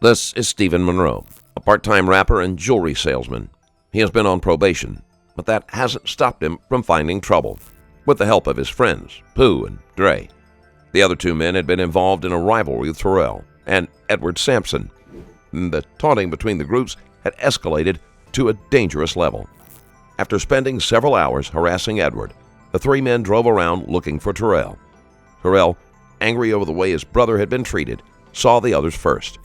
This is Stephen Monroe, a part-time rapper and jewelry salesman. He has been on probation, but that hasn't stopped him from finding trouble, with the help of his friends, Pooh and Dre. The other two men had been involved in a rivalry with Terrell and Edward Sampson. The taunting between the groups had escalated to a dangerous level. After spending several hours harassing Edward, the three men drove around looking for Terrell. Terrell, angry over the way his brother had been treated, saw the others first.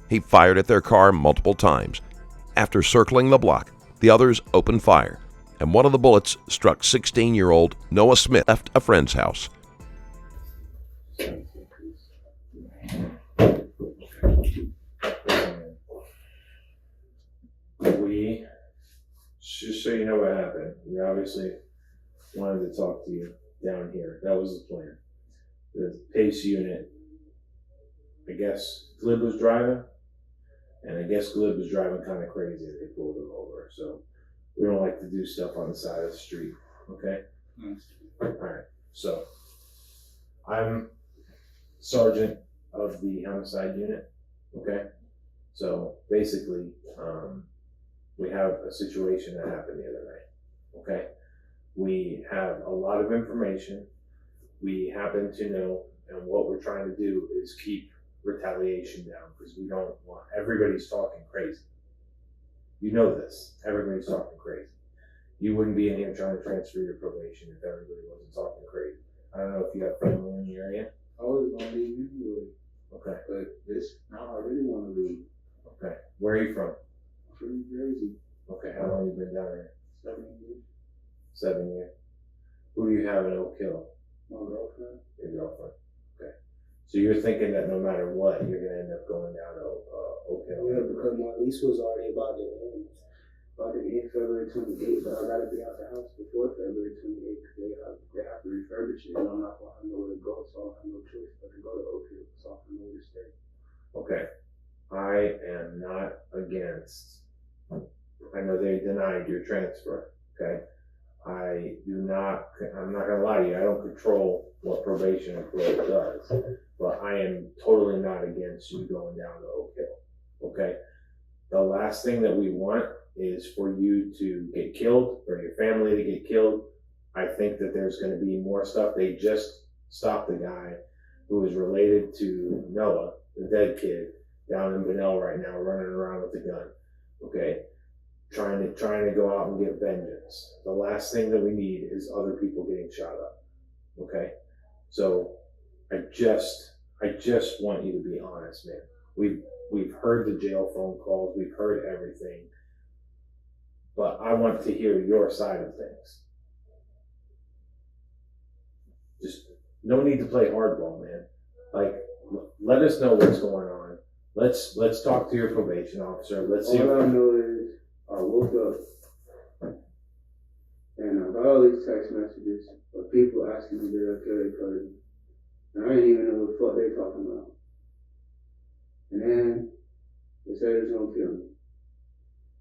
He fired at their car multiple times. After circling the block, the others opened fire, and one of the bullets struck 16-year-old Noah Smith, left a friend's house. We, just so you know what happened, we obviously wanted to talk to you down here. That was the plan. The PACE unit, I guess Glib was driving, and I guess Glib was driving kind of crazy and they pulled him over. So we don't like to do stuff on the side of the street, okay? All right, so I'm sergeant of the homicide unit, okay? So basically, we have a situation that happened the other night, okay? We have a lot of information. We happen to know, and what we're trying to do is keep retaliation down because we don't want, everybody's talking crazy. You know this, everybody's talking crazy. You wouldn't be in here trying to transfer your probation if everybody wasn't talking crazy. I don't know if you have family in the area. I was gonna leave anyway. Okay. But this, now I really want to leave. Okay. Where are you from? I'm from New Jersey. Okay. How long have you been down here? 7 years. 7 years. Who do you have in Oak Hill? My girlfriend. Your girlfriend. Okay. So you're thinking that no matter what, you're gonna end up going down to Oak Hill? Yeah, because my lease was already about to end. About to end February 28th, but I gotta be out the house before February 28th because they have to refurbish it, and I'm not gonna have nowhere to go, so I have no choice but to go to Oak Hill, so I have nowhere to stay. Okay. I am not against, I know they denied your transfer, okay? I'm not gonna lie to you, I don't control what probation and parole does, but I am totally not against you going down to Oak Hill, okay? The last thing that we want is for you to get killed or your family to get killed. I think that there's gonna be more stuff. They just stopped the guy who is related to Noah, the dead kid, down in Benell right now, running around with a gun, okay? Trying to go out and get vengeance. The last thing that we need is other people getting shot up, okay? So I just want you to be honest, man. We've heard the jail phone calls, we've heard everything, but I want to hear your side of things. Just no need to play hardball, man. Like, let us know what's going on. Let's talk to your probation officer. Let's see. All I know is I woke up and I got all these text messages of people asking me did I kill their cousin. And I didn't even know what the fuck they talking about. And then they said it was gonna kill me.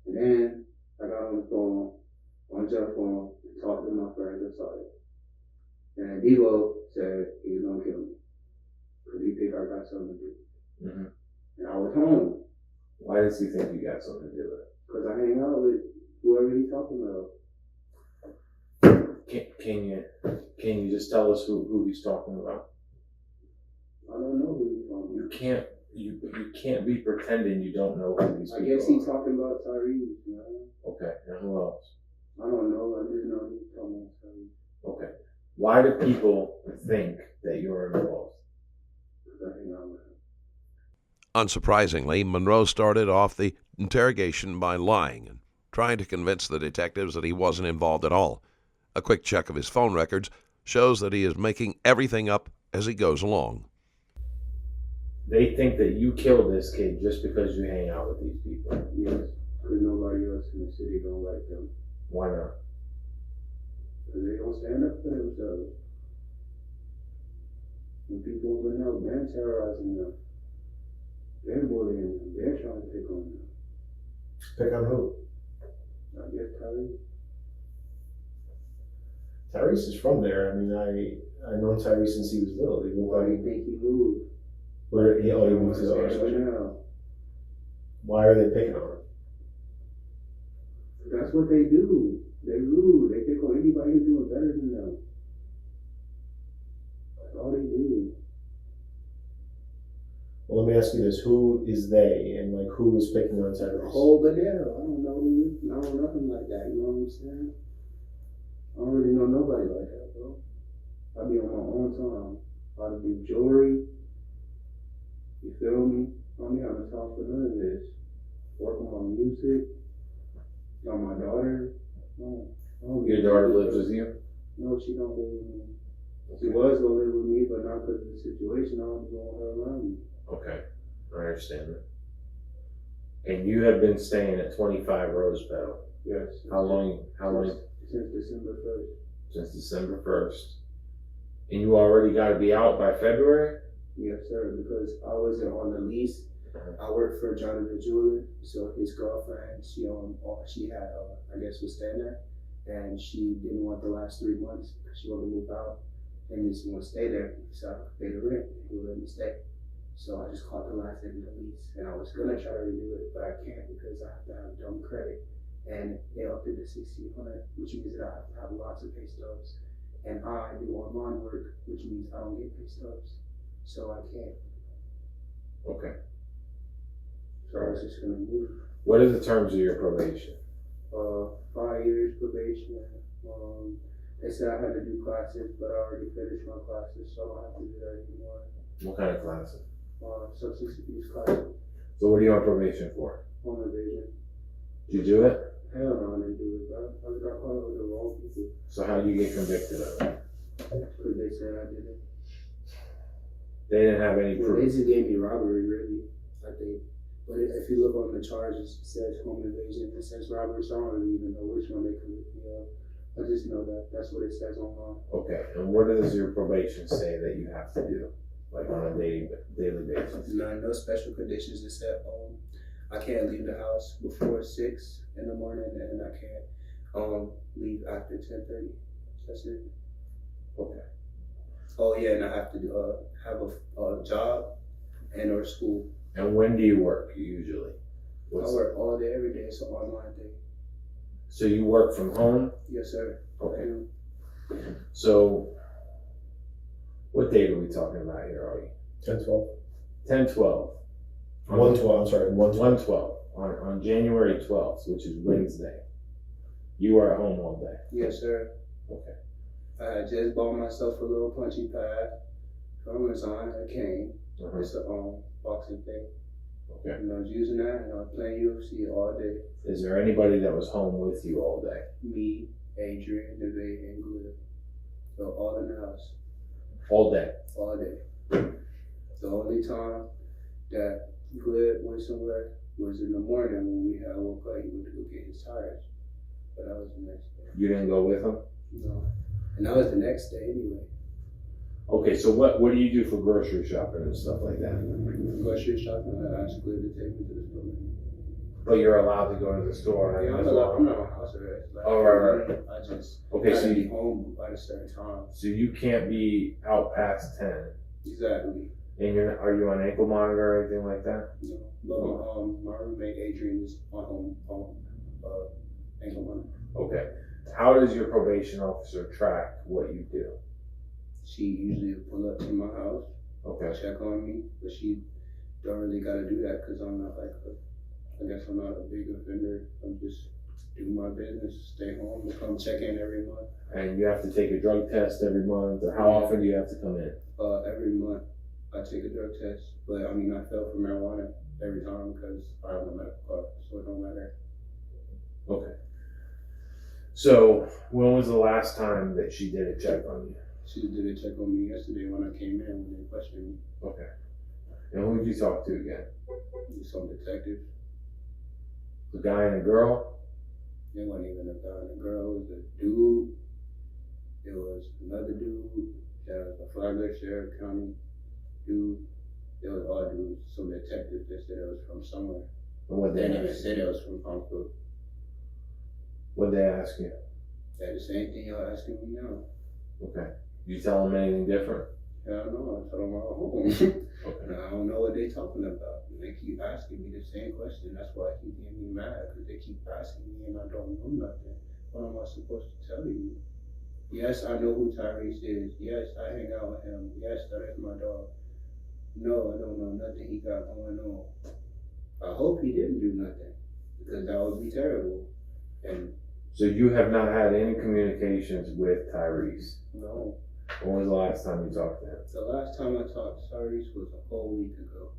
And then I got on the phone, on your phone, and talked to my friends about it. And Devo said he was gonna kill me. Because he think I got something to do. Mm-hmm. And I was home. Why does he think you got something to do with it? Because I hang out with whoever he's talking about. Can you just tell us who he's talking about? I don't know who he's talking about. You can't be pretending you don't know who these people are. I guess he's talking about Tyrese, man. Okay, and who else? I don't know. I just know he's talking about Tyrese. Okay. Why do people think that you're involved? Because I hang out with him. Unsurprisingly, Monroe started off the interrogation by lying and trying to convince the detectives that he wasn't involved at all. A quick check of his phone records shows that he is making everything up as he goes along. They think that you killed this kid just because you hang out with these people. Yes, because nobody else in the city don't like them. Why not? Because they don't stand up for themselves. When people have been out, they're terrorizing them. They're bullying them. They're trying to pick on them. Pick on who? I guess Tyrese. Tyrese is from there. I mean, I know Tyrese since he was little. He Why do you think he moved? Where he moved to the Right Arch. now. Why are they picking on him? That's what they do. They rude. They pick on anybody who's doing better than them. That's all they do. Well, let me ask you this: who is they, and like who is picking on Tyrese? Oh, but yeah, I don't know who. I don't know nothing like that. You know what I'm saying? I don't really know nobody like that, bro. I be on my own time. I do jewelry. You feel me? I don't have no time for none of this. Work on my music. Got my daughter. No, Your daughter lives with you? No, she don't live with me. She was gonna live with me, but not because of the situation. I don't want her around me. Okay, I understand that. And you have been staying at 25 Rose Petal. Yes. How long? Since December 1st. Since December 1st. And you already got to be out by February? Yes, sir. Because I wasn't on the lease. I worked for Jonathan Jeweler, so his girlfriend, she had, I guess, was staying there, and she didn't want the last 3 months because she wanted to move out, and just want to stay there, so I could pay the rent, and he would let me stay. So I just caught the last day of the lease, and I was gonna try to renew it, but I can't because I have to have dumb credit, and they upped it to $1,600, which means that I have to have lots of pay stubs, and I do online work, which means I don't get pay stubs, so I can't. Okay. So I was just gonna move. What are the terms of your probation? 5 years probation. They said I had to do classes, but I already finished my classes, so I don't have to do that anymore. What kind of classes? Substance abuse classes, So what are you on probation for? home invasion. Did you do it? Hell no, I didn't do it, bro. I got caught up with the wrong people. So how did you get convicted of it? Because they said I did it. They didn't have any Well, they proof. just gave me robbery, really, I think. But if you look on the charges, it says home invasion, it says robbery, so I don't really even know which one they convict me of. I just know that that's what it says online. Okay, and what does your probation say that you have to do? Like on a daily basis? No special conditions except I can't leave the house before 6 in the morning, and I can't leave after 10:30. That's it. Okay. Oh yeah, and I have to have a job and or school. And when do you work usually? I work all day, every day. It's an online thing. So you work from home? Yes, sir. Okay. I do. So what date are we talking about here, are you? 10-12. 10/12. 1-12, I'm sorry, 1-12. 1/12. On January 12th, which is Wednesday. You are at home all day. Yes, sir. Okay. I just bought myself a little punchy pad from Amazon. It came. Uh-huh. It's a boxing thing. Okay. And I was using that, and I was playing UFC all day. Is there anybody that was home with you all day? Me, Adrian, Neve, and Glib. So all in the house, All day. all day. The only time that Glib went somewhere was in the morning when we had woke up. He went to go get his tires, but that was the next day. You didn't go with him? No, and that was the next day anyway. Okay, so what do you do for grocery shopping and stuff like that? Grocery shopping, I asked Glib to take me to the store. But you're allowed to go to the store. Yeah, I'm not on house arrest. Like, Oh, right. I just Okay, gotta so be you, home by a certain time. so you can't be out past 10. Exactly. And are you on ankle monitor or anything like that? No. But my roommate Adrian is on ankle monitor. Okay. How does your probation officer track what you do? She usually will pull up to my house, Okay. check on me, but she don't really gotta do that because I'm not I guess I'm not a big offender. I'm just do my business, stay home, come check in every month. And you have to take a drug test every month, or how often do you have to come in? Every month I take a drug test, but I mean I fail for marijuana every time because I have a medical card, so it don't matter. Okay. So when was the last time that she did a check on you? She did a check on me yesterday when I came in when they questioned me. Okay. And who did you talk to again? Some detective. The guy and a girl? It wasn't even a guy and a girl. It was a dude. It was another dude. There was a Flagler Sheriff County dude. There was all dudes. Some detectives that said it was from somewhere. And what They they didn't even ask? say it was from Concord. What they ask you? That the same thing y'all asking me now. Okay. You tell them anything different? Hell no, I told them I'm home. Okay. And I don't know what they talking about. And they keep asking me the same question. That's why I keep getting me mad, because they keep asking me and I don't know nothing. What am I supposed to tell you? Yes, I know who Tyrese is. Yes, I hang out with him. Yes, that is my dog. No, I don't know nothing he got going on. I hope he didn't do nothing, because that would be terrible. And So you have not had any communications with Tyrese? no, When was the last time you talked to him? the last time I talked to Tyrese was a whole week ago.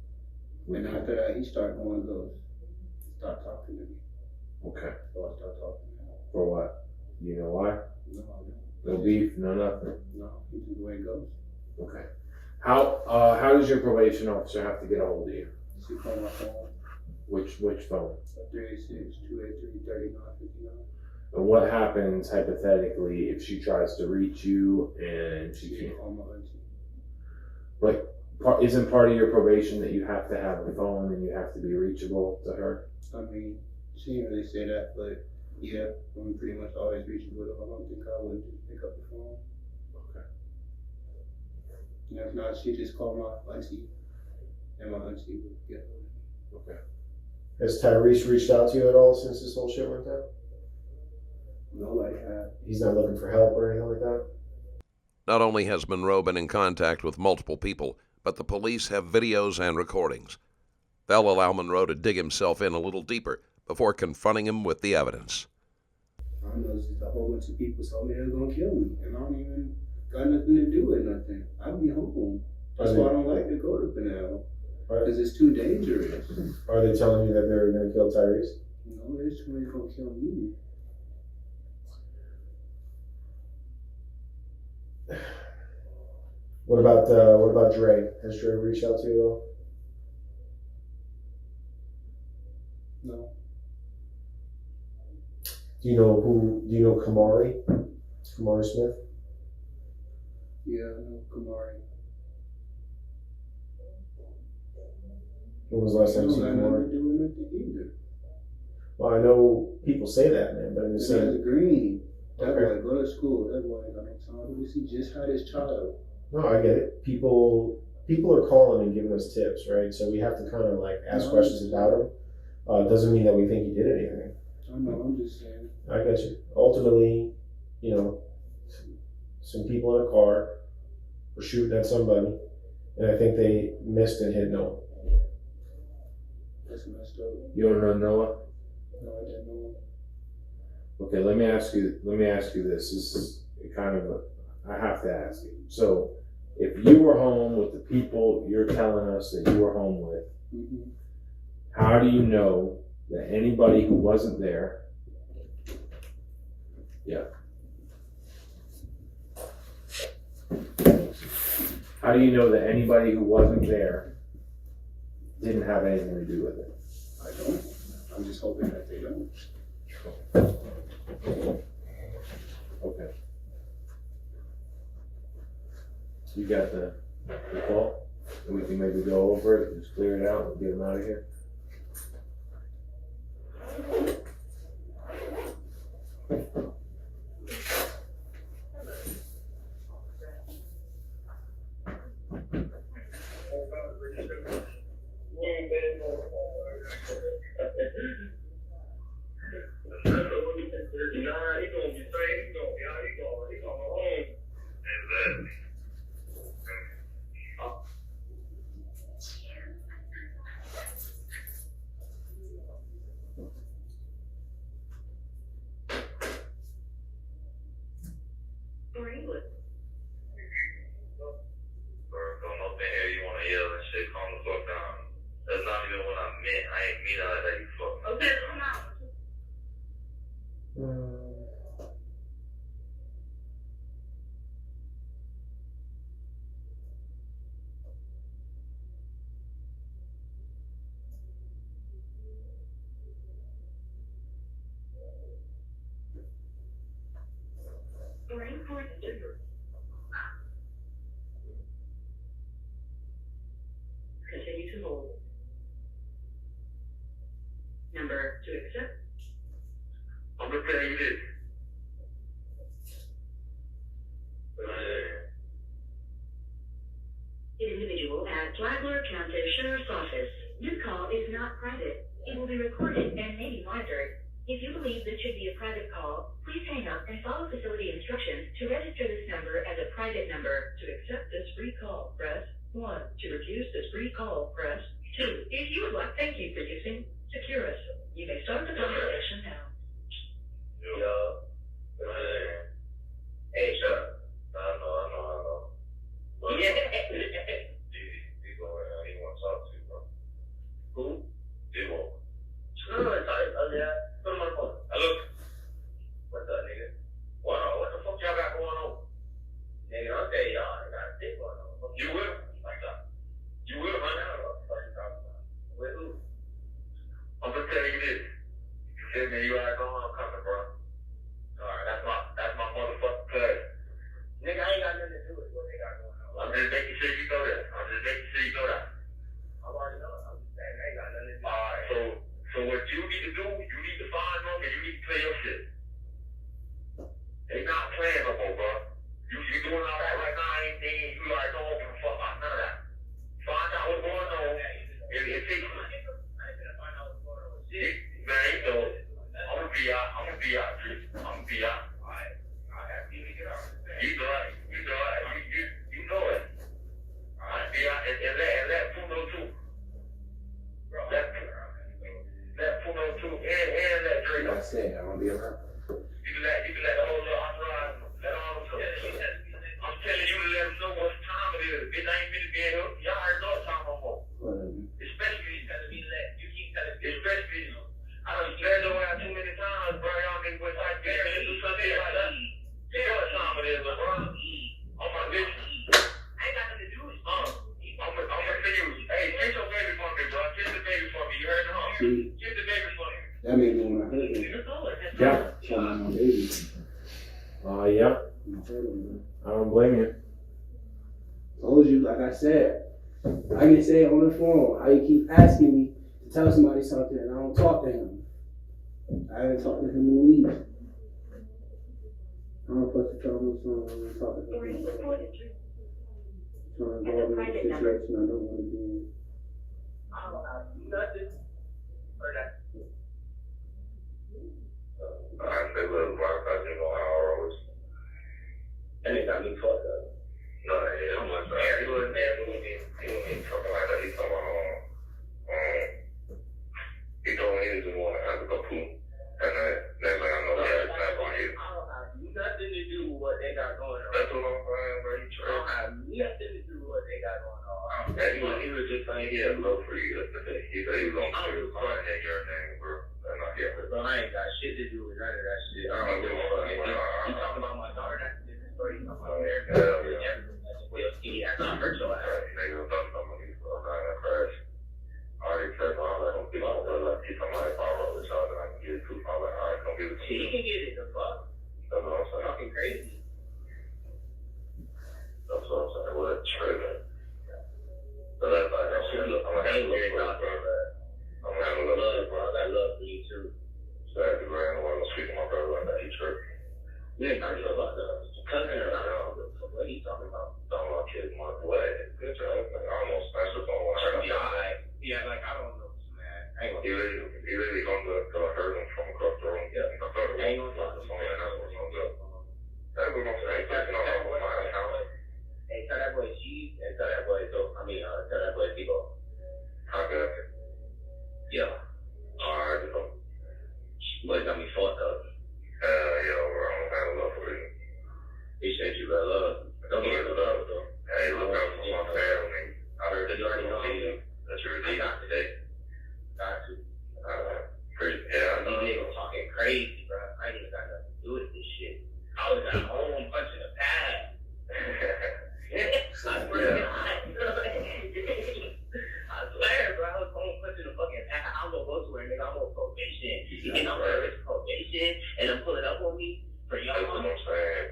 And after that, he started going ghost. He started talking to me. Okay. So I started talking to him. For what? You know why? No, I don't. No beef, no nothing. No, he just went ghost. Okay. How does your probation officer have to get a hold of you? She called my phone. Which phone? 386-283-3959. And what happens hypothetically if she tries to reach you and she She can't? called my auntie. But isn't part of your probation that you have to have a phone and you have to be reachable to her? I mean, she didn't really say that, but yeah, I'm pretty much always reachable. I don't think I would just pick up the phone. Okay. And if not, she just called my auntie, and my auntie would get hold of me. Okay. Has Tyrese reached out to you at all since this whole shit went down? Nobody had. He's not looking for help or anything like that? Not only has Monroe been in contact with multiple people, but the police have videos and recordings. They'll allow Monroe to dig himself in a little deeper before confronting him with the evidence. I know just a whole bunch of people told me they were gonna kill me, and I don't even got nothing to do with nothing. I'll be home. That's why I don't like to go to Pinell, because it's too dangerous. Are they telling you that they're going to kill Tyrese? You know, they're just gonna kill me. What about Dre? Has Dre reached out to you at all? No. Do you know Kamari? Kamari Smith? Yeah, I know Kamari. When was the last time you don't seen got nothing to Kamari? do with nothing either. Well, I know people say that, man, but in the That's same. green. That Okay. boy go to school. That boy ain't got no time. He just had his child. No, I get it. People are calling and giving us tips, right? So we have to kind of like ask questions about him. Doesn't mean that we think he did anything. I know. I'm just saying. I get you. Ultimately, some people in a car were shooting at somebody, and I think they missed and hit no one. That's messed up. You don't know Noah? No, I didn't know. Okay, let me ask you this. This is kind of I have to ask you. So, if you were home with the people you're telling us that you were home with, Mm-hmm. how do you know that anybody who wasn't there? Yeah. How do you know that anybody who wasn't there didn't have anything to do with it? I don't. I'm just hoping that they don't. Okay. You got the call? And we can maybe go over it, just clear it out and get them out of here. Continue to hold. Number to accept. I'm gonna tell you this. Flagler County Sheriff's Office. This call is not private. It will be recorded and may be monitored. If you believe this should be a private call, please hang up and follow facility instructions to register this number as a private number. To accept this free call, press 1. To refuse this free call, press 2. If you would like, thank you for using Securus. You may start the conversation now. Yo. Hey, shut up. I know. But, yeah. D-Bo, he want to talk to you, bro. Who? D-Bo. Yeah. Put him on the phone. Hello? What's up, nigga? What the fuck y'all got going on? Nigga, I'll tell y'all, I got a dick going on. You will? What's up? You will, man? I don't know what you're talking about. With who? I'm just telling you this. You feel me? You already know I'm coming, bro. Alright, that's my motherfucking cousin. Nigga, I ain't got nothing to do with what they got going on. I'm just making sure you know that. I already know it. I'm just saying, I ain't got nothing to do with it. Alright, so what you need to do, you need to find them and you need to play your shit. They not playing no more, bro. You doing all that right now, ain't thing, you like don't give a fuck about none of that. Find out what's going on. It takes you. I ain't gonna find out what's going on with shit. Man, you know, I'm gonna be out. Alright. I have to get out. You know it. You know it. Alright, be out and let Puno too. Let Puno too and let Drake. Like I said, I'm gonna be around. You can let the whole little entourage let all of them know. I'm telling you to let them know what time it is. Bitch, I ain't finna be in here. Y'all already know what time I'm on. Especially telling me that you keep telling me. Especially, I done said your ass too many times, bro. Y'all niggas went like that. Do something like that. You know what time it is, bro. I'm gonna listen. I ain't got nothing to do with it. I'm gonna tell you. Hey, kiss your baby for me, bro. Kiss the baby for me. You heard me, huh? Kiss the baby for me. That made me when I heard it. Yeah. My baby. Yeah. I don't blame you. Told you, like I said, I can say it on the phone. How you keep asking me to tell somebody something and I don't talk to him. I haven't talked to him in weeks. I'm supposed to tell him something when I talk to him. Trying to involve him in a situation I don't want to be in. Nothing. I say, look, Mark, I just know how I always. And it got me fucked up. No, yeah, I'm like, he wasn't there, but he wasn't talking like that. He talking about, he told me he just want to have to go poop. And then like, I know that it's not going to hit. I don't have nothing to do with what they got going on. That's what I'm saying, bro. He tried. I don't have nothing to do with what they got going on. And he was just saying he had love for you yesterday. He said he was on the phone and your name, bro. Bro, I ain't got shit to do with none of that shit. I don't give a fuck. You talking about my daughter? That's a different story. You talking about everything. Well, he has not hurt your ass. Nigga, don't tell me for a crash. I already said, I'm like, don't give a fuck. He's talking about if I roll this out, then I can get it too. I'm like, alright, don't give it to me. He can get it, the fuck? That's what I'm saying. Fucking crazy. That's what I'm saying. What a trigger. So that's like, I'm gonna have a look for it, bro. I'm gonna have a love, bro. I got love for you too. So I have to go ahead and want to speak to my brother like that. He tripped. You ain't got to know about that. Cousin or not. What are you talking about? Talking about kids, my boy. Good job. Like, I almost smashed up on one. Yeah, like, I don't know, man. I ain't gonna do it. He literally gonna do it until I heard him from across the room. Yeah. I thought it was on the phone, and that's what's gonna do. That's what I'm saying. Taking off of my account. Hey, tell that boy G, and tell that boy, tell that boy Debo. How good? Yeah. Alright, so. Boy got me fucked up. Yo, bro, I don't have a love for you. Appreciate you, bro. Love. Don't get the love, though. Hey, look out for my family. I heard that you already know that you're a got today. Got to. Crazy. Yeah, I know. These niggas talking crazy, bro. I ain't even got nothing to do with this shit. I was at home punching a pad. I swear, bro. I was home punching a fucking pad. I'm gonna go to where, nigga. I'm on probation. And I'm on probation, and I'm pulling up on me for y'all. That's what I'm saying.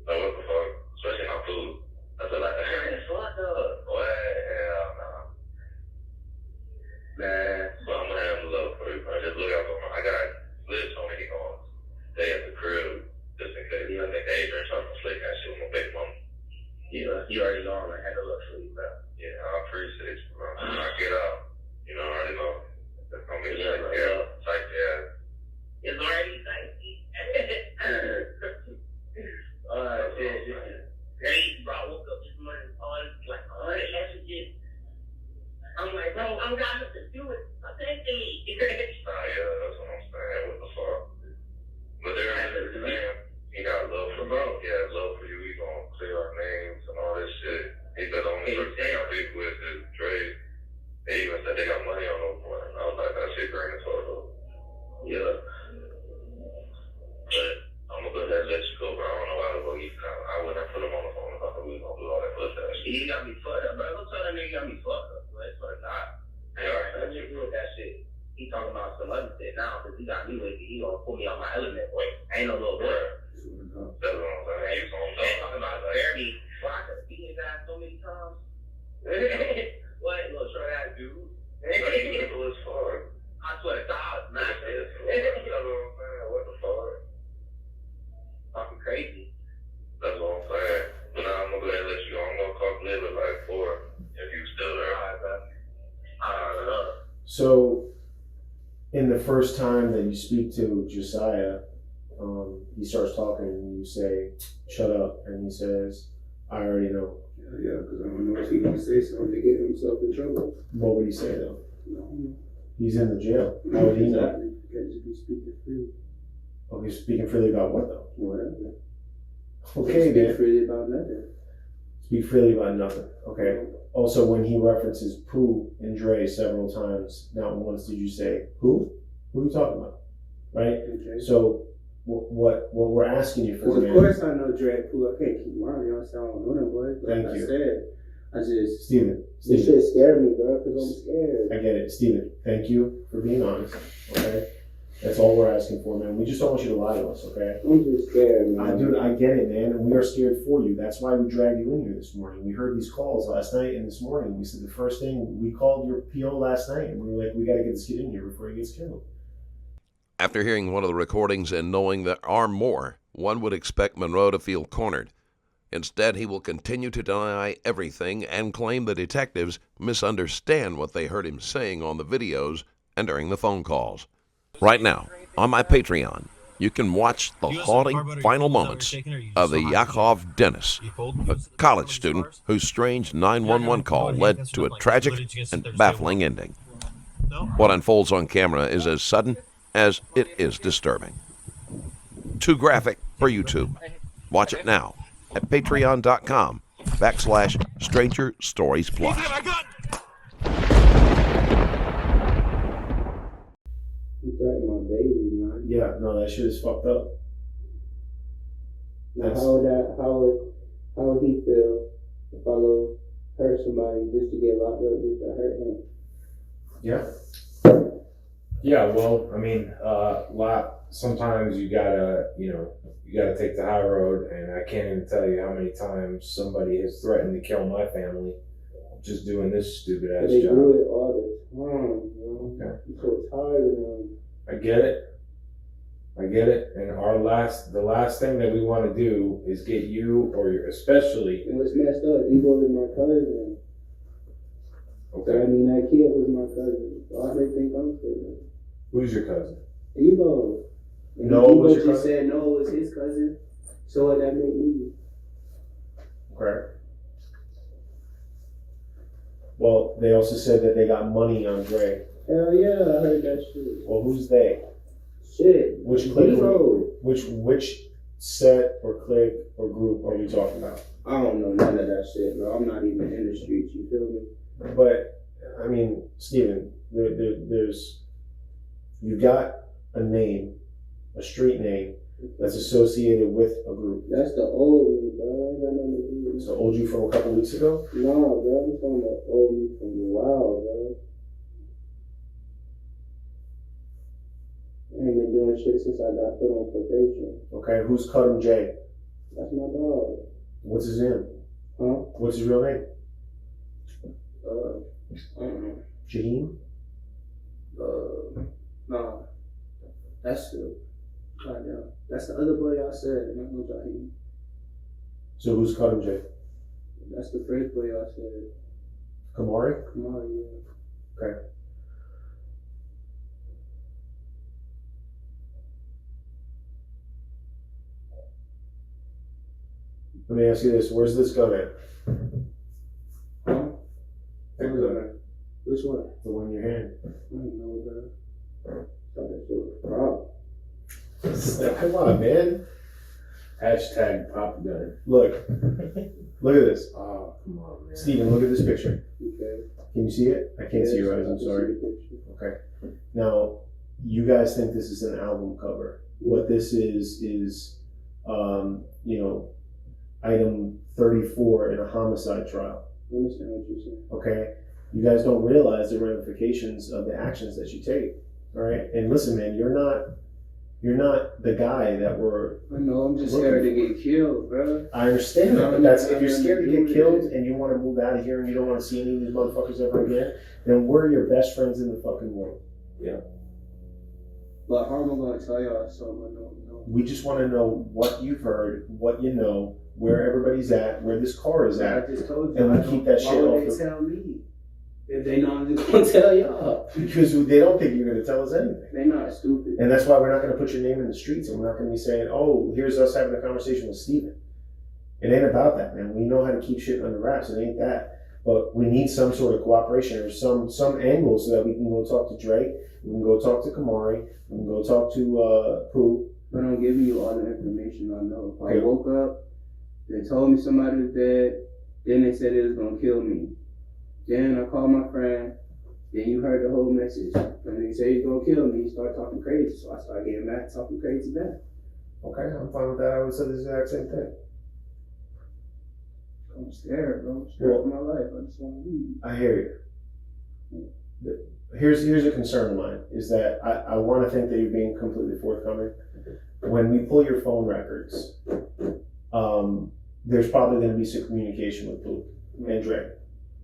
Like, what the fuck? Especially my food. I feel like that's fucked up. Well, hell nah. Man, but I'm gonna have some love for you, bro. Just look out for me. I got live so many homes. Stay at the crib, just in case. I think Adrian trying to sleep that shit with my big mama. Yeah, you already know I'm gonna have a love for you, bro. Yeah. talking about some other shit now because he got me with it. He gonna pull me out my element, boy. I ain't no little boy. That's what I'm saying. Ain't talking about Barry. Well, I could beat his ass so many times. What, little short ass dude? Little as far. I swear to God, man. What the fuck? Talking crazy. That's what I'm saying. But now I'm gonna go ahead and let you go. I'm gonna call Liv at like 4 if you still there. Alright, bro. Alright, So, in the first time that you speak to Josiah, he starts talking and you say, "Shut up," and he says, "I already know." Yeah, because I don't know if he's gonna say something to get himself in trouble. What would he say though? No. He's in the jail. How would he know? Exactly. Because you be speaking free. Oh, he's speaking freely about what though? Whatever. Okay, Speak man. freely about nothing. Speak freely about nothing. Okay. Also, when he references Pooh and Dre several times, not once did you say who? Who are you talking about? Right. Okay. So, what we're asking you for, Because of man? course I know Dre Pooh. I can't keep lying. I don't know them boys. But Thank like you. I said, I just Steven. this shit scared me, bro. Because I'm scared. I get it, Steven. Thank you for being honest. Okay. That's all we're asking for, man. We just don't want you to lie to us, okay? I'm just scared, man. Dude, I get it, man, and we are scared for you. That's why we dragged you in here this morning. We heard these calls last night and this morning. We said the first thing, we called your PO last night, and we were like, we got to get this kid in here before he gets killed. After hearing one of the recordings and knowing there are more, one would expect Monroe to feel cornered. Instead, he will continue to deny everything and claim the detectives misunderstand what they heard him saying on the videos and during the phone calls. Right now, on my Patreon, you can watch the haunting final moments of the Yakov Dennis, a college student whose strange 911 call led to a tragic and baffling ending. What unfolds on camera is as sudden as it is disturbing. Too graphic for YouTube. Watch it now at patreon.com/Stranger Stories Plus. You threatened my baby, man. Yeah, no, that shit is fucked up. Now, how would he feel if I go hurt somebody just to get locked up, just to hurt him? Yeah. Yeah, well, I mean, sometimes you gotta take the high road, and I can't even tell you how many times somebody has threatened to kill my family just doing this stupid ass They job. do it all the time, bro. Okay. I'm so tired of them. I get it, and the last thing that we want to do is get you especially. And what's messed up, Debo is my cousin. Okay. So, I mean, that kid was my cousin. Why do they think I'm cousin? Who's your cousin? Debo. And No, Debo was your just cousin? said no, it was his cousin. So what that make me? Okay. Well, they also said that they got money on Dre. Hell yeah, I heard that shit. Well, who's they? Shit. Which clique? Debo. Which set or clique or group are we talking about? I don't know none of that shit, bro. I'm not even in the streets, you feel me? But I mean, Steven, you got a name, a street name that's associated with a group. That's the old me, bro. I ain't got nothing to do with So old you from a couple weeks ago? Nah, bro. I'm talking about old me from a while, bro. I ain't been doing shit since I got put on probation. Okay, who's Cut'em J? That's my dog. What's his name? Huh? What's his real name? I don't know. Jaheim? Nah. That's the that's the other boy I said, and I'm no Jaheim. So who's Cut'em J? That's the first boy I said. Kamari? Come on, yeah. Okay. Let me ask you this, where's this gun at? Huh? Take the gun. Which one? The one in your hand. I don't know, bro. Thought that shit was a problem. Come on, man. Hashtag pop gun. Look at this. Oh, come on, man. Steven, look at this picture. Okay. Can you see it? I can't see your eyes, I'm sorry. Okay. Now, you guys think this is an album cover. What this is, item 34 in a homicide trial. I understand what you're saying. Okay? You guys don't realize the ramifications of the actions that you take. All right, and listen, man, you're not the guy that we're. I know, I'm just scared to get killed, bro. I understand that, but that's if you're scared to get killed and you want to move out of here and you don't want to see any of these motherfuckers ever again, then we're your best friends in the fucking world. Yeah. But how am I gonna tell y'all something I don't know? We just want to know what you've heard, what you know, where everybody's at, where this car is at, I just told you. and we keep that shit Why would off they the. tell me? If they know I'm just gonna tell y'all. Because they don't think you're going to tell us anything. They not stupid. And that's why we're not going to put your name in the streets and we're not going to be saying, oh, here's us having a conversation with Stephen. It ain't about that, man. We know how to keep shit under wraps. It ain't that. But we need some sort of cooperation or some angle so that we can go talk to Drake, we can go talk to Kamari, we can go talk to Pooh. But I'm giving you all the information I know. If Okay. I woke up, they told me somebody was dead, then they said it was gonna kill me. Then I called my friend, then you heard the whole message. And they say he's gonna kill me, he started talking crazy. So I started getting mad, talking crazy back. Okay, I'm fine with that. I would say the exact same thing. I'm scared, bro. I'm scared for my life. I just wanna leave. I hear you. Here's a concern of mine, is that I want to think that you're being completely forthcoming. When we pull your phone records, there's probably going to be some communication with Pooh and Drake.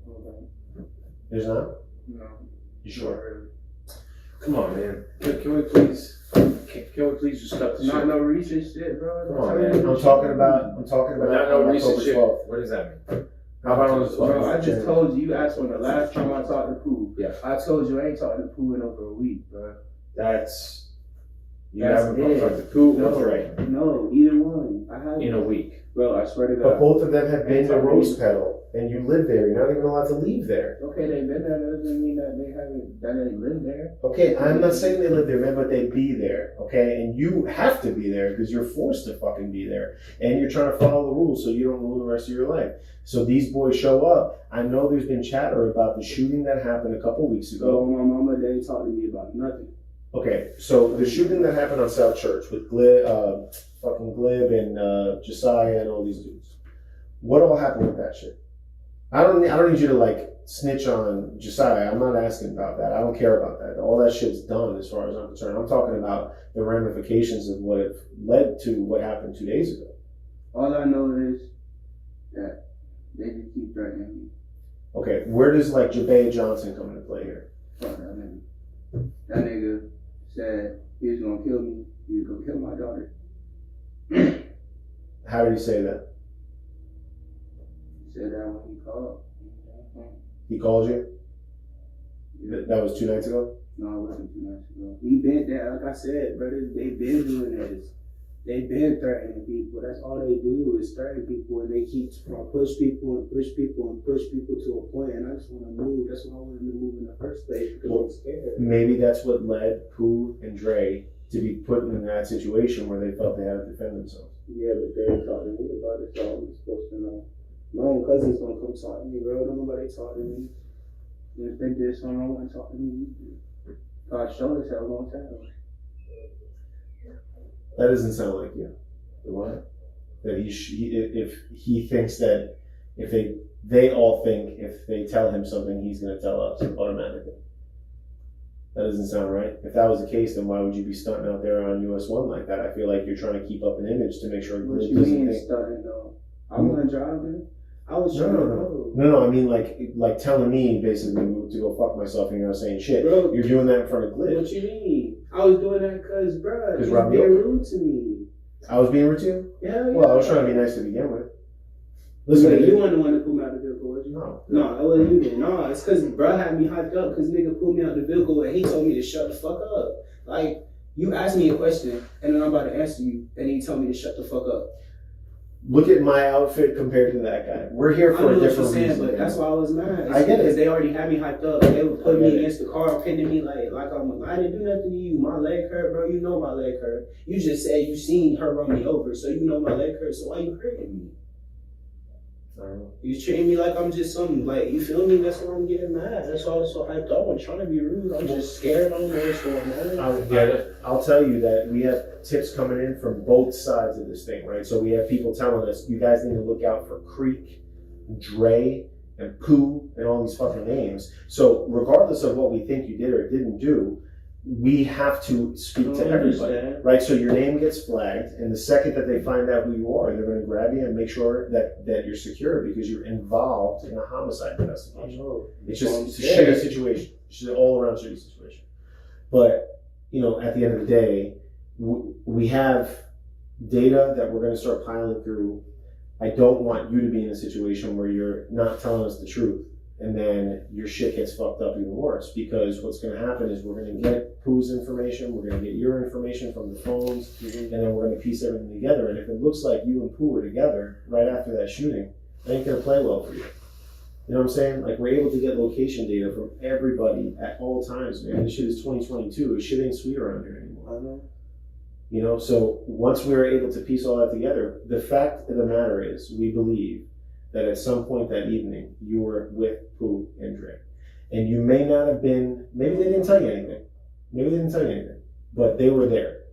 Okay. There's not? No. You sure? Come on, man. Can we please just cut the Not shit? no recent shit, bro. Come on, man. I'm talking about Not no recent October shit. 12th. What does that mean? How about on the 12th? Bro, I just told you asked when the last time I talked to Pooh. Yeah. I told you I ain't talked to Pooh in over a week, bro. That's you That's haven't it. talked to Pooh No, or Drake no, either one. I haven't. in a week. Bro, I swear to God. But both of them have been to Anytime Rose Petal, and you live there. You're not even allowed to leave there. Okay, they've been there. That doesn't mean that they live there. Okay, I'm not saying they live there, man, but they be there, okay? And you have to be there because you're forced to fucking be there. And you're trying to follow the rules so you don't ruin the rest of your life. So these boys show up. I know there's been chatter about the shooting that happened a couple weeks ago. So my mama, they ain't talking to me about nothing. Okay, so the shooting that happened on South Church with fucking Glib and Josiah and all these dudes. What all happened with that shit? I don't need you to like snitch on Josiah. I'm not asking about that. I don't care about that. All that shit's done as far as I'm concerned. I'm talking about the ramifications of what it led to what happened 2 days ago. All I know is that they just keep threatening me. Okay, where does like Jabea Johnson come into play here? Fuck that nigga. That nigga said he was gonna kill me. He was gonna kill my daughter. How did he say that? He said that when he called. He called you? That was 2 nights ago? No, it wasn't 2 nights ago. He been there, like I said, brother. They been doing this. They been threatening people. That's all they do is threaten people, and they keep trying to push people and push people and push people to a point. And I just want to move. That's why I wanted to move in the first place because I'm scared. Maybe that's what led Pooh and Dre to be put in that situation where they felt they had to defend themselves. Yeah, but they ain't talking to me about it, so I'm supposed to know. My own cousin's gonna come talk to me, bro. Don't nobody talk to me. And if they did something wrong, talk to me. God showed us how long time. That doesn't sound like you. What? That if he thinks that if they all think if they tell him something, he's going to tell us automatically. That doesn't sound right. If that was the case, then why would you be stunting out there on US 1 like that? I feel like you're trying to keep up an image to make sure it What you doesn't mean think. starting though? I wasn't driving. I was trying to go. No, I mean like telling me basically to go fuck myself and you're not saying shit. Bro, You're doing that in front of Glitch. what you mean? I was doing that because, bro, you Robbie being Oak? rude to me. I was being rude to you? Yeah, Well, I was trying to be nice to begin with. Listen, you weren't the one that pulled me out of the vehicle, was you? No. No, it wasn't you then. No, it's because bro had me hyped up because nigga pulled me out the vehicle and he told me to shut the fuck up. Like, you asked me a question and then I'm about to answer you and he told me to shut the fuck up. Look at my outfit compared to that guy. We're here for a different reason. But that's why I was mad. I get it. Because they already had me hyped up. They were putting me against the car, pinning me like I didn't do nothing to you. My leg hurt, bro. You know my leg hurt. You just said you seen her run me over, so you know my leg hurt. So why you hurting me? I don't know. You treating me like I'm just some, like, you feel me? That's why I'm getting mad. That's why I was so hyped up. I'm trying to be rude. I'm just scared. I don't know what's going on. I'll tell you that we have tips coming in from both sides of this thing, right? So we have people telling us, you guys need to look out for Creek, Dre, and Pooh, and all these fucking names. So regardless of what we think you did or didn't do, we have to speak to I everybody, understand. right? So your name gets flagged, and the second that they find out who you are, they're going to grab you and make sure that you're secure because you're involved in a homicide I investigation. know. It's So just I'm a scared. shitty situation. It's just an all-around shitty situation. But, you know, at the end of the day, we have data that we're going to start piling through. I don't want you to be in a situation where you're not telling us the truth and then your shit gets fucked up even worse, because what's going to happen is we're going to get Pooh's information, we're going to get your information from the phones, and then we're going to piece everything together. And if it looks like you and Pooh were together right after that shooting, that ain't going to play well for you. You know what I'm saying? Like, we're able to get location data from everybody at all times, man. This shit is 2022. This shit ain't sweet around here anymore. I know. You know, so once we were able to piece all that together, the fact of the matter is, we believe that at some point that evening, you were with Pooh and Dre. And you may not have been, maybe they didn't tell you anything. Maybe they didn't tell you anything, but they were there.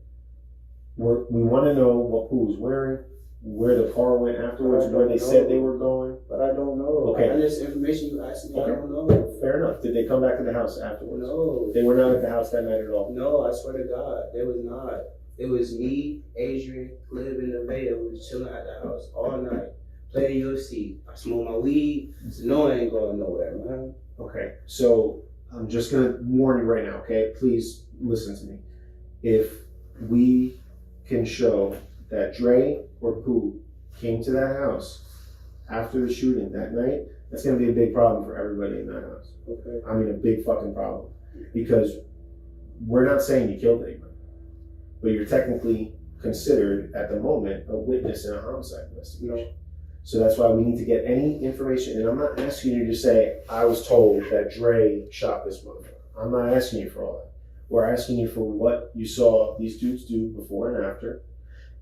We want to know what Pooh was wearing, where the car went afterwards, where they said they were going. But I don't know. Okay. And this information you asked me, Okay. I don't know. Fair enough. Did they come back to the house afterwards? No. They were not at the house that night at all. No, I swear to God, they was not. It was me, Adrian, Glib, and Nevaeh. We was chilling at the house all night, playing UFC. I smoke my weed, so no, I ain't going nowhere, man. Okay, so I'm just gonna warn you right now, okay? Please listen to me. If we can show that Dre or Pooh came to that house after the shooting that night, that's gonna be a big problem for everybody in that house. Okay. I mean, a big fucking problem. Because we're not saying you killed anybody, but you're technically considered at the moment a witness in a homicide investigation. No. So that's why we need to get any information. And I'm not asking you to say, I was told that Dre shot this motherfucker. I'm not asking you for all that. We're asking you for what you saw these dudes do before and after,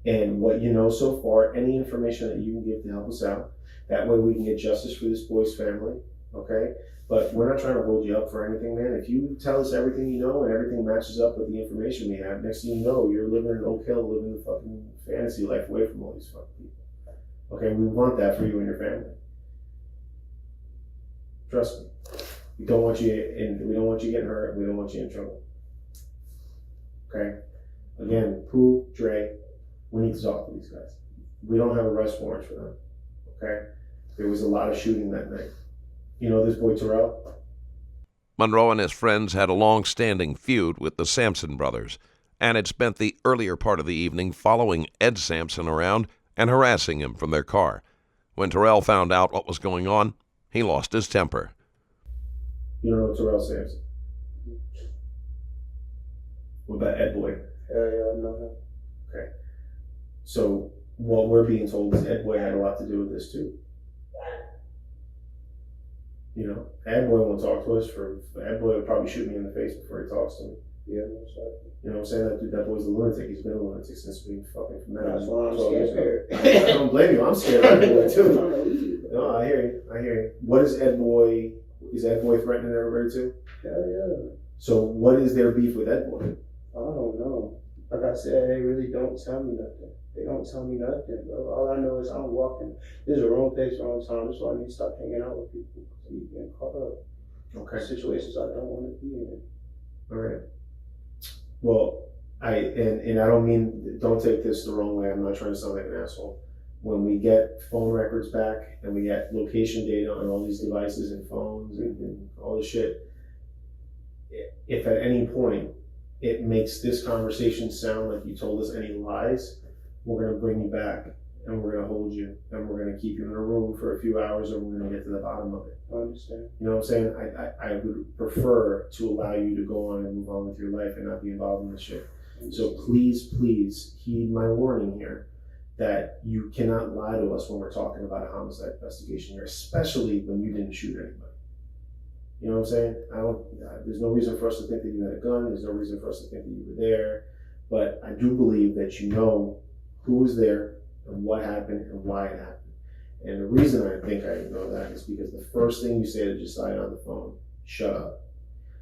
and what you know so far, any information that you can give to help us out. That way we can get justice for this boy's family, okay? But we're not trying to hold you up for anything, man. If you tell us everything you know and everything matches up with the information we have, next thing you know, you're living in Oak Hill, living the fucking fantasy life away from all these fucking people. Okay, we want that for you and your family. Trust me. We don't want you getting hurt. We don't want you in trouble. Okay? Again, Pooh, Dre, we need to talk to these guys. We don't have arrest warrants for them. Okay? There was a lot of shooting that night. You know this boy Terrell? Monroe and his friends had a long-standing feud with the Sampson brothers and had spent the earlier part of the evening following Ed Sampson around and harassing him from their car. When Terrell found out what was going on, he lost his temper. You don't know Terrell Sampson? What about Ed Boy? Yeah, I know him. Okay. So what we're being told is Ed Boy had a lot to do with this too. You know, Ed Boy won't talk to us. Ed Boy will probably shoot me in the face before he talks to me. Yeah, that's right. You know what I'm saying? That boy's a lunatic. He's been a lunatic since we fucking met. That's why I'm 12 years scared. ago. I don't blame you. I'm scared of Ed Boy too. too. No, I hear you. What is Ed Boy? Is Ed Boy threatening everybody too? Hell yeah. So what is their beef with Ed Boy? I don't know. Like I said, they really don't tell me nothing. They don't tell me nothing, bro. All I know is I'm walking. This is the wrong place, wrong time. That's why I need to stop hanging out with people. Because I'm getting caught up Okay. in situations I don't want to be in. All right. Well, I don't mean, don't take this the wrong way. I'm not trying to sound like an asshole. When we get phone records back and we get location data on all these devices and phones and all this shit, if at any point it makes this conversation sound like you told us any lies, we're going to bring you back and we're going to hold you and we're going to keep you in a room for a few hours and we're going to get to the bottom of it. I understand. You know what I'm saying? I would prefer to allow you to go on and move on with your life and not be involved in this shit. So please heed my warning here that you cannot lie to us when we're talking about a homicide investigation here, especially when you didn't shoot anybody. You know what I'm saying? There's no reason for us to think that you had a gun. There's no reason for us to think that you were there. But I do believe that you know who was there and what happened and why it happened. And the reason I think I know that is because the first thing you say to Josiah on the phone, shut up.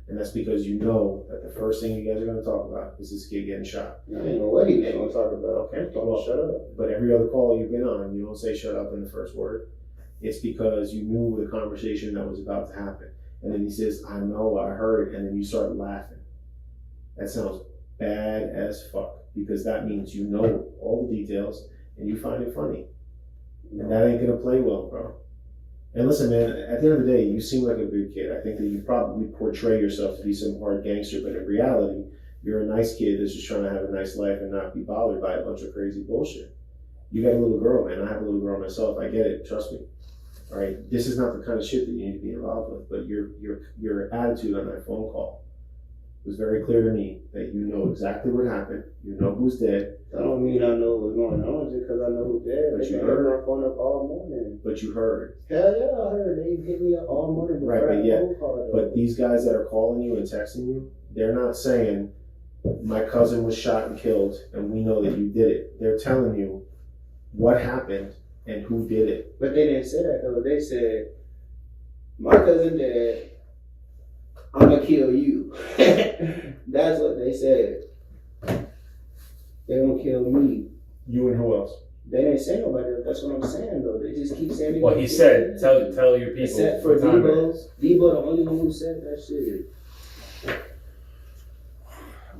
And that's because you know that the first thing you guys are going to talk about is this kid getting shot. I ain't know what he was going to talk about. Okay, Well, shut up. But every other call you've been on, you don't say shut up in the first word. It's because you knew the conversation that was about to happen. And then he says, I know, I heard, and then you start laughing. That sounds bad as fuck, because that means you know all the details and you find it funny. And that ain't gonna play well, bro. And listen, man, at the end of the day, you seem like a good kid. I think that you probably portray yourself to be some hard gangster, but in reality, you're a nice kid that's just trying to have a nice life and not be bothered by a bunch of crazy bullshit. You got a little girl, man. I have a little girl myself. I get it. Trust me. All right. This is not the kind of shit that you need to be involved with, but your attitude on that phone call was very clear to me that you know exactly what happened. You know who's dead. That don't mean I know what's going on just because I know who's dead. But you They heard had my phone up all morning. But you heard. Hell yeah, I heard. They hit me up all morning before Right, but that yeah. phone call. But these guys that are calling you and texting you, they're not saying, my cousin was shot and killed and we know that you did it. They're telling you what happened and who did it. But they didn't say that though. They said, my cousin dead, I'm gonna kill you. That's what they said. They gonna kill me. You and who else? They didn't say nobody else. That's what I'm saying though. They just keep saying. Well, he said, tell your people. Except for what time it Debo. is. Debo, the only one who said that shit.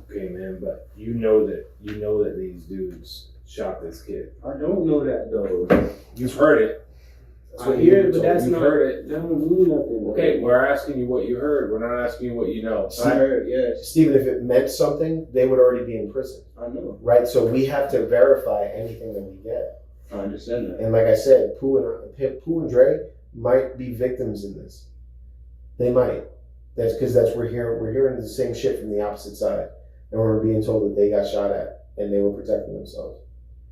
Okay, man, but you know that these dudes shot this kid. I don't know that though. You've heard it. That's I what hear you it, but that's You've not. heard it. That don't mean nothing. Okay, we're asking you what you heard. We're not asking you what you know. I heard. Yes, Stephen, if it meant something, they would already be in prison. I know. Right? So we have to verify anything that we get. I understand that. And like I said, Pooh and Dre might be victims in this. They might. That's because we're hearing the same shit from the opposite side. And we're being told that they got shot at and they were protecting themselves.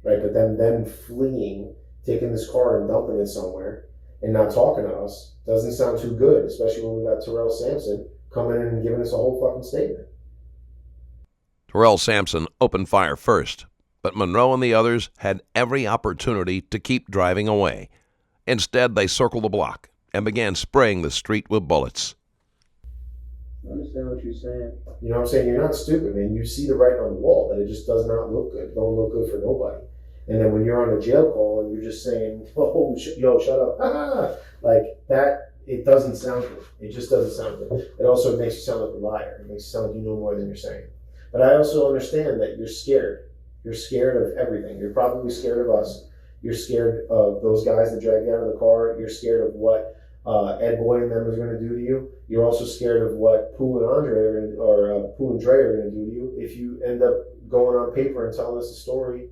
Right? But then them fleeing, taking this car and dumping it somewhere and not talking to us doesn't sound too good, especially when we got Terrell Sampson coming in and giving us a whole fucking statement. Terrell Sampson opened fire first, but Monroe and the others had every opportunity to keep driving away. Instead, they circled the block and began spraying the street with bullets. I understand what you're saying. You know what I'm saying? You're not stupid, man. You see the writing on the wall that it just does not look good. Don't look good for nobody. And then when you're on a jail call and you're just saying, "Oh, yo, shut up," like that, it doesn't sound good. It just doesn't sound good. It also makes you sound like a liar. It makes you sound like you know more than you're saying. But I also understand that you're scared. You're scared of everything. You're probably scared of us. You're scared of those guys that dragged you out of the car. You're scared of what Ed Boy and them is going to do to you. You're also scared of what Pooh and Dre are going to do to you if you end up going on paper and telling us the story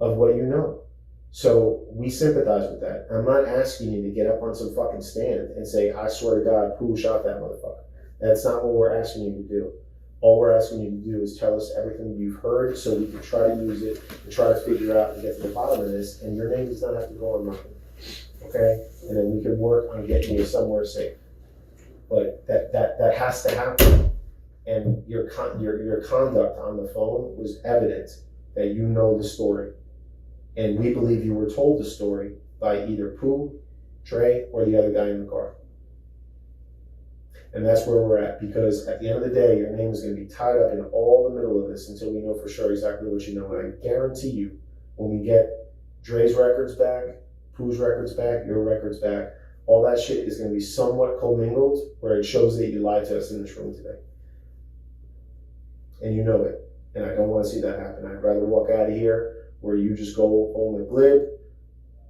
of what you know. So we sympathize with that. I'm not asking you to get up on some fucking stand and say, "I swear to God, Pooh shot that motherfucker." That's not what we're asking you to do. All we're asking you to do is tell us everything you've heard so we can try to use it and try to figure out and get to the bottom of this, and your name does not have to go on nothing. Okay? And then we can work on getting you somewhere safe. But that has to happen. And your conduct on the phone was evident that you know the story. And we believe you were told the story by either Pooh, Dre, or the other guy in the car. And that's where we're at, because at the end of the day, your name is going to be tied up in all the middle of this until we know for sure exactly what you know. And I guarantee you, when we get Dre's records back, Pooh's records back, your records back, all that shit is going to be somewhat commingled where it shows that you lied to us in this room today. And you know it. And I don't want to see that happen. I'd rather walk out of here where you just go home with glib,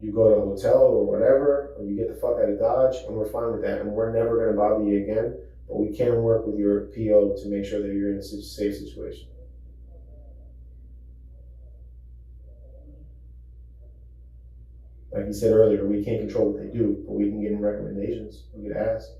you go to a hotel or whatever, or you get the fuck out of Dodge, and we're fine with that. And we're never going to bother you again, but we can work with your PO to make sure that you're in a safe situation. Like you said earlier, we can't control what they do, but we can give them recommendations. We could ask.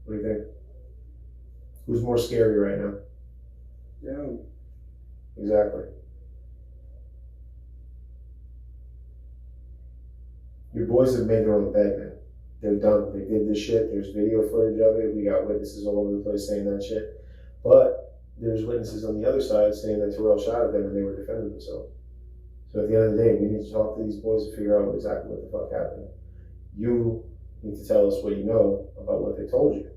What do you think? Who's more scary right now? Yeah. Exactly. Your boys have made their own bed, man. They're done. They did this shit. There's video footage of it. We got witnesses all over the place saying that shit. But there's witnesses on the other side saying that Terrell shot at them and they were defending themselves. So at the end of the day, we need to talk to these boys to figure out exactly what the fuck happened. You need to tell us what you know about what they told you.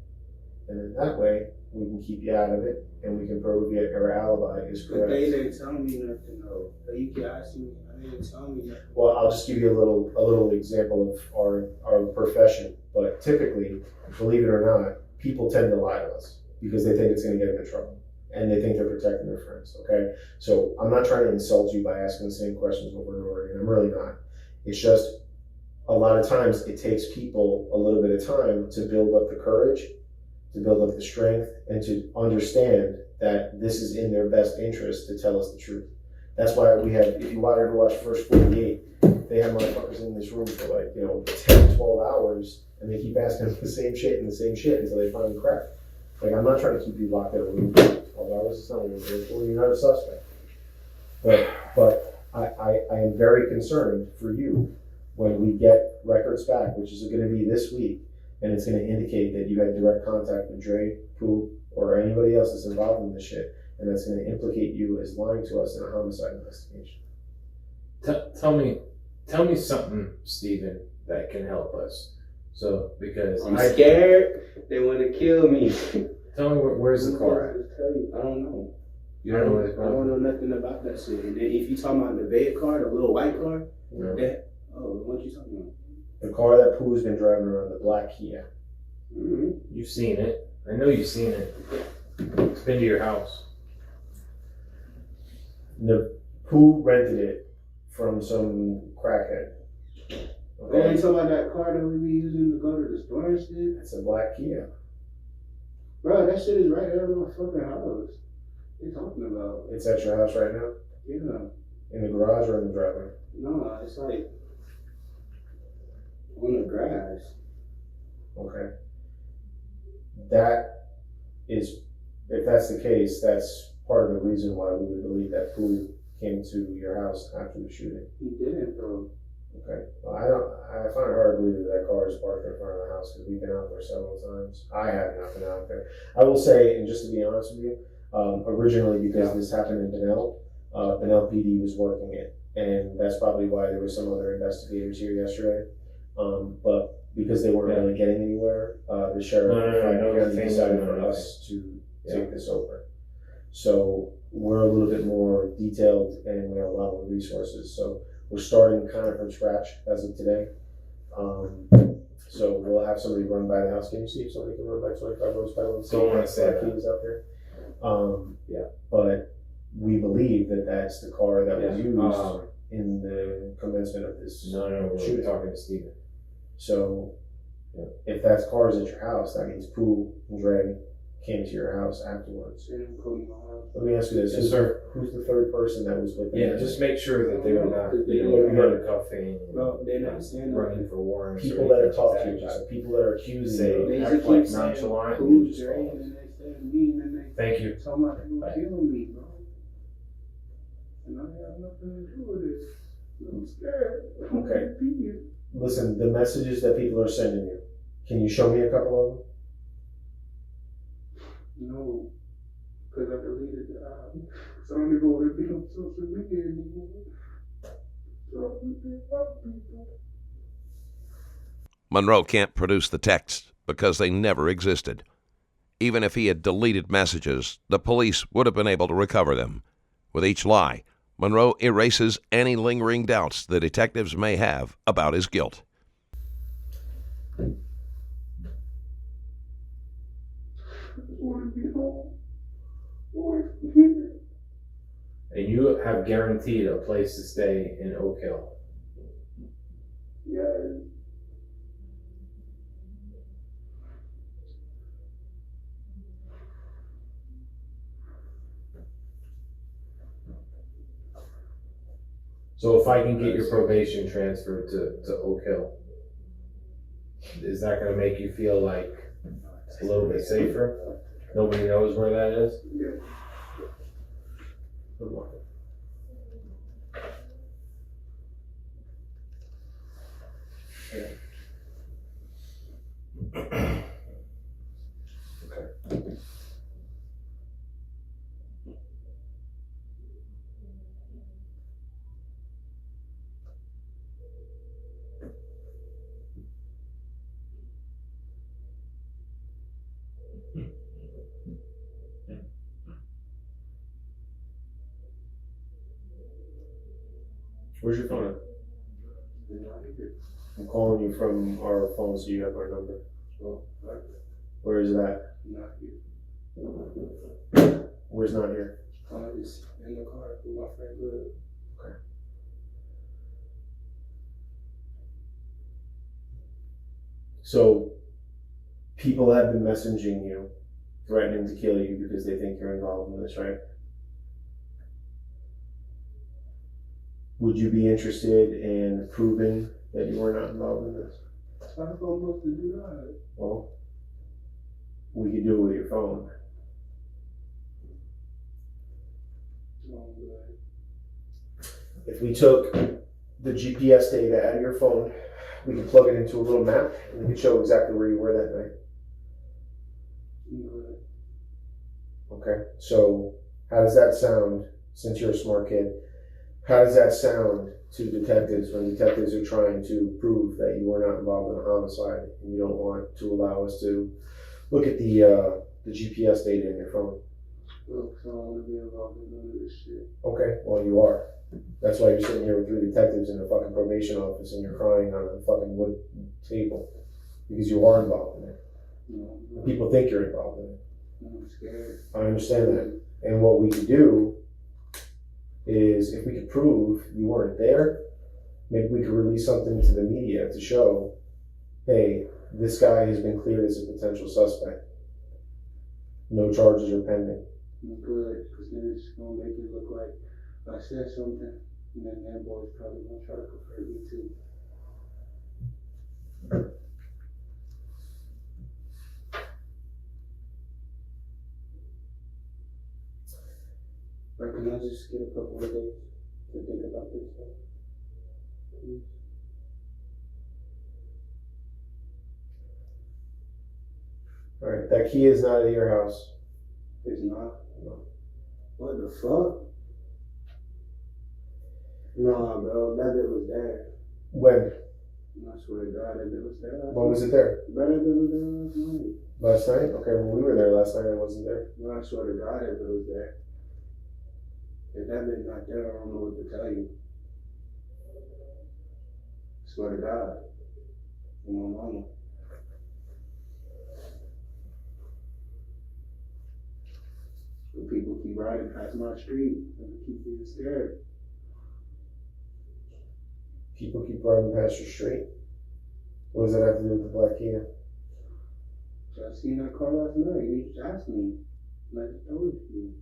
And then that way, we can keep you out of it, and we can prove your alibi is But correct. they didn't tell me nothing though. But you can ask me. They didn't tell me nothing. Well, I'll just give you a little example of our profession. But typically, believe it or not, people tend to lie to us because they think it's going to get them in trouble, and they think they're protecting their friends. Okay, so I'm not trying to insult you by asking the same questions over and over again. I'm really not. It's just a lot of times it takes people a little bit of time to build up the courage, to build up the strength, and to understand that this is in their best interest to tell us the truth. That's why we have, if you wanted to watch First 48, they have motherfuckers in this room for 10, 12 hours, and they keep asking them the same shit until they finally crack. Like, I'm not trying to keep you locked in a room for 12 hours. It's not what you're not a suspect. But I am very concerned for you when we get records back, which is going to be this week, and it's going to indicate that you had direct contact with Dre, Pooh, or anybody else that's involved in this shit, and that's going to implicate you as lying to us in a homicide investigation. Tell me something, Stephen, that can help us. So, because I'm scared. They want to kill me. Tell me where's the car at? I don't know. You don't know where the I car don't is? know nothing about that shit. And then if you talking about the Vega car, the little white car, No. what you talking about? The car that Pooh's been driving around, the black Kia. Mm-hmm. You've seen it. I know you've seen it. It's been to your house. Pooh rented it from some crackhead. They ain't talking about that car that we be using to go to the store and shit? It's a black Kia. Bro, that shit is right there in my fucking house. What you talking about? It's at your house right now? Yeah. In the garage or in the driveway? No, it's like on the grass. Okay. That is, if that's the case, that's part of the reason why we would believe that Pooh came to your house after the shooting. He didn't though. Okay. Well, I find it hard to believe that car is parked in front of the house because we've been out there several times. I have not been out there. I will say, and just to be honest with you, originally because this happened in Benel, Benel PD was working it, and that's probably why there were some other investigators here yesterday. But because they weren't really getting anywhere, the sheriff decided for us to take this over. So we're a little bit more detailed and we have a lot more resources. So we're starting kind of from scratch as of today. So we'll have somebody run by the house. Can you see if somebody can run by 25 Rose Pedal and see Don't wanna if say that that. key is out there? But we believe that that's the car that was used in the commencement of this. No, we're shooting. talking to Stephen. So if that car's at your house, that means Pooh and Dre came to your house afterwards. Let me ask you this: Yes, sir. Who's the third person that was with them? Yeah, just make sure that they were not handcuffing, No, they're not saying running for warrants. People that are talking about it, people that are accusing Say, you. They act just like keep saying nonchalant. who's Dre, and then they say me, and then they Thank you. talking about they gonna kill me, bro. And I have nothing to do with it. I'm scared. Okay. Period. Listen, the messages that people are sending you. Can you show me a couple of them? No, because I deleted the app. So I don't even want to be on social media anymore. So I can help people. Monroe can't produce the texts because they never existed. Even if he had deleted messages, the police would have been able to recover them. With each lie, Monroe erases any lingering doubts the detectives may have about his guilt. I just want to be home. Away from here. And you have guaranteed a place to stay in Oak Hill. Yeah. So if I can get your probation transferred to Oak Hill, is that going to make you feel like a little bit safer? Nobody knows where that is? Yeah. Good luck. Where's your phone at? They're not here. I'm calling you from our phone, so you have our number. Well, fuck it. Where is that? Not here. Where's not here? I was in the car with my friend Good. So, people have been messaging you, threatening to kill you because they think you're involved in this, right? Would you be interested in proving that you were not involved in this? How am I supposed to do that? Well, we could do it with your phone. Oh, good. If we took the GPS data out of your phone, we could plug it into a little map and we could show exactly where you were that night. Good. Okay, so how does that sound, since you're a smart kid? How does that sound to detectives when detectives are trying to prove that you were not involved in a homicide and you don't want to allow us to look at the GPS data in your phone? Look, so I don't want to be involved in none of this shit. Okay, well you are. That's why you're sitting here with 3 detectives in a fucking probation office and you're crying on a fucking wood table because you are involved in it. No, People think you're involved in it. I'm scared. I understand that. And what we could do is, if we could prove you weren't there, maybe we could release something to the media to show, hey, this guy has been cleared as a potential suspect. No charges are pending. I'm good, because then it's going to make it look like I said something, and then that boy's probably going to try to convert me too. Or can I just get a couple of days to think about this stuff? Please? Alright, that key is not at your house. It's not? No. What the fuck? Nah, bro, that bit was there. When? I swear to God, that bit was there. When was it there? Bro, that bit was there last night. Last night? Okay, when we were there last night, it wasn't there. Bro, I swear to God, that bit was there. If that bit's not there, I don't know what to tell you. Swear to God. On my mama. But people keep riding past my street and I keep being scared. People keep riding past your street. What does that have to do with the black Kia? So I seen that car last night. You just asked me. And I just told you.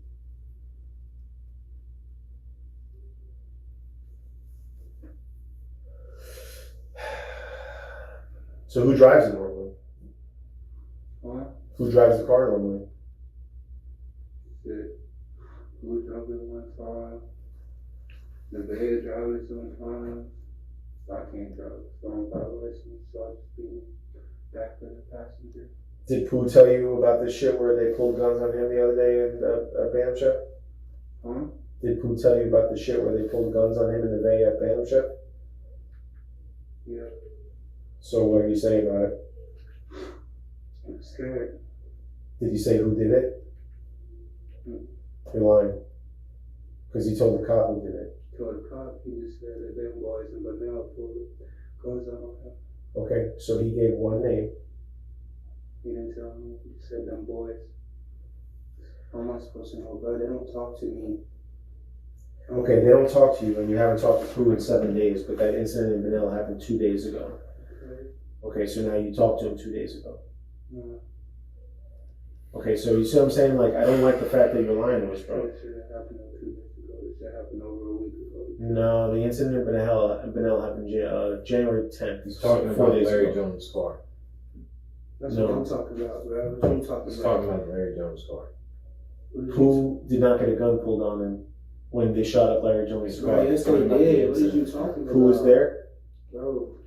So who drives it normally? Huh? Who drives the car normally? Shit. Who drove it one time? The bed drove it sometimes. I can't drive. So I'm violation. So I just be back for the passenger. Did Pooh tell you about this shit where they pulled guns on him the other day in Bam Shep? Huh? Did Pooh tell you about the shit where they pulled guns on him in the Bay at Bam Shep? Yeah. So what do you say about it? I'm scared. Did you say who did it? You're lying. Because he told the cop who did it. Told the cop, he just said that them boys in Banana pulled the guns out on him. Okay, so he gave one name. He didn't tell me. He just said them boys. How am I supposed to know, bro? They don't talk to me. Okay, they don't talk to you, and you haven't talked to Pooh in 7 days, but that incident in Vanilla happened 2 days ago. Okay, so now you talked to him 2 days ago. No. Okay, so you see what I'm saying? Like, I don't like the fact that you're lying to us, bro. It should have happened 2 days ago. It should have happened over a week ago. No, the incident in Vanilla happened January 10th. He's talking 4 about days Larry ago. Jones' car. That's No. what I'm talking about, bro. That's what I'm talking He's about. talking about Larry Jones' car. Pooh did not get a gun pulled on him when they shot up Larry Jones' car. Right, yes, they Talking about the did. What are you incident. talking about? Who was there? Bro.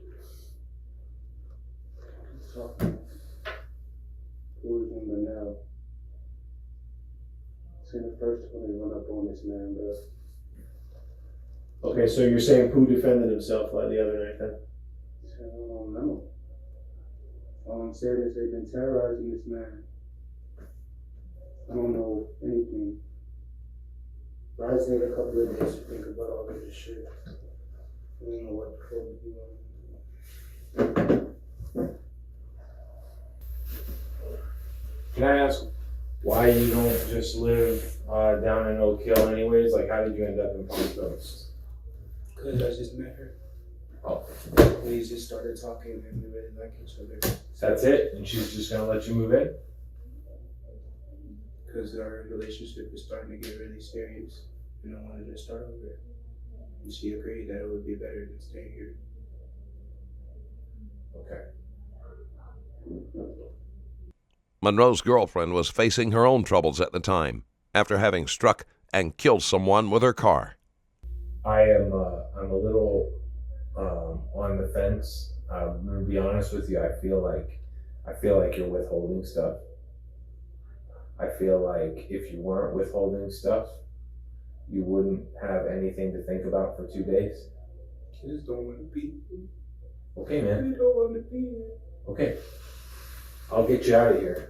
Who was in Manel? See the first one they run up on this man, bro. Okay, so you're saying Pooh defended himself like the other night then? I don't know. All I'm saying is they've been terrorizing this man. I don't know anything. But I just need a couple of days to think about all this shit. I don't know what the fuck you want. Can I ask why you don't just live down in Oak Hill anyways? Like, how did you end up in Palm Coast? Because I just met her. Oh, We just started talking and we really like each other. that's it? And she's just gonna let you move in? Because our relationship is starting to get really serious. And I wanted to start over. And she agreed that it would be better than staying here. Okay. Monroe's girlfriend was facing her own troubles at the time after having struck and killed someone with her car. I'm a little on the fence. I'm gonna be honest with you. I feel like you're withholding stuff. I feel like if you weren't withholding stuff, you wouldn't have anything to think about for 2 days. Kids don't want to be here. Okay, man. They don't want to be here. Okay. I'll get you out of here.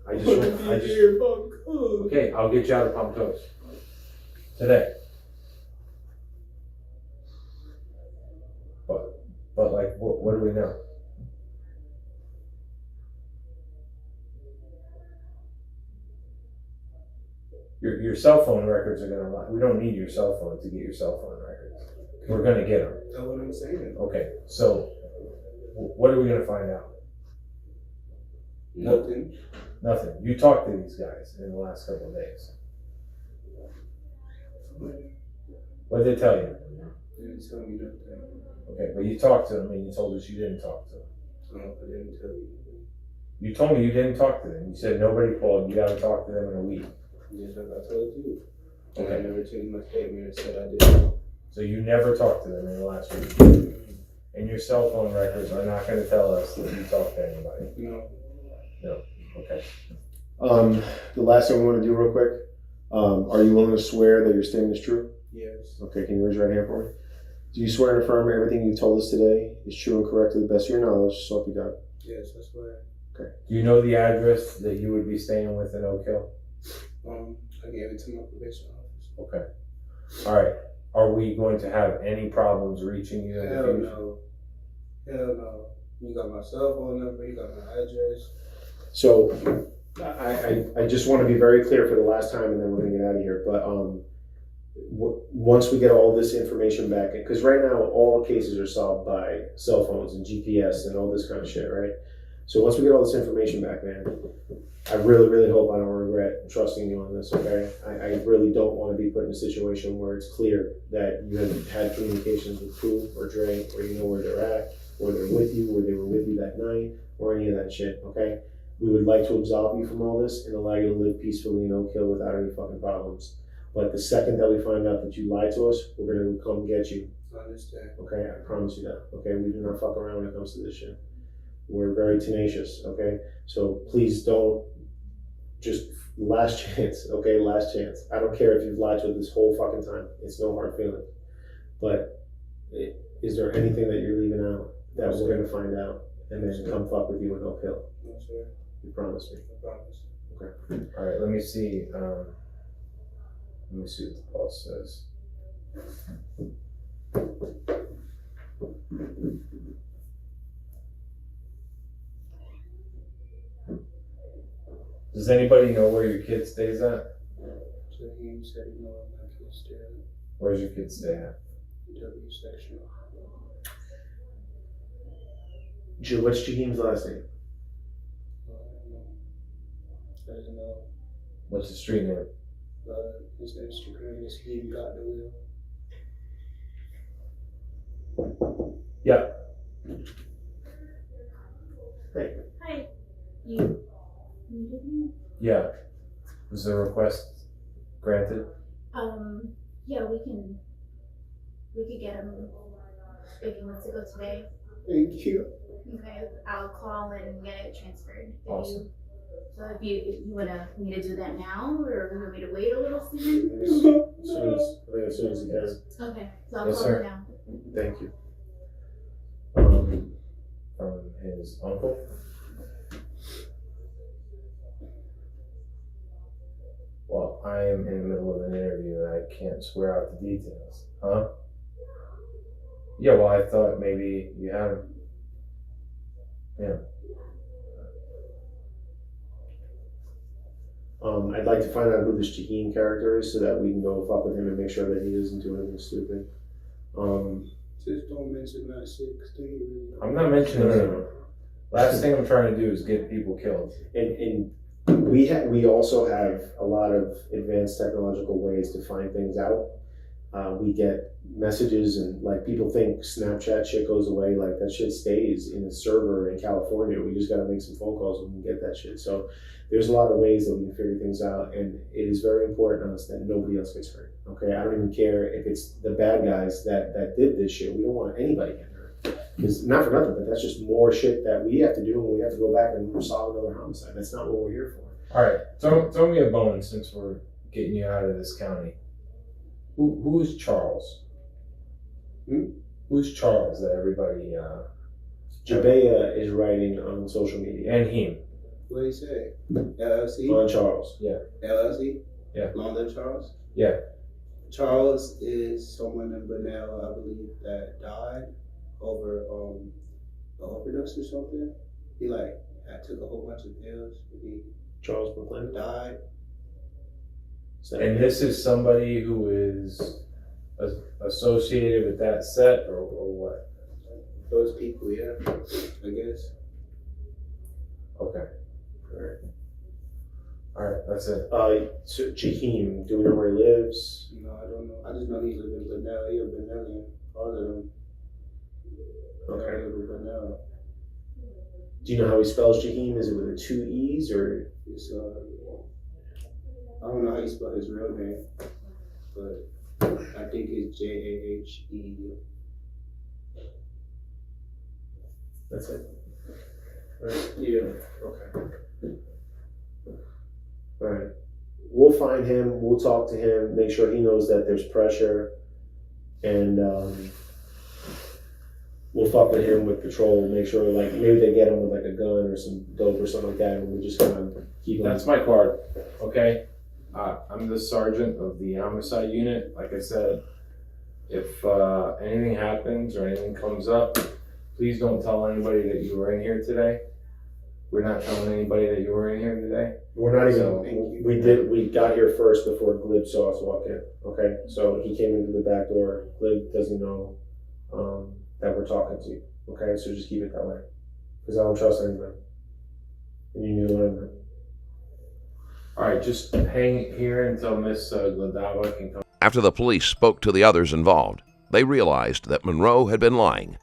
Okay, I'll get you out of Palm Coast today. But like, what do we know? Your cell phone records are gonna lie. We don't need your cell phone to get your cell phone records. We're gonna get them. That's what I'm saying. Okay, so what are we gonna find out? Nothing. Nothing. You talked to these guys in the last couple of days. What did they tell you? They didn't tell me nothing. Okay, but you talked to them and you told us you didn't talk to them. No, I didn't tell you. You told me you didn't talk to them. You said nobody called. You got to talk to them in a week. Just like I told you. And Okay. I never changed my statement and said I did. So you never talked to them in the last week. And your cell phone records are not going to tell us that you talked to anybody. No. Okay. The last thing we want to do real quick, are you willing to swear that your statement is true? Yes. Okay, can you raise your right hand for me? Do you swear and affirm everything you told us today is true and correct to the best of your knowledge, so help you God? Yes, I swear. Do you know the address that you would be staying with in Oak Hill? I gave it to my probation office. Okay. All right. Are we going to have any problems reaching you in the Hell future? no. Hell no. You got my cell phone number, you got my address. So, I just want to be very clear for the last time, and then we're going to get out of here. But once we get all this information back, because right now all cases are solved by cell phones and GPS and all this kind of shit, right? So once we get all this information back, man, I really, really hope I don't regret trusting you on this, okay? I really don't want to be put in a situation where it's clear that you have had communications with Pooh or Dre, or you know where they're at, where they're with you, where they were with you that night, or any of that shit, okay? We would like to absolve you from all this and allow you to live peacefully in Oak Hill without any fucking problems. But the second that we find out that you lied to us, we're going to come get you, I understand. okay? I promise you that, okay? We do not fuck around when it comes to this shit. We're very tenacious, okay? So please don't, just last chance, okay? Last chance. I don't care if you've lied to us this whole fucking time. It's no hard feeling. But is there anything that you're leaving out that we're going to find out and then come fuck with you in Oak Hill? No, sir. You promise me. I promise. Okay. All right. Let me see. Let me see what the boss says. Does anybody know where your kid stays at? So he said he know my kids stay at Where's your kid stay at? W section. What's Jaheem's last name? I don't know. What's the street name? His Instagram is he got the wheel. Yeah. Hey. Hi. You needed me? Yeah. Was the request granted? Yeah, we could get him if he wants to go today. Thank you. Okay, I'll call and get it transferred. Awesome. If you wanna me to do that now, or you want me to wait a little soon? As soon as you can. Okay, so I'll Yes, call sir. her now. Thank you. From his uncle? Well, I am in the middle of an interview and I can't swear out the details. Huh? Yeah, well, I thought maybe you had him. Yeah. I'd like to find out who this Jaheim character is so that we can go fuck with him and make sure that he doesn't do anything stupid. Just don't mention that shit. I'm not mentioning it. Last thing I'm trying to do is get people killed. And we also have a lot of advanced technological ways to find things out. We get messages and like people think Snapchat shit goes away, like that shit stays in a server in California. We just gotta make some phone calls and we can get that shit. So there's a lot of ways that we can figure things out, and it is very important to us that nobody else gets hurt. Okay, I don't even care if it's the bad guys that did this shit. We don't want anybody getting hurt. Because not for nothing, but that's just more shit that we have to do, and we have to go back and solve another homicide. That's not what we're here for. All right, throw me a bone since we're getting you out of this county. Who's Charles? Who's Charles that everybody? Jabea is writing on social media. And him. What did he say? LLC? On Charles. Yeah. LLC? Yeah. London Charles? Yeah. Charles is someone in Benel, I believe, that died over an overdose or something. He took a whole bunch of pills. He Charles Brooklyn died. And this is somebody who is associated with that set, or what? Those people, yeah, I guess. Okay. All right, that's it. So Jaheim, do we know where he lives? No, I don't know. I just know he lived in Benel. He a Benelian. All of them. Okay. They live in Benel. Do you know how he spells Jaheim? Is it with a 2 E's or? It's I don't know how you spell his real name, but I think it's Jahe. That's it. Right. Yeah. Okay. All right. We'll find him. We'll talk to him. Make sure he knows that there's pressure, and we'll fuck with him with patrol. Make sure, like, maybe they get him with like a gun or some dope or something like that, and we just kind of keep him. That's my card. Okay. I'm the sergeant of the homicide unit. Like I said, if anything happens or anything comes up, please don't tell anybody that you were in here today. We're not telling anybody that you were in here today. We're not even. So, We got here first before Glib saw us walk in. Okay, so he came into the back door. Glib doesn't know that we're talking to you. Okay, so just keep it that way, because I don't trust anybody, and you need to learn that. all right, just hang here until Miss Gladava can come. After the police spoke to the others involved, they realized that Monroe had been lying.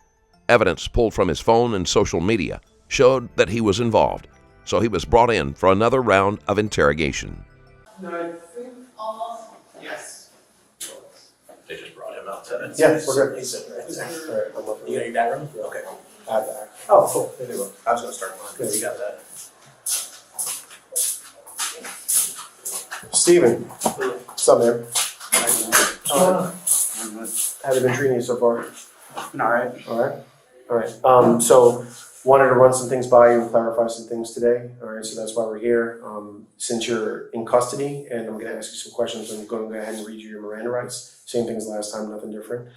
Evidence pulled from his phone and social media showed that he was involved, so he was brought in for another round of interrogation. Yes. They just brought him out to Yeah, we're good. He's sitting right there. All right, I'm looking. You got your dad room? Okay. I have that. Oh, cool. There you go. I was gonna start mine. You got that. Steven, what's up, man? How have you been treating you so far? All right. All right. All right. So wanted to run some things by you and clarify some things today. All right. So that's why we're here. Since you're in custody, and I'm going to ask you some questions, I'm going to go ahead and read you your Miranda rights. Same thing as last time, nothing different.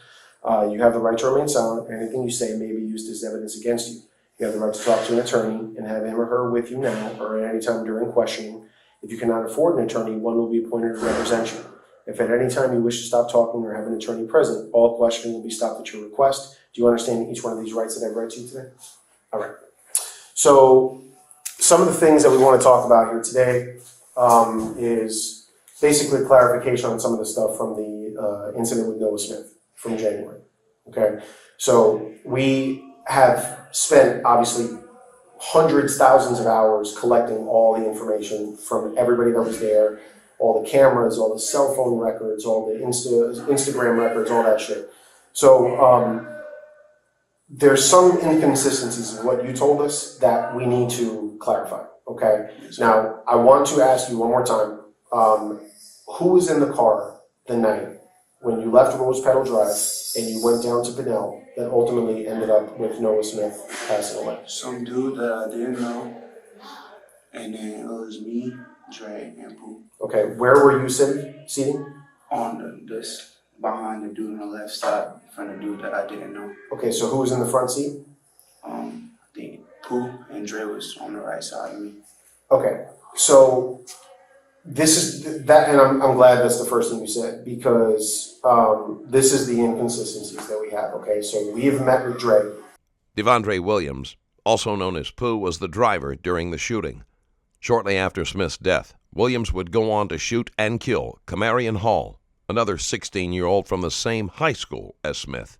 You have the right to remain silent. Anything you say may be used as evidence against you. You have the right to talk to an attorney and have him or her with you now or at any time during questioning. If you cannot afford an attorney, one will be appointed to represent you. If at any time you wish to stop talking or have an attorney present, all questioning will be stopped at your request. Do you understand each one of these rights that I've read to you today? All right. So some of the things that we want to talk about here today is basically clarification on some of the stuff from the incident with Noah Smith from January. Okay. So we have spent obviously hundreds, thousands of hours collecting all the information from everybody that was there, all the cameras, all the cell phone records, all the Instagram records, all that shit. So there's some inconsistencies in what you told us that we need to clarify, okay? Now, I want to ask you one more time, who was in the car the night when you left Rose Petal Drive and you went down to Pinell that ultimately ended up with Noah Smith passing away? Some dude that I didn't know, and then it was me, Dre, and Pooh Okay, where were you seating? on this behind the dude on the left side from the dude that I didn't know. Okay, so who was in the front seat? I think Pooh and Dre was on the right side of me. Okay, so this is that, and I'm glad that's the first thing you said, because this is the inconsistencies that we have. Okay, so we have met with Dre. Devondre Williams, also known as Pooh, was the driver during the shooting. Shortly after Smith's death, Williams would go on to shoot and kill Camarion Hall, another 16-year-old from the same high school as Smith.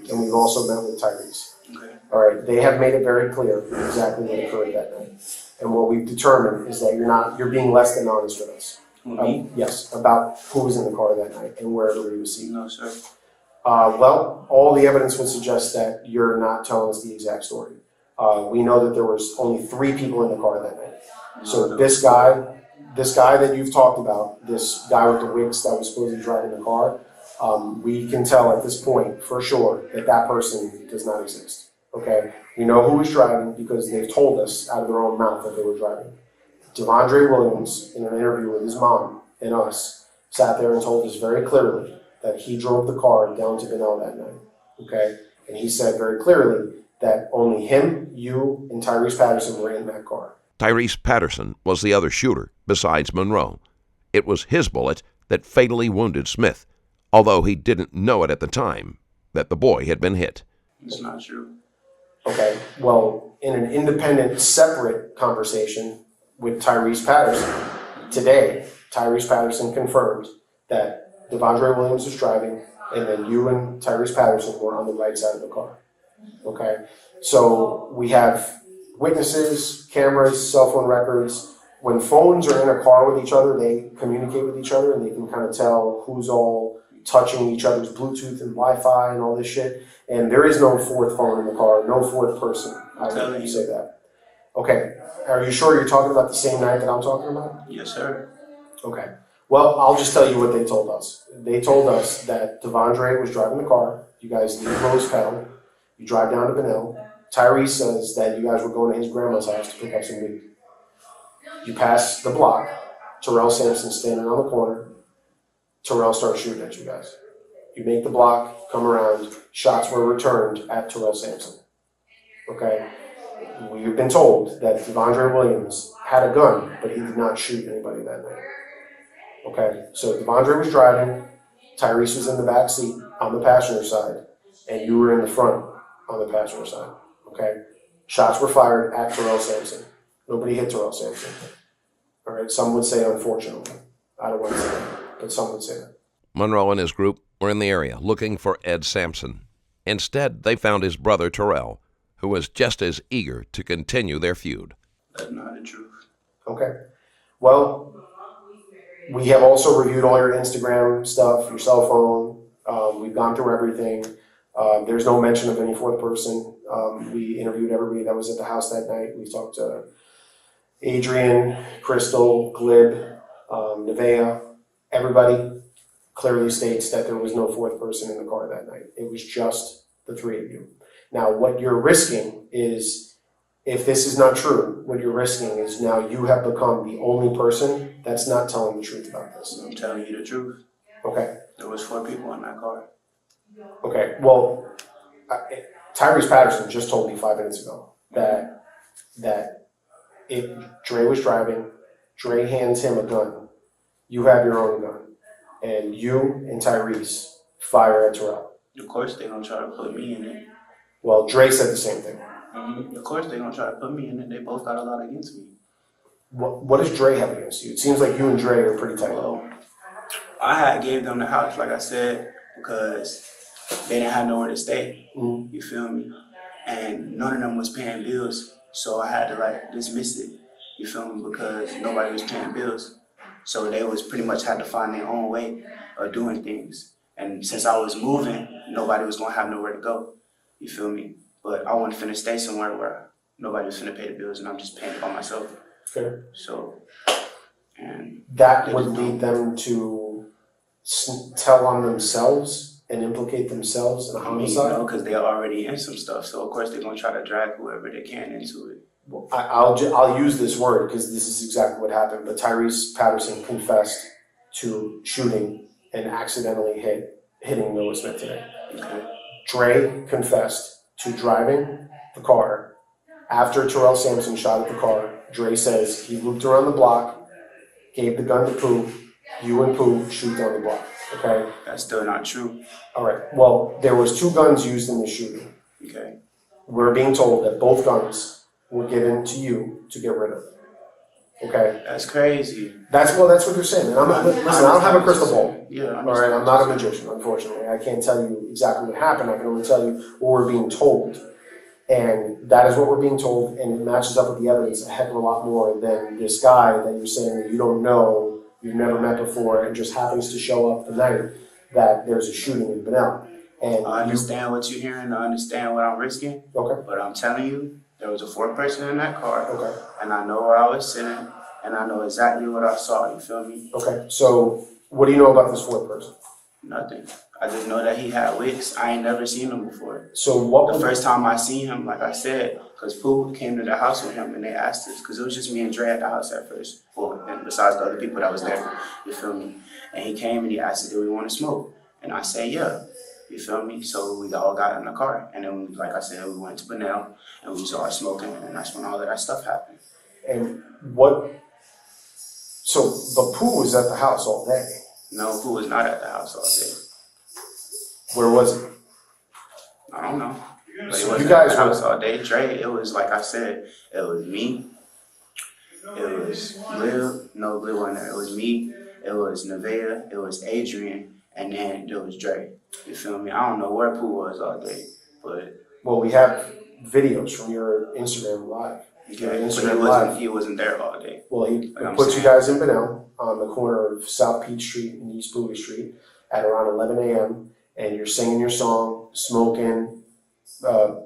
And we've also met with Tyrese. Okay. All right, they have made it very clear exactly what occurred that night. And what we've determined is that you're being less than honest with us. Me? Yes, about who was in the car that night and wherever he was seen. No, sir. Well, all the evidence would suggest that you're not telling us the exact story. We know that there was only 3 people in the car that night. So this guy that you've talked about, this guy with the wicks that was supposed to be driving the car, we can tell at this point for sure that that person does not exist. Okay, we know who was driving because they've told us out of their own mouth that they were driving. Devondre Williams, in an interview with his mom and us, sat there and told us very clearly that he drove the car down to Benel that night. Okay, and he said very clearly that only him, you, and Tyrese Patterson were in that car. Tyrese Patterson was the other shooter besides Monroe. It was his bullet that fatally wounded Smith, although he didn't know it at the time that the boy had been hit. It's not true. Okay, well, in an independent, separate conversation with Tyrese Patterson, today, Tyrese Patterson confirmed that Devondre Williams was driving, and then you and Tyrese Patterson were on the right side of the car. Okay, so we have witnesses, cameras, cell phone records. When phones are in a car with each other, they communicate with each other, and they can kind of tell who's all touching each other's Bluetooth and Wi-Fi and all this shit. And there is no 4th phone in the car, no 4th person. I would say that. Okay, are you sure you're talking about the same night that I'm talking about? Yes, sir. Okay. Well, I'll just tell you what they told us. They told us that Devondre was driving the car. You guys leave Rose Pedal. You drive down to Benel. Tyrese says that you guys were going to his grandma's house to pick up some weed. You pass the block. Terrell Sampson standing on the corner. Terrell starts shooting at you guys. You make the block, come around. Shots were returned at Terrell Sampson. Okay? We've been told that Devondre Williams had a gun, but he did not shoot anybody that night. Okay? So Devondre was driving. Tyrese was in the back seat on the passenger side, and you were in the front on the passenger side. Okay? Shots were fired at Terrell Sampson. Nobody hit Terrell Sampson. All right? Some would say unfortunately. I don't want to say that, but some would say that. Monroe and his group were in the area looking for Ed Sampson. Instead, they found his brother Terrell, who was just as eager to continue their feud. That's not the truth. Okay. Well, we have also reviewed all your Instagram stuff, your cell phone. We've gone through everything. There's no mention of any 4th person. We interviewed everybody that was at the house that night. We talked to Adrian, Crystal, Glib, Nevaeh. Everybody clearly states that there was no 4th person in the car that night. It was just the 3 of you. Now, what you're risking is, if this is not true, what you're risking is now you have become the only person that's not telling the truth about this. I'm telling you the truth. Okay. There was 4 people in that car. Okay. Well, Tyrese Patterson just told me 5 minutes ago that if Dre was driving, Dre hands him a gun. You have your own gun. And you and Tyrese fire at Terrell. Of course they're going to try to put me in it. Well, Dre said the same thing. Of course they're going to try to put me in it. They both got a lot against me. What does Dre have against you? It seems like you and Dre are pretty tight. Well, I had gave them the house, like I said, because they didn't have nowhere to stay. Mm-hmm. You feel me? And none of them was paying bills. So I had to dismiss it. You feel me? Because nobody was paying bills. So they was pretty much had to find their own way of doing things. And since I was moving, nobody was gonna have nowhere to go. You feel me? But I wanted to stay somewhere where nobody was finna pay the bills and I'm just paying it by myself. Okay. So, and that would lead them to tell on themselves and implicate themselves in a homicide? Because they're already in some stuff. So of course they're gonna try to drag whoever they can into it. Well, I'll use this word because this is exactly what happened. But Tyrese Patterson confessed to shooting and accidentally hit hitting Noah Smith today. Okay. Dre confessed to driving the car. After Terrell Sampson shot at the car, Dre says he looped around the block, gave the gun to Pooh. You and Pooh shoot down the block. Okay? That's still not true. All right. Well, there was 2 guns used in the shooting. Okay. We're being told that both guns were given to you to get rid of. Okay? That's crazy. That's what they're saying. And listen, I don't have a crystal ball. Yeah. All right, I'm not a magician, unfortunately. I can't tell you exactly what happened. I can only tell you what we're being told. And that is what we're being told, and it matches up with the evidence a heck of a lot more than this guy that you're saying that you don't know, you've never met before, and just happens to show up the night that there's a shooting in Benel. And I understand what you're hearing. I understand what I'm risking. Okay. But I'm telling you, there was a 4th person in that car. Okay. And I know where I was sitting, and I know exactly what I saw. You feel me? Okay. So, what do you know about this 4th person? Nothing. I just know that he had wicks. I ain't never seen him before. So what? The first time I seen him, like I said, because Pooh came to the house with him and they asked us, because it was just me and Dre at the house at first. Well, and besides the other people that was there, you feel me? And he came and he asked us, do we want to smoke? And I said, yeah. You feel me? So we all got in the car. And then, like I said, we went to Benel and we started smoking. And that's when all of that stuff happened. And what? So, but Pooh was at the house all day. No, Pooh was not at the house all day. Where was he? I don't know. But So it wasn't you guys at the house were- all day. Dre, it was like I said, it was me. It was Lil. No, Lil wasn't there. It was me. It was Nevaeh. It was Adrian. And then there was Dre. You feel me? I don't know where Pooh was all day. But Well, we have videos from your Instagram live. Your okay, Instagram but live. he wasn't there all day. Well, he Like I'm puts saying. you guys in Benel on the corner of South Peach Street and East Bowie Street at around 11 a.m. And you're singing your song, smoking.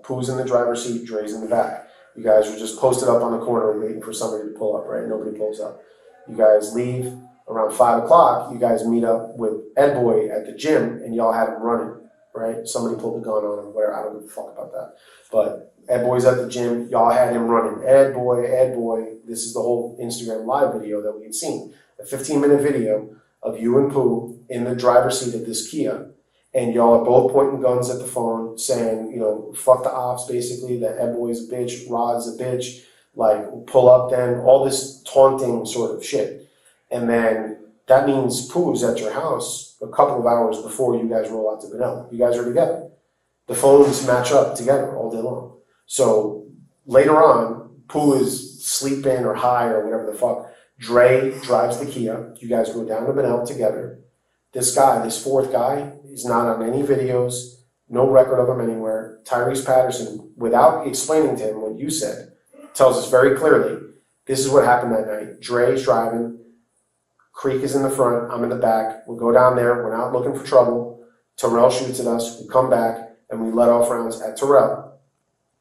Pooh's in the driver's seat, Dre's in the back. You guys were just posted up on the corner waiting for somebody to pull up, right? Nobody pulls up. You guys leave around 5 o'clock. You guys meet up with Ed Boy at the gym, and y'all had him running, right? Somebody pulled a gun on him, whatever. I don't give a fuck about that. But Ed Boy's at the gym. Y'all had him running. Ed Boy, Ed Boy. This is the whole Instagram live video that we had seen. A 15-minute video of you and Pooh in the driver's seat of this Kia. And y'all are both pointing guns at the phone saying, you know, fuck the ops, basically, that Ed Boy's a bitch, Rod's a bitch, like, pull up then, all this taunting sort of shit. And then that means Pooh's at your house a couple of hours before you guys roll out to Benel. You guys are together. The phones match up together all day long. So later on, Pooh is sleeping or high or whatever the fuck. Dre drives the Kia. You guys go down to Benel together. This guy, this 4th guy, is not on any videos, no record of him anywhere. Tyrese Patterson, without explaining to him what you said, tells us very clearly, this is what happened that night. Dre's driving, Creek is in the front, I'm in the back. We go down there, we're not looking for trouble. Terrell shoots at us, we come back, and we let off rounds at Terrell.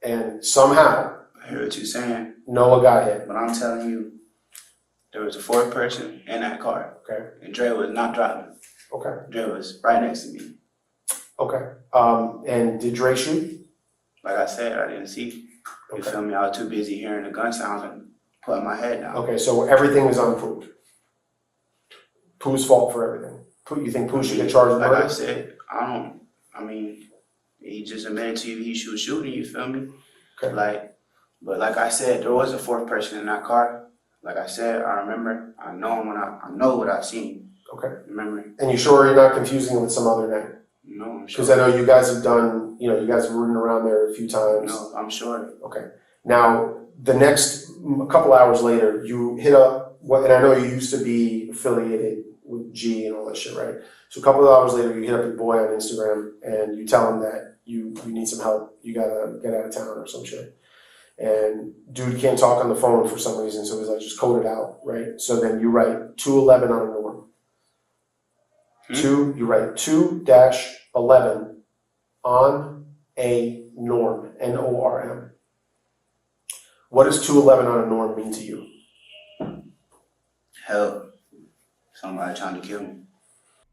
And somehow, I hear what you're saying. Noah got hit. But I'm telling you, there was a 4th person in that car. Okay. And Dre was not driving. Okay. Dre was right next to me. Okay. And did Dre shoot? Like I said, I didn't see. You Okay. feel me? I was too busy hearing the gun sounds and putting my head down. Okay, so everything was on Pooh. Pooh's fault for everything. Pooh, you think Pooh should get charged with Like I murder? said, I mean, he just admitted to you he was shooting, you feel me? Okay. But like I said, there was a 4th person in that car. Like I said, I remember, I know what I seen. Okay. Remember? And you sure you're not confusing it with some other night? No, I'm Because sure. I know you guys have done, you guys have ridden around there a few times. No, I'm sure. Okay. Now, the next couple hours later, you hit up, and I know you used to be affiliated with G and all that shit, right? So a couple of hours later, you hit up your boy on Instagram and you tell him that you need some help. You gotta get out of town or some shit. And dude can't talk on the phone for some reason, so he's like, just code it out, right? So then you write 211 on a norm. You write 2-11 on a norm, N-O-R-M. What does 211 on a norm mean to you? Help. Somebody trying to kill me.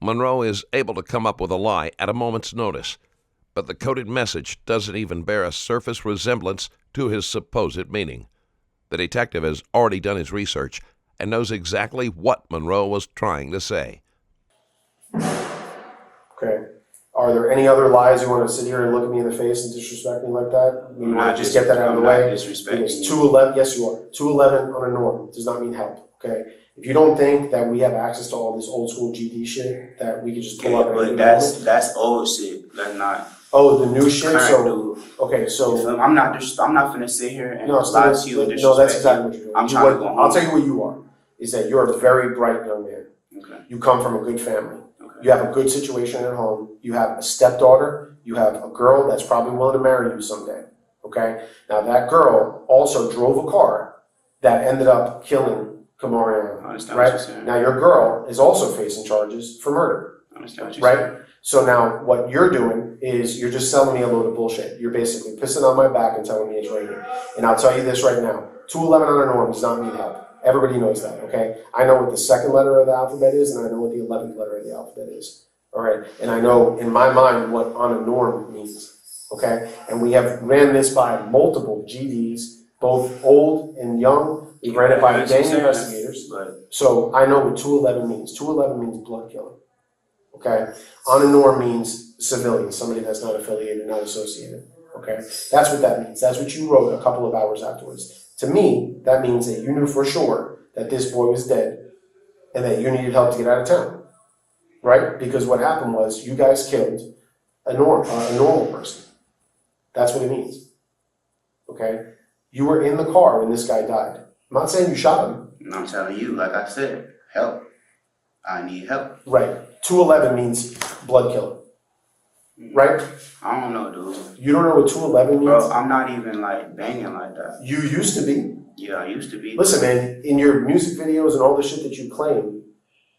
Monroe is able to come up with a lie at a moment's notice, but the coded message doesn't even bear a surface resemblance to his supposed meaning. The detective has already done his research and knows exactly what Monroe was trying to say. Okay. Are there any other lies you want to sit here and look at me in the face and disrespect me like that? You want to just get that out of the way? Because 211, yes you are. 211 on a norm does not mean help, okay? If you don't think that we have access to all this old school GD shit that we can just pull up and but that's old shit. That's not. Oh, the new shit. So okay, so I'm not finna sit here and lie to you and disrespect. No, that's exactly what you're doing. I'm trying to go home. I'll tell you what you are. Is that you're a very bright young man. Okay. You come from a good family. Okay. You have a good situation at home. You have a stepdaughter. You have a girl that's probably willing to marry you someday. Okay. Now that girl also drove a car that ended up killing Kamarian. I understand what you're Right. saying. Now your girl is also facing charges for murder. I understand what you're saying. Right. So now what you're doing is you're just selling me a load of bullshit. You're basically pissing on my back and telling me it's raining. And I'll tell you this right now. 211 on a norm does not mean help. Everybody knows that, okay? I know what the second letter of the alphabet is, and I know what the 11th letter of the alphabet is, all right? And I know in my mind what on a norm means, okay? And we have ran this by multiple GDs, both old and young. We ran it by gang investigators. So I know what 211 means. 211 means blood killing, okay? On a norm means civilian, somebody that's not affiliated, not associated, okay? That's what that means. That's what you wrote a couple of hours afterwards. To me, that means that you knew for sure that this boy was dead and that you needed help to get out of town, right? Because what happened was you guys killed a normal person. That's what it means, okay? You were in the car when this guy died. I'm not saying you shot him. And I'm telling you, like I said, help. I need help. Right. 211 means blood killing, right? I don't know, dude. You don't know what 211 means? Bro, I'm not even like banging like that. You used to be. Yeah, I used to be. Listen, man, in your music videos and all the shit that you claim,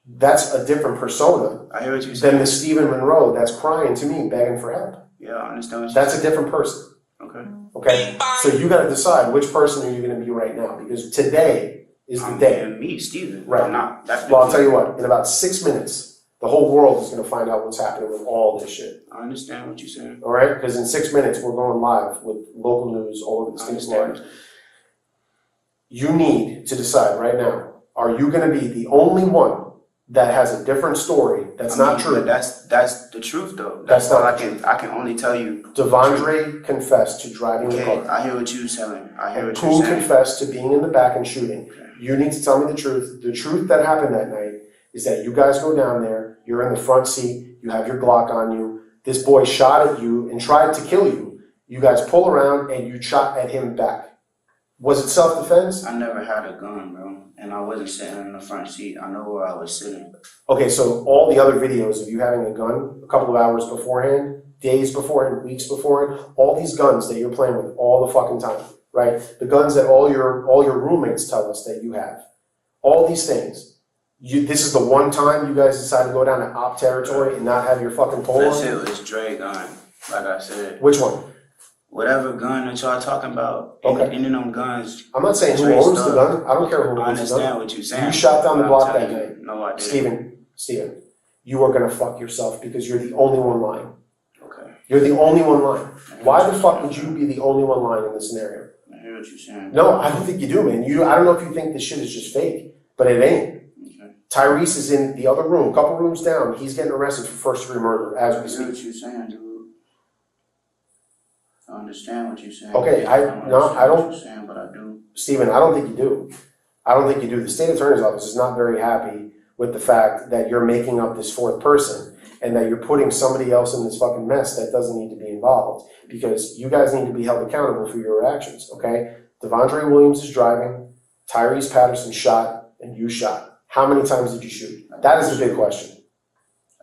that's a different persona I hear what you're saying. than the Stephen Monroe that's crying to me, begging for help. Yeah, I understand what you're That's a saying. different person. Okay. Okay? So you got to decide which person are you going to be right now, because today is the I'm day. being me, Stephen. Right. I'm not. That's Well, I'll tell you what, in about 6 minutes, the whole world is going to find out what's happening with all this shit. I understand what you're saying. All right? Because in 6 minutes, we're going live with local news all over the I state of Florida. understand. You need to decide right now, are you going to be the only one that has a different story that's not true? But that's the truth, though. That's all not I can only tell you. Devondre confessed to driving the Okay, car. I hear what you're saying. I hear what Pooh you're saying. confessed to being in the back and shooting. Okay. You need to tell me the truth. The truth that happened that night is that you guys go down there, you're in the front seat, you have your Glock on you, this boy shot at you and tried to kill you. You guys pull around and you shot at him back. Was it self-defense? I never had a gun, bro, and I wasn't sitting in the front seat. I know where I was sitting. Okay, so all the other videos of you having a gun a couple of hours beforehand, days beforehand, weeks beforehand, all these guns that you're playing with all the fucking time, right? The guns that all your roommates tell us that you have. All these things. This is the one time you guys decide to go down to op territory and not have your fucking pole That on? shit was Dre gun, like I said. Which one? Whatever gun that y'all talking about, Okay. any of them guns. I'm not saying who Dre owns stuff. the gun. I don't care who I owns the gun. understand what you're saying. You shot down the but block I'm that telling night. you, no, I didn't. Steven, you are gonna fuck yourself because you're the only one lying. Okay. You're the only one lying. Why the fuck would you be the only one lying in this scenario? I hear what you're saying. No, I don't think you do, man. I don't know if you think this shit is just fake, but it ain't. Okay. Tyrese is in the other room, a couple rooms down. He's getting arrested for first-degree murder as I we hear what speak. you're saying, dude. I understand what you're saying. Okay, I what you're saying, but I do. Steven, I don't think you do. I don't think you do. The state attorney's office is not very happy with the fact that you're making up this fourth person and that you're putting somebody else in this fucking mess that doesn't need to be involved, because you guys need to be held accountable for your actions, okay? Devondre Williams is driving, Tyrese Patterson shot, and you shot. How many times did you shoot? That is the big question.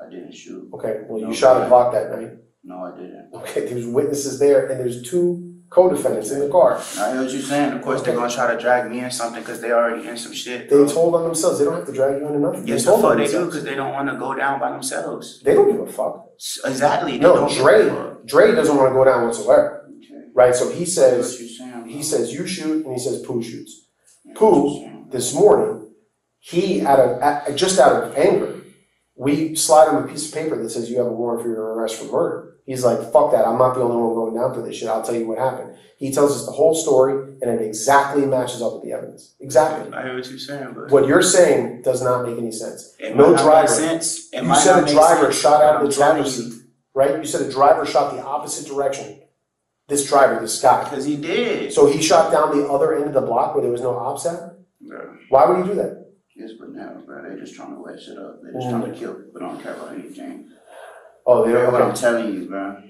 I didn't shoot. Okay, well, No, you shot a I- Glock that night. No, I didn't. Okay, there's witnesses there, and there's two co-defendants in the car. I hear what you're saying. Of course, they're gonna try to drag me in something because they already in some shit. They bro. told on themselves. They don't have to drag you into nothing. Yes, they the told on fuck they do themselves. because they don't want to go down by themselves. They don't give a fuck. Exactly. They No, don't give a fuck. Dre doesn't want to go down whatsoever, Okay. right? So he I hear says, what you're saying, bro. he says you shoot, and he says Pooh shoots. I hear what you're saying. This morning, he just out of anger, we slide him a piece of paper that says you have a warrant for your arrest for murder. He's like, fuck that, I'm not the only one going down for this shit, I'll tell you what happened. He tells us the whole story, and it exactly matches up with the evidence. Exactly. I hear what you're saying, but What you're saying does not make any sense. it No might not driver. make sense. It You might said not a make driver sense, shot but out I'm the telling driver's you, seat. right? You said a driver shot the opposite direction. This driver, this guy. Because he did. So he shot down the other end of the block where there was no ops at? Bro. Why would he do that? It's bananas, bro. They just trying to wet shit up. They just trying to kill people. They don't care about anything. Oh, they That's don't. what I'm telling you, bro.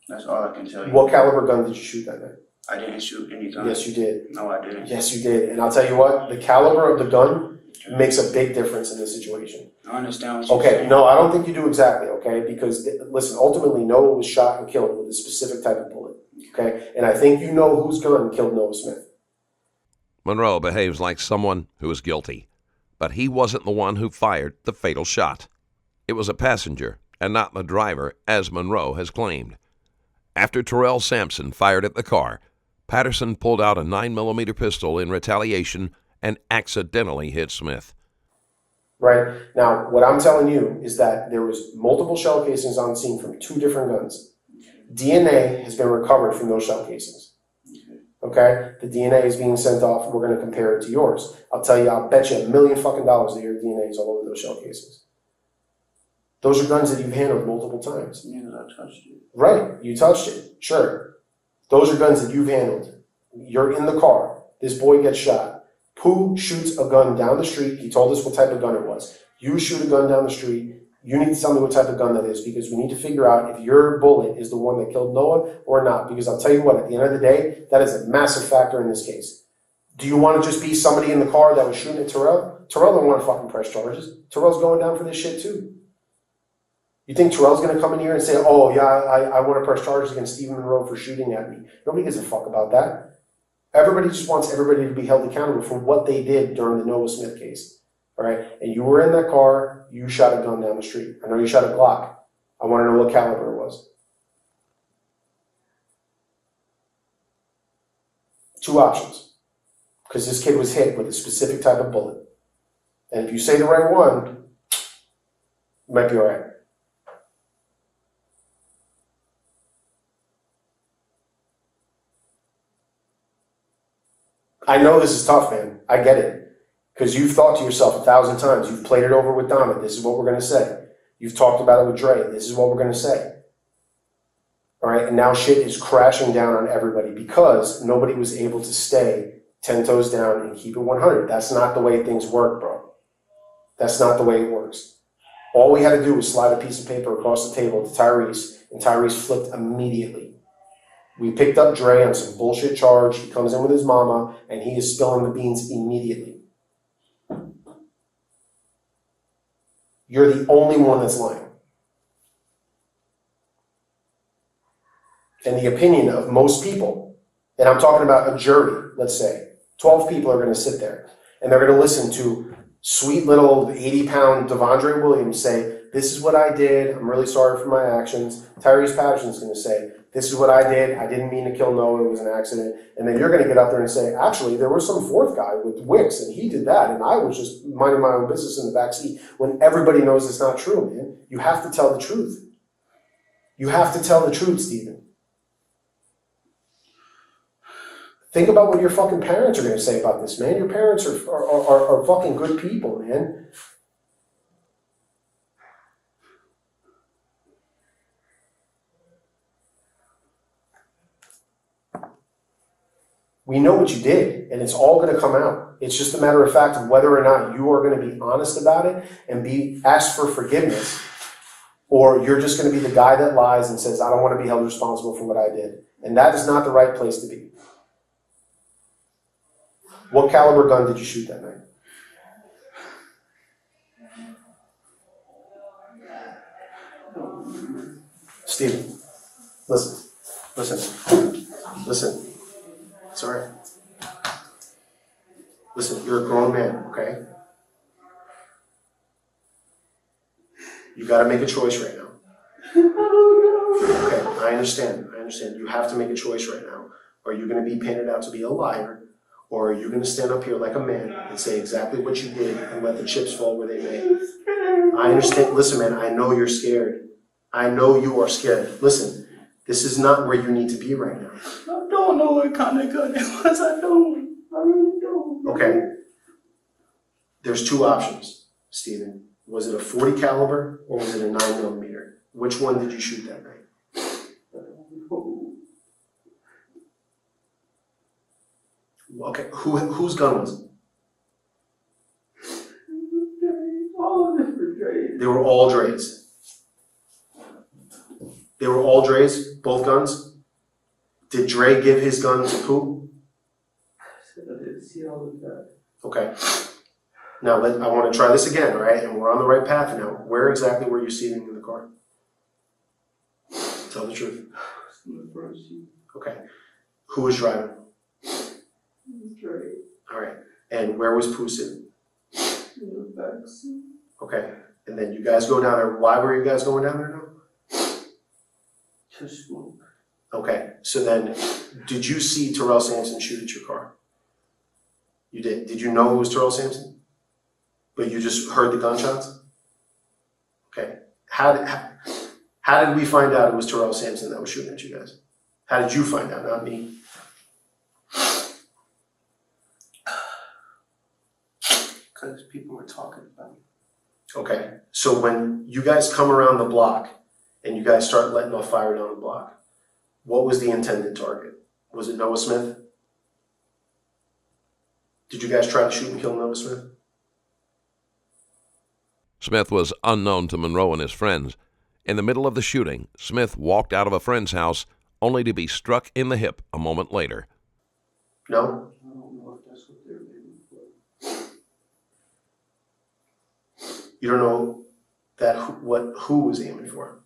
That's all I can tell you. What caliber gun did you shoot that night? I didn't shoot any gun. Yes, you did. No, I didn't. Yes, you did. And I'll tell you what, the caliber of the gun makes a big difference in this situation. I understand what you're Okay, saying. no, I don't think you do exactly, okay? Because, listen, ultimately, Noah was shot and killed with a specific type of bullet, okay? And I think you know whose gun killed Noah Smith. Monroe behaves like someone who is guilty, but he wasn't the one who fired the fatal shot. It was a passenger and not the driver, as Monroe has claimed. After Terrell Sampson fired at the car, Patterson pulled out a 9mm pistol in retaliation and accidentally hit Smith. Right? Now, what I'm telling you is that there was multiple shell casings on scene from 2 different guns. DNA has been recovered from those shell casings. Okay? The DNA is being sent off, and we're going to compare it to yours. I'll tell you, I'll bet you $1 million that your DNA is all over those shell casings. Those are guns that you've handled multiple times. Yeah, I touched it. Right, you touched it, sure. Those are guns that you've handled. You're in the car. This boy gets shot. Pooh shoots a gun down the street. He told us what type of gun it was. You shoot a gun down the street. You need to tell me what type of gun that is, because we need to figure out if your bullet is the one that killed Noah or not. Because I'll tell you what, at the end of the day, that is a massive factor in this case. Do you want to just be somebody in the car that was shooting at Terrell? Terrell don't want to fucking press charges. Terrell's going down for this shit too. You think Terrell's going to come in here and say, oh, yeah, I want to press charges against Stephen Monroe for shooting at me? Nobody gives a fuck about that. Everybody just wants everybody to be held accountable for what they did during the Noah Smith case. All right? And you were in that car. You shot a gun down the street. I know you shot a Glock. I want to know what caliber it was. 2 options. Because this kid was hit with a specific type of bullet. And if you say the right one, you might be all right. I know this is tough, man. I get it. Because you've thought to yourself 1,000 times. You've played it over with Donna. This is what we're going to say. You've talked about it with Dre. This is what we're going to say. All right? And now shit is crashing down on everybody because nobody was able to stay 10 toes down and keep it 100. That's not the way things work, bro. That's not the way it works. All we had to do was slide a piece of paper across the table to Tyrese, and Tyrese flipped immediately. We picked up Dre on some bullshit charge. He comes in with his mama, and he is spilling the beans immediately. You're the only one that's lying. And the opinion of most people, and I'm talking about a jury, let's say, 12 people are going to sit there, and they're going to listen to sweet little 80-pound Devondre Williams say, this is what I did. I'm really sorry for my actions. Tyrese Patterson's going to say, this is what I did. I didn't mean to kill Noah. It was an accident. And then you're going to get up there and say, actually, there was some 4th guy with Wicks, and he did that, and I was just minding my own business in the backseat. When everybody knows it's not true, man. You have to tell the truth. You have to tell the truth, Stephen. Think about what your fucking parents are going to say about this, man. Your parents are fucking good people, man. We know what you did, and it's all going to come out. It's just a matter of fact of whether or not you are going to be honest about it and ask for forgiveness, or you're just going to be the guy that lies and says, I don't want to be held responsible for what I did. And that is not the right place to be. What caliber gun did you shoot that night? Stephen, listen. It's all right. Listen, you're a grown man, okay? You got to make a choice right now. Okay, I understand. You have to make a choice right now. Are you going to be painted out to be a liar? Or are you going to stand up here like a man and say exactly what you did and let the chips fall where they may? I understand. Listen, man, I know you're scared. I know you are scared. Listen, this is not where you need to be right now. I don't know what kind of gun it was. I really don't. Okay. There's 2 options, Stephen. Was it a .40 caliber or was it a 9mm? Which one did you shoot that night? Okay, whose gun was it? All different Dre's. They were all Dre's. They were all Dre's, both guns? Did Dre give his gun to Pooh? I didn't see all of that. Okay. Now, I want to try this again, all right? And we're on the right path now. Where exactly were you seated in the car? Tell the truth. In the front seat. Okay. Who was driving? Dre. All right. And where was Pooh sitting? In the back seat. Okay. And then you guys go down there. Why were you guys going down there now? To smoke. Okay. So then, did you see Terrell Sampson shoot at your car? You did. Did you know it was Terrell Sampson? But you just heard the gunshots? Okay. How did we find out it was Terrell Sampson that was shooting at you guys? How did you find out, not me? Because people were talking about it. Okay. So when you guys come around the block and you guys start letting off fire down the block, what was the intended target? Was it Noah Smith? Did you guys try to shoot and kill Noah Smith? Smith was unknown to Monroe and his friends. In the middle of the shooting, Smith walked out of a friend's house only to be struck in the hip a moment later. No? I don't know if that's what they're aiming for. You don't know that who was aiming for?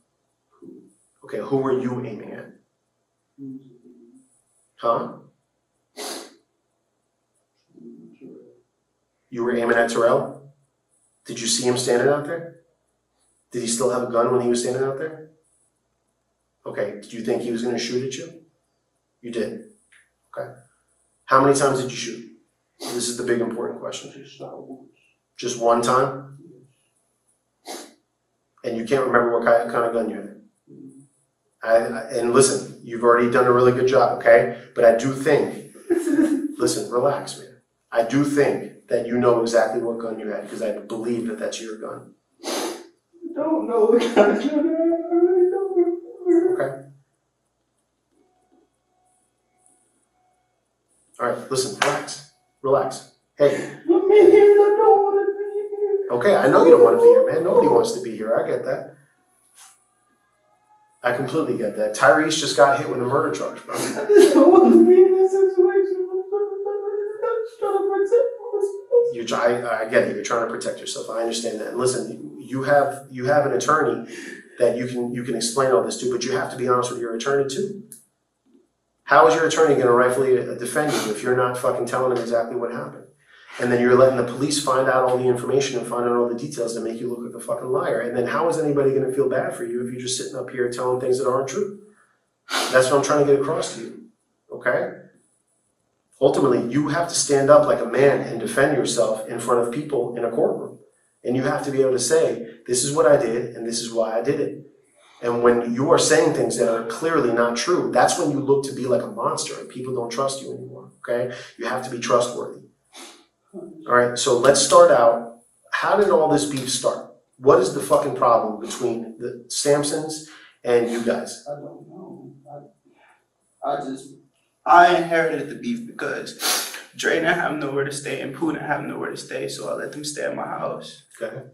Okay, who were you aiming at? Huh? You were aiming at Terrell? Did you see him standing out there? Did he still have a gun when he was standing out there? Okay, did you think he was going to shoot at you? You did. Okay. How many times did you shoot? This is the big important question. Just shot once. Just one time? And you can't remember what kind of gun you had? And listen, you've already done a really good job, okay? But I do think, listen, relax, man. I do think that you know exactly what gun you had because I believe that that's your gun. I don't know what kind of gun I really don't remember. Okay. All right, listen, relax. Relax. Hey. I'm in here and I don't want to be here. Okay, I know you don't want to be here, man. Nobody wants to be here. I get that. I completely get that. Tyrese just got hit with a murder charge, bro. I just don't want to be in this situation. I'm just trying to protect myself. I get it. You're trying to protect yourself. I understand that. And listen, you have an attorney that you can explain all this to, but you have to be honest with your attorney too. How is your attorney going to rightfully defend you if you're not fucking telling him exactly what happened? And then you're letting the police find out all the information and find out all the details to make you look like a fucking liar. And then how is anybody going to feel bad for you if you're just sitting up here telling things that aren't true? That's what I'm trying to get across to you. Okay? Ultimately, you have to stand up like a man and defend yourself in front of people in a courtroom. And you have to be able to say, this is what I did and this is why I did it. And when you are saying things that are clearly not true, that's when you look to be like a monster and people don't trust you anymore. Okay? You have to be trustworthy. All right, so let's start out. How did all this beef start? What is the fucking problem between the Sampsons and you guys? I don't know. I inherited the beef because Dre didn't have nowhere to stay and Pooh didn't have nowhere to stay, so I let them stay at my house. Okay.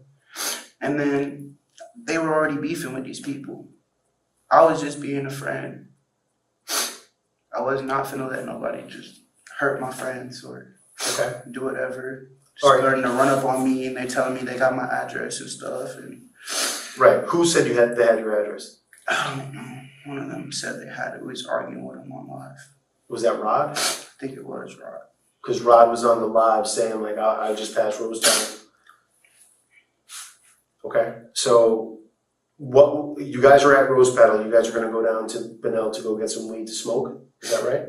And then they were already beefing with these people. I was just being a friend. I was not finna let nobody just hurt my friends or do whatever. All right. Starting to run up on me and they telling me they got my address and stuff. And Right. Who said they had your address? I don't know. One of them said they had it. We was arguing with him on live. Was that Rod? I think it was Rod. Because Rod was on the live saying, like, I just passed Rose Town. Okay. So what you guys are at Rose Petal. You guys are going to go down to Benel to go get some weed to smoke. Is that right?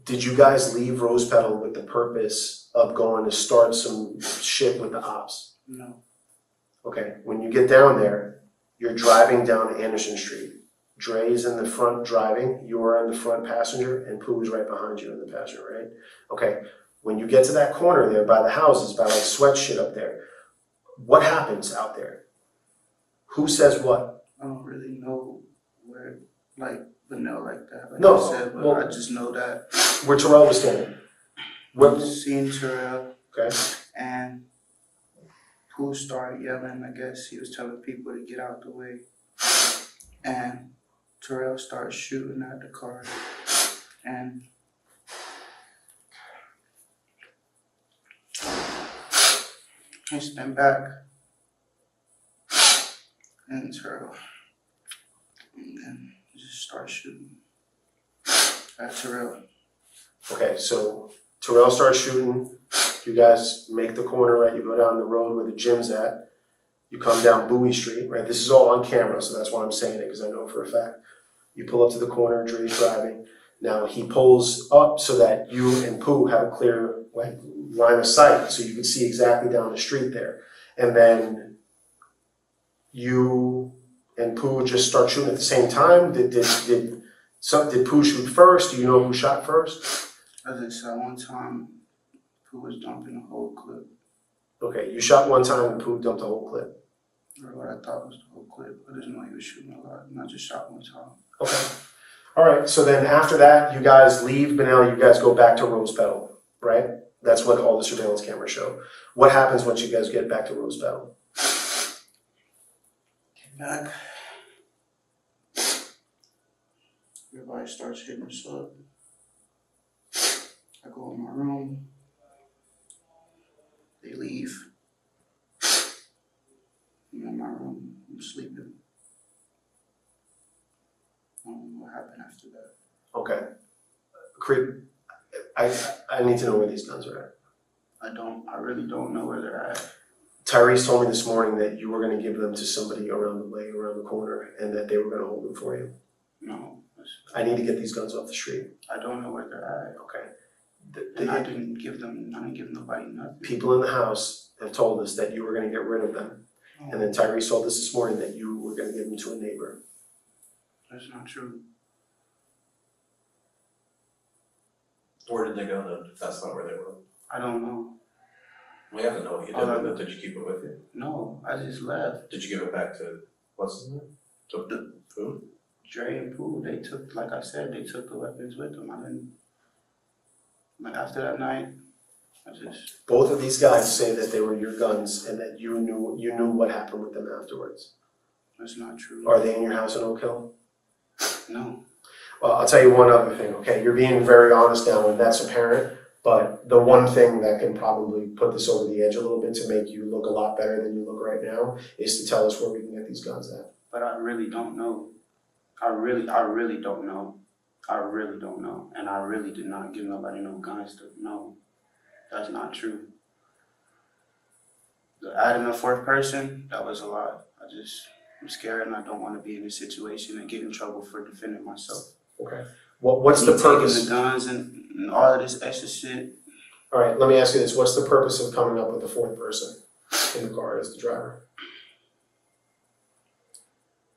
Did you guys leave Rose Petal with the purpose of going to start some shit with the ops? No. Okay. When you get down there, you're driving down Anderson Street. Dre's in the front driving, you are in the front passenger, and Pooh is right behind you in the passenger, right? Okay. When you get to that corner there by the houses, by like sweat shit up there, what happens out there? Who says what? I don't really know where, like, Vanilla like that. Like No, I said, but well- I just know that Where Terrell was standing. Where, seeing Terrell okay. and Pooh started yelling. I guess he was telling people to get out the way. And Terrell started shooting at the car. And he spun back. And Terrell. And then he just started shooting at Terrell. Okay, so Terrell starts shooting. You guys make the corner, right? You go down the road where the gym's at. You come down Bowie Street, right? This is all on camera, so that's why I'm saying it, because I know for a fact. You pull up to the corner, Dre's driving. Now he pulls up so that you and Pooh have a clear line of sight, so you can see exactly down the street there. And then you and Pooh just start shooting at the same time. Did Pooh shoot first? Do you know who shot first? As I said, one time, Pooh was dumping a whole clip. Okay, you shot one time and Pooh dumped the whole clip. Or what I thought was the whole clip. I didn't know he was shooting a lot, and I just shot one time. Okay. All right, so then after that, you guys leave Benel, you guys go back to Rose Petal, right? That's what all the surveillance cameras show. What happens once you guys get back to Rose Petal? Get back. Everybody starts hitting us up. I go in my room. They leave. I'm in my room. I'm sleeping. I don't know what happened after that. Okay. Creep, I need to know where these guns are at. I really don't know where they're at. Tyrese told me this morning that you were going to give them to somebody around the way, around the corner, and that they were going to hold them for you. No. I need to get these guns off the street. I don't know where they're at. Okay. And I didn't give nobody nothing. People in the house have told us that you were going to get rid of them. And then Tyrese told us this morning that you were going to give them to a neighbor. That's not true. Where did they go then, if that's not where they were? I don't know. We have to know what you did with it. Did you keep it with you? No, I just left. Did you give it back to, what's his name? To who? Dre and Pooh, they took, like I said, they took the weapons with them. I didn't, like after that night, I just. Both of these guys say that they were your guns and that you knew what happened with them afterwards. That's not true. Are they in your house in Oak Hill? No. Well, I'll tell you one other thing, okay? You're being very honest now, and that's apparent. But the one thing that can probably put this over the edge a little bit to make you look a lot better than you look right now is to tell us where we can get these guns at. But I really don't know. I really don't know. I really don't know. And I really did not give nobody no guns to know. That's not true. Adding a fourth person, that was a lot. I'm scared and I don't want to be in this situation and get in trouble for defending myself. Okay. What's the purpose? Taking the guns and all of this extra shit. All right, let me ask you this. What's the purpose of coming up with a fourth person in the car as the driver?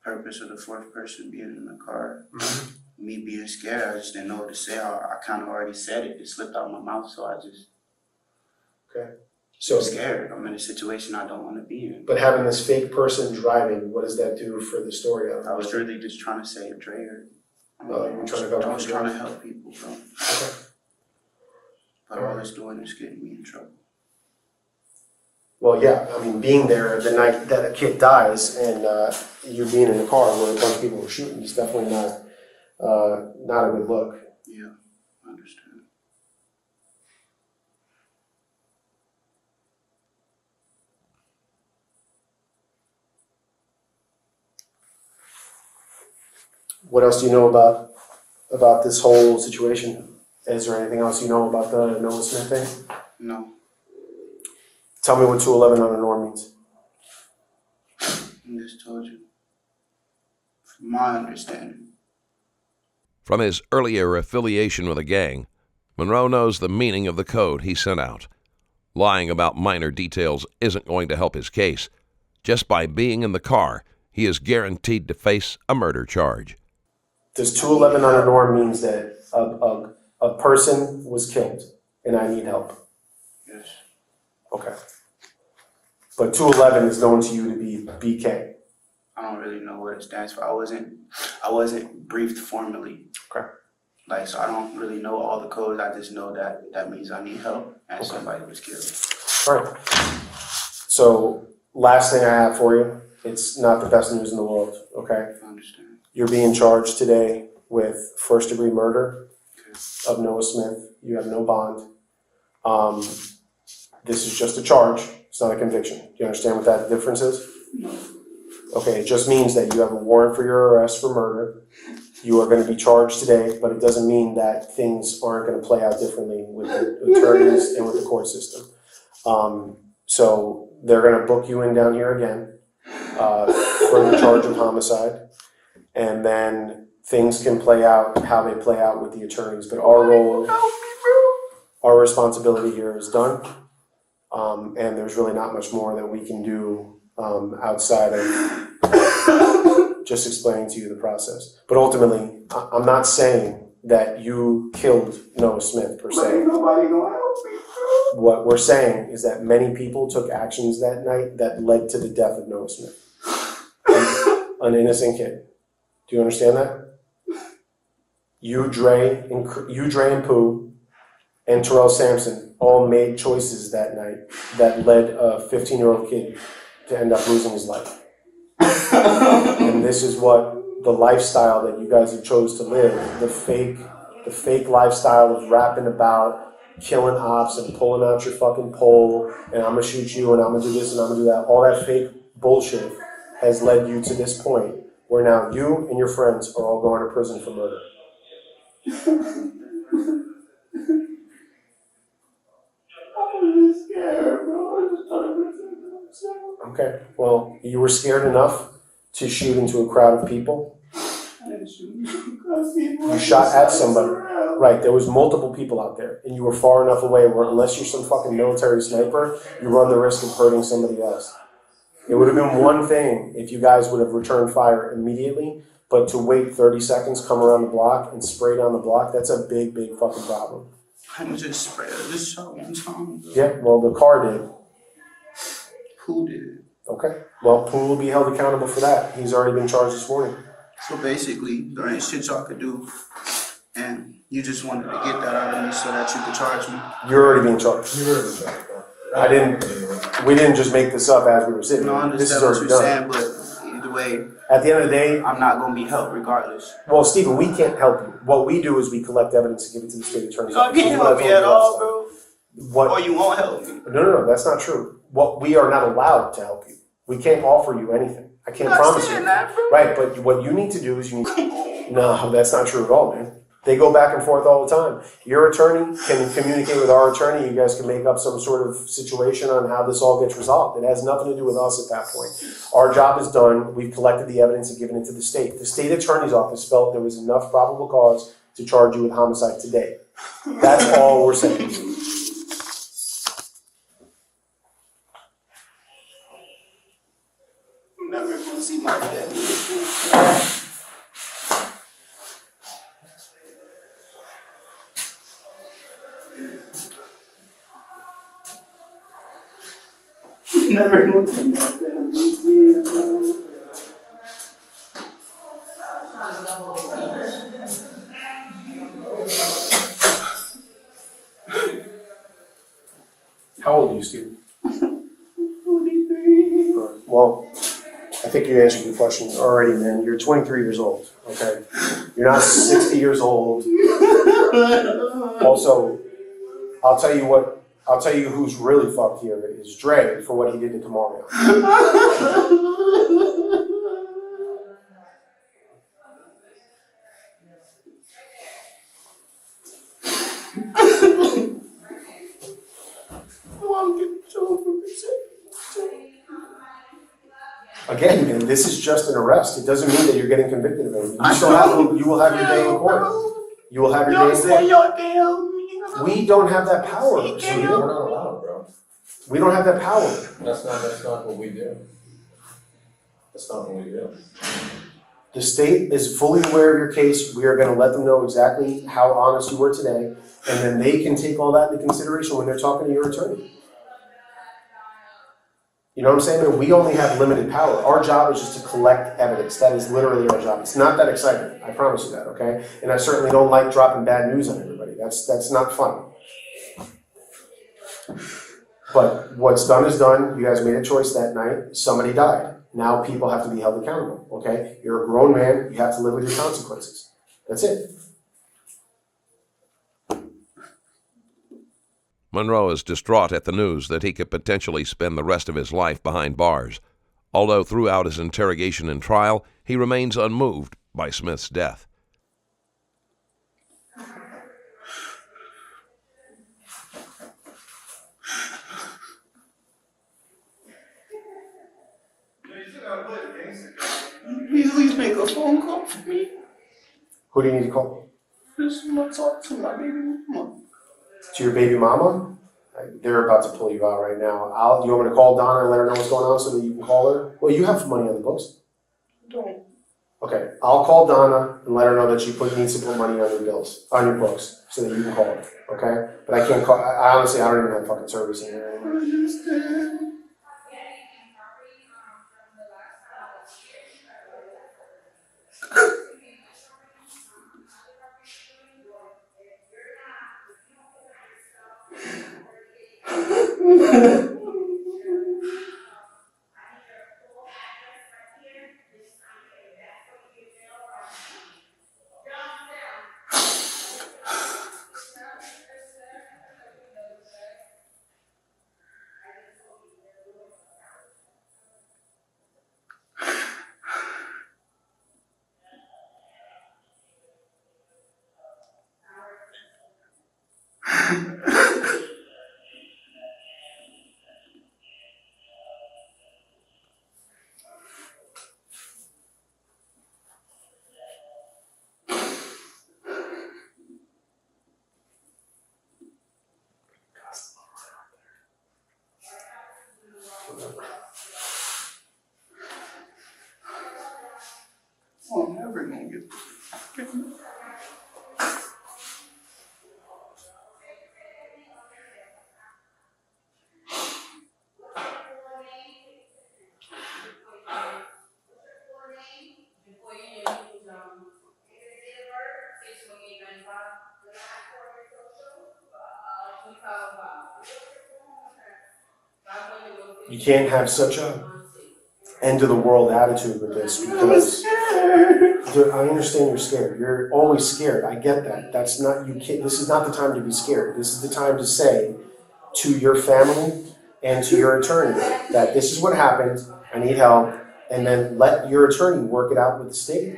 Purpose of the fourth person being in the car. Mm-hmm. Me being scared, I just didn't know what to say. I kind of already said it. It slipped out of my mouth, so I just. Okay. So I'm scared. I'm in a situation I don't want to be in. But having this fake person driving, what does that do for the story? I was really just trying to save Dre. You were trying to I was trying to help people, bro. Okay. But all it's doing is getting me in trouble. Well, yeah. I mean, being there the night that a kid dies and you being in the car where a bunch of people were shooting is definitely not a good look. Yeah, I understand. What else do you know about this whole situation? Is there anything else you know about the Noah Smith thing? No. Tell me what 211 on the norm means. I just told you. From my understanding. From his earlier affiliation with a gang, Monroe knows the meaning of the code he sent out. Lying about minor details isn't going to help his case. Just by being in the car, he is guaranteed to face a murder charge. Does 211 on a norm means that a person was killed and I need help? Yes. Okay. But 211 is known to you to be BK. I don't really know what it stands for. I wasn't briefed formally. Okay. Like, so I don't really know all the codes. I just know that means I need help and somebody was killed. All right. So last thing I have for you, it's not the best news in the world, okay? I understand. You're being charged today with first-degree murder of Noah Smith. You have no bond. This is just a charge. It's not a conviction. Do you understand what that difference is? No. Okay, it just means that you have a warrant for your arrest for murder. You are going to be charged today, but it doesn't mean that things aren't going to play out differently with the attorneys and with the court system. So they're going to book you in down here again for the charge of homicide, and then things can play out how they play out with the attorneys. But our role, our responsibility here is done, and there's really not much more that we can do outside of just explaining to you the process. But ultimately, I'm not saying that you killed Noah Smith per se. Nobody gonna help me. What we're saying is that many people took actions that night that led to the death of Noah Smith. An innocent kid. Do you understand that? You, Dre, and Pooh, and Terrell Sampson all made choices that night that led a 15-year-old kid to end up losing his life. And this is what the lifestyle that you guys have chose to live, the fake lifestyle of rapping about killing ops and pulling out your fucking pole and I'm gonna shoot you and I'm gonna do this and I'm gonna do that, all that fake bullshit has led you to this point where now you and your friends are all going to prison for murder. Okay, well, you were scared enough to shoot into a crowd of people. You shot at somebody. Right, there was multiple people out there, and you were far enough away where unless you're some fucking military sniper, you run the risk of hurting somebody else. It would have been one thing if you guys would have returned fire immediately, but to wait 30 seconds, come around the block, and spray down the block, that's a big, big fucking problem. I just sprayed this shot one time. Yeah, well, the car did. Who did? Okay, well, Pooh will be held accountable for that. He's already been charged this morning. So basically, there ain't shit y'all could do, and you just wanted to get that out of me so that you could charge me. You're already being charged. We didn't just make this up as we were sitting. No, I This is understand what already you're done. saying, but either way, At the end of the day, I'm not gonna be helped regardless. well, Stephen, we can't help you. What we do is we collect evidence and give it to the state attorney's Y'all office. can't This is what help I me told at you all, last bro. time. What? Or you won't help me. No, that's not true. What we are not allowed to help you. We can't offer you anything. I can't promise you. That, bro. Right, but what you need to do is you need. No, that's not true at all, man. They go back and forth all the time. Your attorney can communicate with our attorney. You guys can make up some sort of situation on how this all gets resolved. It has nothing to do with us at that point. Our job is done. We've collected the evidence and given it to the state. The state attorney's office felt there was enough probable cause to charge you with homicide today. That's all we're saying. I'm never gonna see my family. Never gonna see my family. How old are you, Steve? 43. Well, I think you answered your question already, man. You're 23 years old, okay? You're not 60 years old. Also, I'll tell you who's really fucked here is Dre for what he did to Kamario. Again, man, this is just an arrest. It doesn't mean that you're getting convicted of anything. You will have your day in court. You will have your day in court. We don't have that power. We're not allowed, bro. We don't have that power. That's not what we do. That's not what we do. The state is fully aware of your case. We are going to let them know exactly how honest you were today, and then they can take all that into consideration when they're talking to your attorney. You know what I'm saying? And we only have limited power. Our job is just to collect evidence. That is literally our job. It's not that exciting. I promise you that, okay? And I certainly don't like dropping bad news on everybody. That's not fun. But what's done is done. You guys made a choice that night. Somebody died. Now people have to be held accountable, okay? You're a grown man. You have to live with your consequences. That's it. Monroe is distraught at the news that he could potentially spend the rest of his life behind bars, although throughout his interrogation and trial, he remains unmoved by Smith's death. Please make a phone call for me. Who do you need to call? Just want to talk to my baby mama. To your baby mama? They're about to pull you out right now. You want me to call Donna and let her know what's going on so that you can call her? Well, you have money on the books. Don't. Okay, I'll call Donna and let her know that she needs to put money on your bills, on your books, so that you can call her. Okay? But I can't call. I honestly, I don't even have fucking service in here anymore. I understand. I'm never gonna get. You can't have such a end of the world attitude with this because dude, I understand you're scared. You're always scared. I get that. That's not you. Can't, this is not the time to be scared. This is the time to say to your family and to your attorney that this is what happened. I need help, and then let your attorney work it out with the state.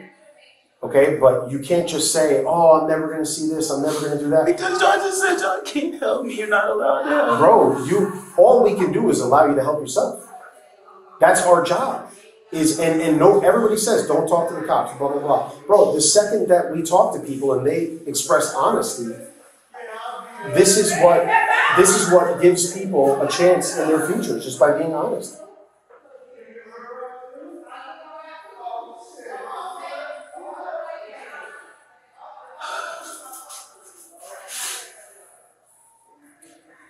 Okay, but you can't just say, "Oh, I'm never going to see this. I'm never going to do that." Because John just said y'all can't help me. You're not allowed to help. Bro, all we can do is allow you to help yourself. That's our job. Everybody says don't talk to the cops, blah blah blah. Bro, the second that we talk to people and they express honesty, this is what gives people a chance in their future, just by being honest.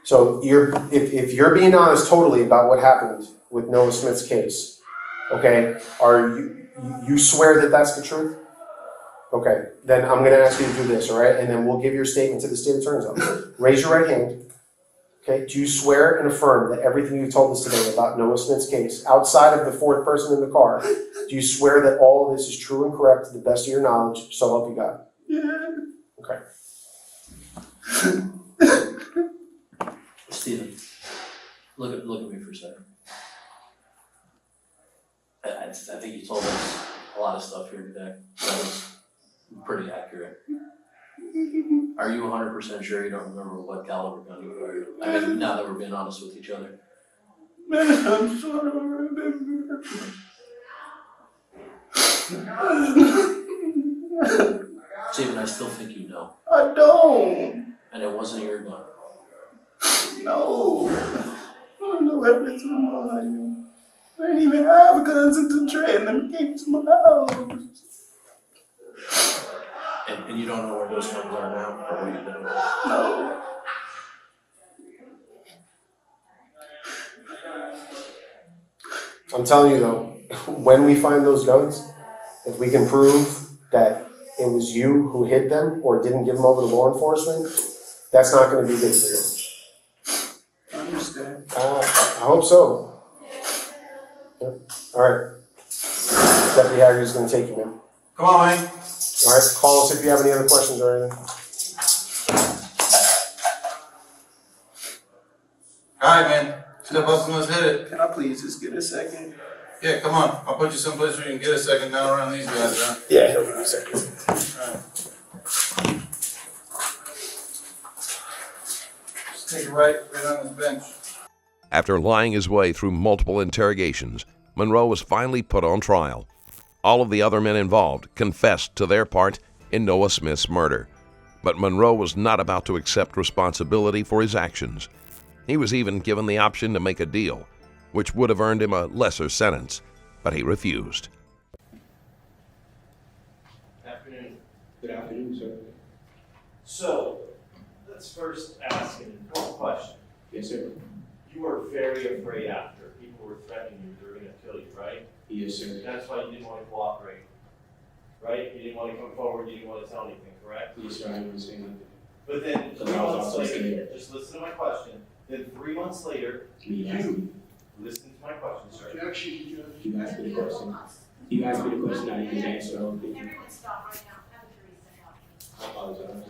So if you're being honest totally about what happened with Noah Smith's case, okay, you swear that that's the truth? Okay, then I'm going to ask you to do this, all right? And then we'll give your statement to the state attorney's office. Raise your right hand. Okay, do you swear and affirm that everything you told us today about Noah Smith's case, outside of the fourth person in the car, do you swear that all of this is true and correct to the best of your knowledge, so help you God? Yeah. Okay. Stephen, look at me for a second. I think you told us a lot of stuff here today. That was pretty accurate. Are you 100% sure you don't remember what caliber gun you fired? I mean, now that we're being honest with each other. Man, I'm sure I remember. Stephen, I still think you know. I don't. And it wasn't your gun. No. I don't know evidence in my life. I didn't even have guns until Trey and them came to my house. And you don't know where those guns are now, or what you've been with? No. I'm telling you though, when we find those guns, if we can prove that it was you who hid them or didn't give them over to law enforcement, that's not gonna be good for you. I understand. I hope so. Yep. All right. Deputy Hagerty's gonna take you, man. Come on, man. All right, call us if you have any other questions or anything. All right, man. Step up and let's hit it. Can I please just get a second? Yeah, come on. I'll put you someplace where you can get a second now around these guys, huh? Yeah, he'll give you a second. Just take it right on this bench. After lying his way through multiple interrogations, Monroe was finally put on trial. All of the other men involved confessed to their part in Noah Smith's murder. But Monroe was not about to accept responsibility for his actions. He was even given the option to make a deal, which would have earned him a lesser sentence, but he refused. Afternoon. Good afternoon, sir. So, let's first ask an important question. Yes, sir. You were very afraid after. People were threatening you, they were going to kill you, right? Yes, sir. That's why you didn't want to cooperate, right? You didn't want to come forward, you didn't want to tell anything, correct? Yes, sir. I didn't say nothing. But then, Because 3 I was months also later, scared. just listen to my question. Then 3 months later, listen to my question, sir. You asked me the question. You asked me the question, I didn't answer. Everyone stop right now. Have a jury set up. I apologize.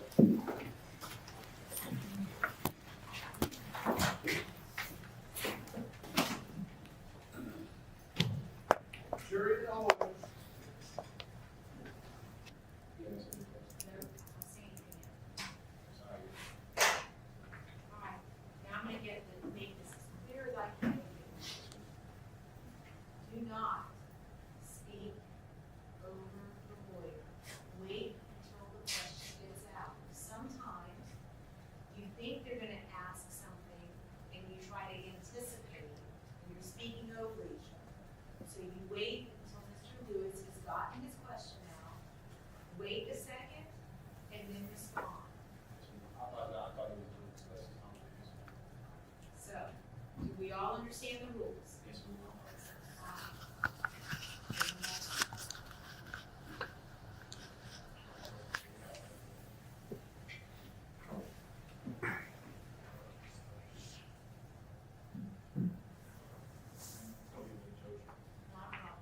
Jury, no. Alright, now I'm gonna make this as clear as I can. Do not speak over the lawyer. Wait until the question gets out. Sometimes you think they're gonna ask something and you try to anticipate and you're speaking over each other. So you wait until Mr. Lewis has gotten his question out, wait a second, and then respond. So, do we all understand the rules? Yes, ma'am. Not a problem.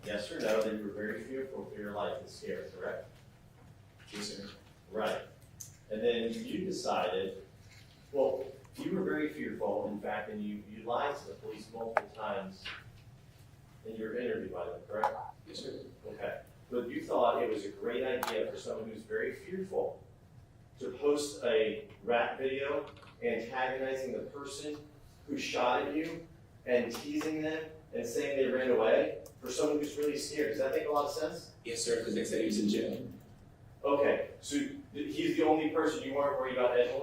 Yes or no, that you were very fearful for your life and scared, correct? Yes, sir. Right. And then you decided, well, you were very fearful, in fact, and you lied to the police multiple times in your interview by them, correct? Yes, sir. Okay. But you thought it was a great idea for someone who's very fearful to post a rap video antagonizing the person who shot at you and teasing them and saying they ran away for someone who's really scared. Does that make a lot of sense? Yes, sir, because they said he was in jail. Okay, so he's the only person you weren't worried about edging?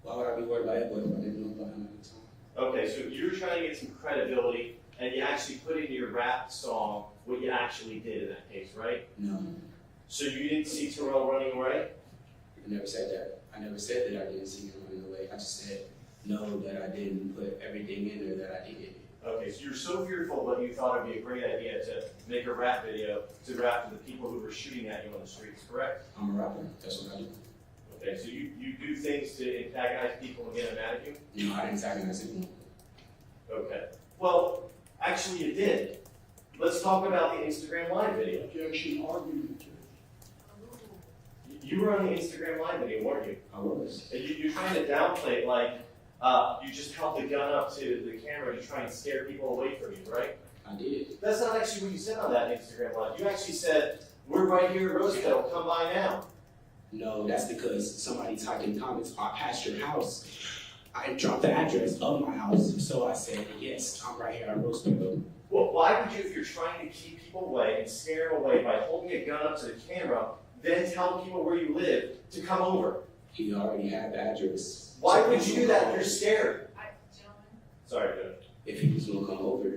Why would I be worried about it? But I didn't know about him at the time. Okay, so you're trying to get some credibility and you actually put in your rap song what you actually did in that case, right? No. So you didn't see Terrell running away? I never said that. I never said that I didn't see him running away. I just said no, that I didn't put everything in there that I did. Okay, so you're so fearful, but you thought it'd be a great idea to make a rap video to rap to the people who were shooting at you on the streets, correct? I'm a rapper. That's what I do. Okay, so you do things to antagonize people and get them mad at you? No, I didn't antagonize anyone. Okay. Well, actually you did. Let's talk about the Instagram Live video. Objection, argument. You were on the Instagram Live video, weren't you? I was. And you're trying to downplay it like you just held the gun up to the camera to try and scare people away from you, right? I did. That's not actually what you said on that Instagram Live. You actually said, we're right here at Roosevelt, come by now. No, that's because somebody typed in comments, I passed your house. I dropped the address of my house, so I said, yes, I'm right here at Roosevelt. Well, why would you, if you're trying to keep people away and scare them away by holding a gun up to the camera, then tell people where you live to come over? He already had the address. Why would you do that if you're scared? Gentlemen, Sorry, Joe. If he was gonna come over,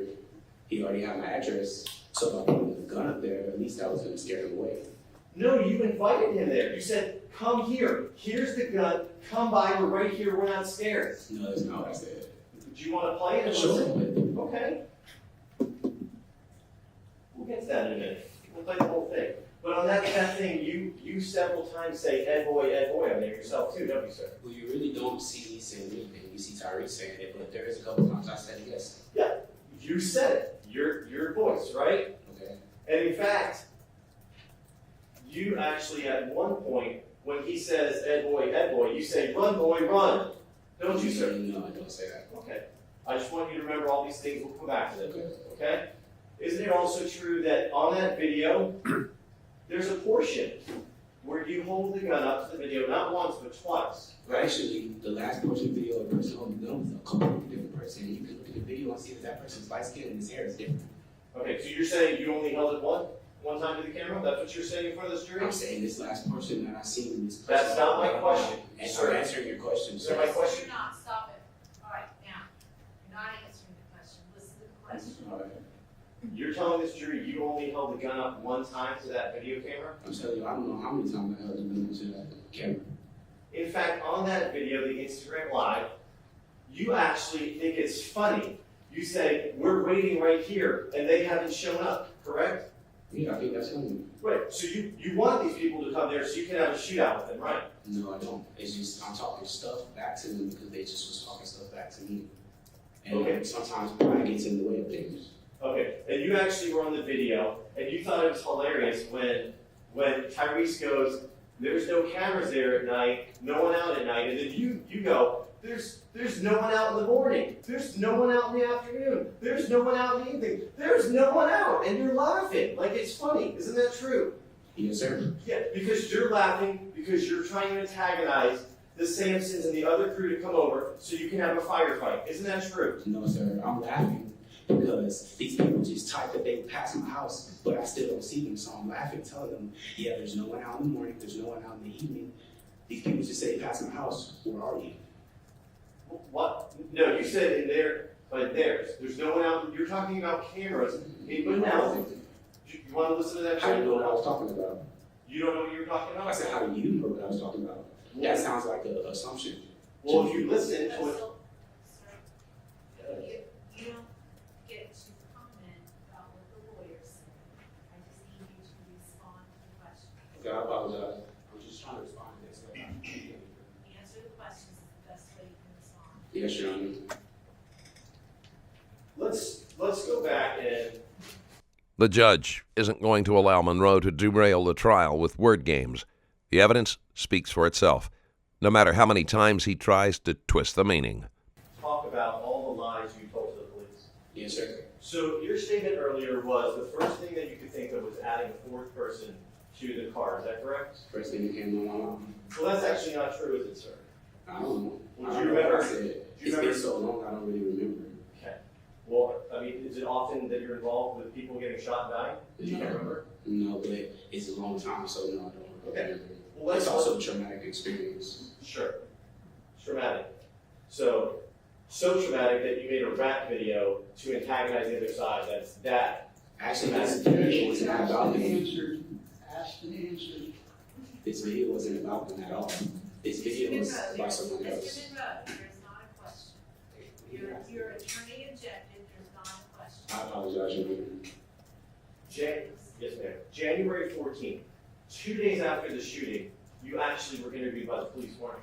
he already had my address. So if I put the gun up there, at least I was gonna scare him away. No, you invited him there. You said, come here. Here's the gun. Come by. We're right here. We're not scared. No, that's not what I said. Do you want to play it and Sure. listen? Okay. We'll get to that in a minute. We'll play the whole thing. But on that thing, you several times say Ed boy on there yourself too, don't you, sir? Well, you really don't see me saying anything. You see Tyrese saying it, but there is a couple times I said yes. Yeah. You said it. Your voice, right? Okay. And in fact, you actually at one point, when he says Ed boy, you say run boy, run. Don't you, sir? No, I don't say that. Okay. I just want you to remember all these things. We'll come back to them. Okay? Isn't it also true that on that video, there's a portion where you hold the gun up to the video not once but twice? But actually, the last portion of the video, a person holding the gun was a completely different person. You can look at the video and see that person's light skin and his hair is different. Okay, so you're saying you only held it one time to the camera? That's what you're saying in front of this jury? I'm saying this last portion that I seen in this person. That's not my question. And Sir. I'm answering your question. Is that my question? you're not, stop it. All right, now, you're not answering the question, listen to the question. All right. You're telling this jury you only held the gun up one time to that video camera? I'm telling you, I don't know how many times I held the gun to that camera. In fact, on that video, the Instagram Live, you actually think it's funny. You say, we're waiting right here, and they haven't shown up, correct? Yeah, I think that's funny. Right, so you want these people to come there so you can have a shootout with them, right? No, I don't. It's just I'm talking stuff back to them because they just was talking stuff back to me. And Okay. sometimes pride gets in the way of things. Okay, and you actually were on the video, and you thought it was hilarious when Tyrese goes, there's no cameras there at night, no one out at night, and then you go, there's no one out in the morning, there's no one out in the afternoon, there's no one out in the evening, there's no one out, and you're laughing like it's funny. Isn't that true? Yes, sir. Yeah, because you're laughing because you're trying to antagonize the Sampsons and the other crew to come over so you can have a firefight. Isn't that true? No, sir. I'm laughing because these people just type that they pass my house, but I still don't see them. So I'm laughing, telling them, yeah, there's no one out in the morning, there's no one out in the evening. These people just say they pass my house. Where are you? What? No, you said in there, but there's no one out. You're talking about cameras. But now, you want to listen to that? How do you know what I was talking about? You don't know what you were talking about? I said, how do you know what I was talking about? That sounds like an assumption. Well, if you listen to it. Sir, you don't get to comment about what the lawyers say. I just need you to respond to the question. Okay, I apologize. I'm just trying to respond to this. Answer the questions is the best way you can respond. Yes, Your Honor. Let's go back and. The judge isn't going to allow Monroe to derail the trial with word games. The evidence speaks for itself, no matter how many times he tries to twist the meaning. Talk about all the lies you told to the police. Yes, sir. So your statement earlier was the first thing that you could think of was adding a fourth person to the car. Is that correct? First thing that came to my mind. Well, that's actually not true, is it, sir? I don't know. Well, I do you don't know remember? what I said. Do you It's remember? been so long, I don't really remember. Okay. Well, I mean, is it often that you're involved with people getting shot and dying? Do you No. remember? No, but it's a long time, so no, I don't. Okay. Well, It's also a traumatic experience. Sure. Traumatic. So traumatic that you made a rap video to antagonize the other side. That's that. Actually, this video wasn't about me. Ask and answer. This video wasn't about them at all. This video was about someone else. Mr. Monroe, there's not a question. Your attorney objected, there's not a question. I apologize, Your Honor. Yes, ma'am. January 14th, 2 days after the shooting, you actually were interviewed by the police, weren't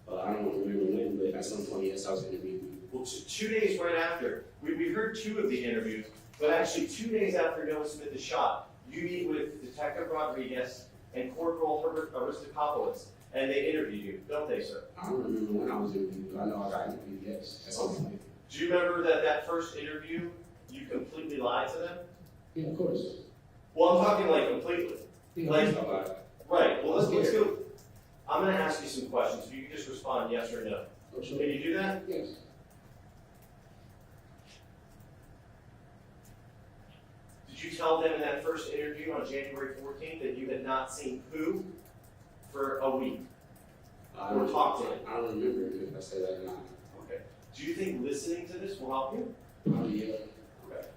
you? I don't remember when, but at some point, yes, I was interviewed. Well, 2 days right after, we heard two of the interviews, but actually 2 days after Noah Smith is shot, you meet with Detective Rodriguez and Corporal Herbert Aristopoulos, and they interview you, don't they, sir? I don't remember when I was interviewed, but I know I got interviewed, yes, at some point. Do you remember that first interview, you completely lied to them? Yeah, of course. Well, I'm talking like completely. Yeah, Like- of course I lied. Right, well, let's go. I'm gonna ask you some questions, if you can just respond yes or no. Oh, sure. Can you do that? Yes. Did you tell them in that first interview on January 14th that you had not seen Pooh for a week? Or talked to him? I don't remember if I said that or not. Okay. Do you think listening to this will help you? Oh, yeah. Okay.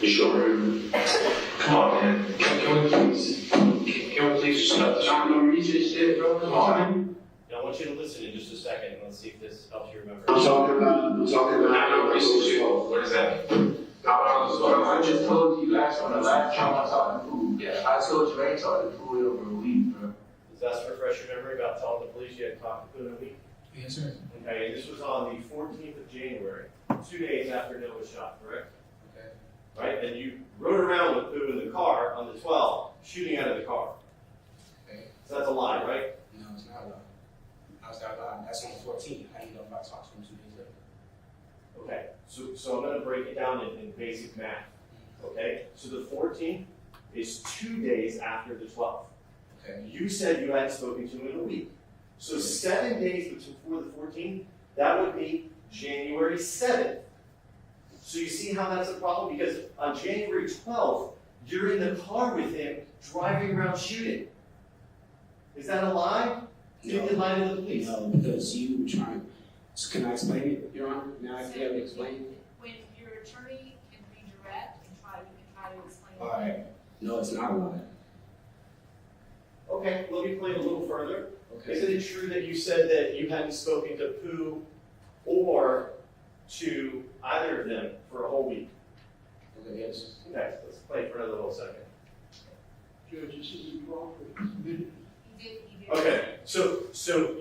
You sure? Come on, man. Can we please just cut this? I'm gonna reach this shit, bro. Come on. Now I want you to listen in just a second and let's see if this helps you remember. I'm talking about. I know relationship. What is that? I just told you last time I talked to food. Yeah, I told you I ain't talked to food over a week, bro. Does that refresh your memory about telling the police you had talked to Pooh in a week? Yes, sir. Okay, and this was on the 14th of January, 2 days after Noah was shot, correct? Okay. Right? And you rode around with Pooh in the car on the 12th, shooting out of the car. Okay. So that's a lie, right? No, it's not a lie. How's that a lie? That's on the 14th. How do you know if I talked to him 2 days later? Okay, so I'm going to break it down in basic math. Okay, so the 14th is 2 days after the 12th. Okay. You said you hadn't spoken to him in a week. So 7 days before the 14th, that would be January 7th. So you see how that's a problem? Because on January 12th, you're in the car with him, driving around shooting. Is that a lie? Did you lie to the police? No, because you were trying. So can I explain it, Your Honor? Now I can have it explained. When your attorney can be direct and you can try to explain. All right. No, it's not a lie. Okay, let me play it a little further. Okay. Isn't it true that you said that you hadn't spoken to Pooh or to either of them for a whole week? Okay, yes. Okay, let's play it for another little second. Judge, this is wrong. He did. Okay, so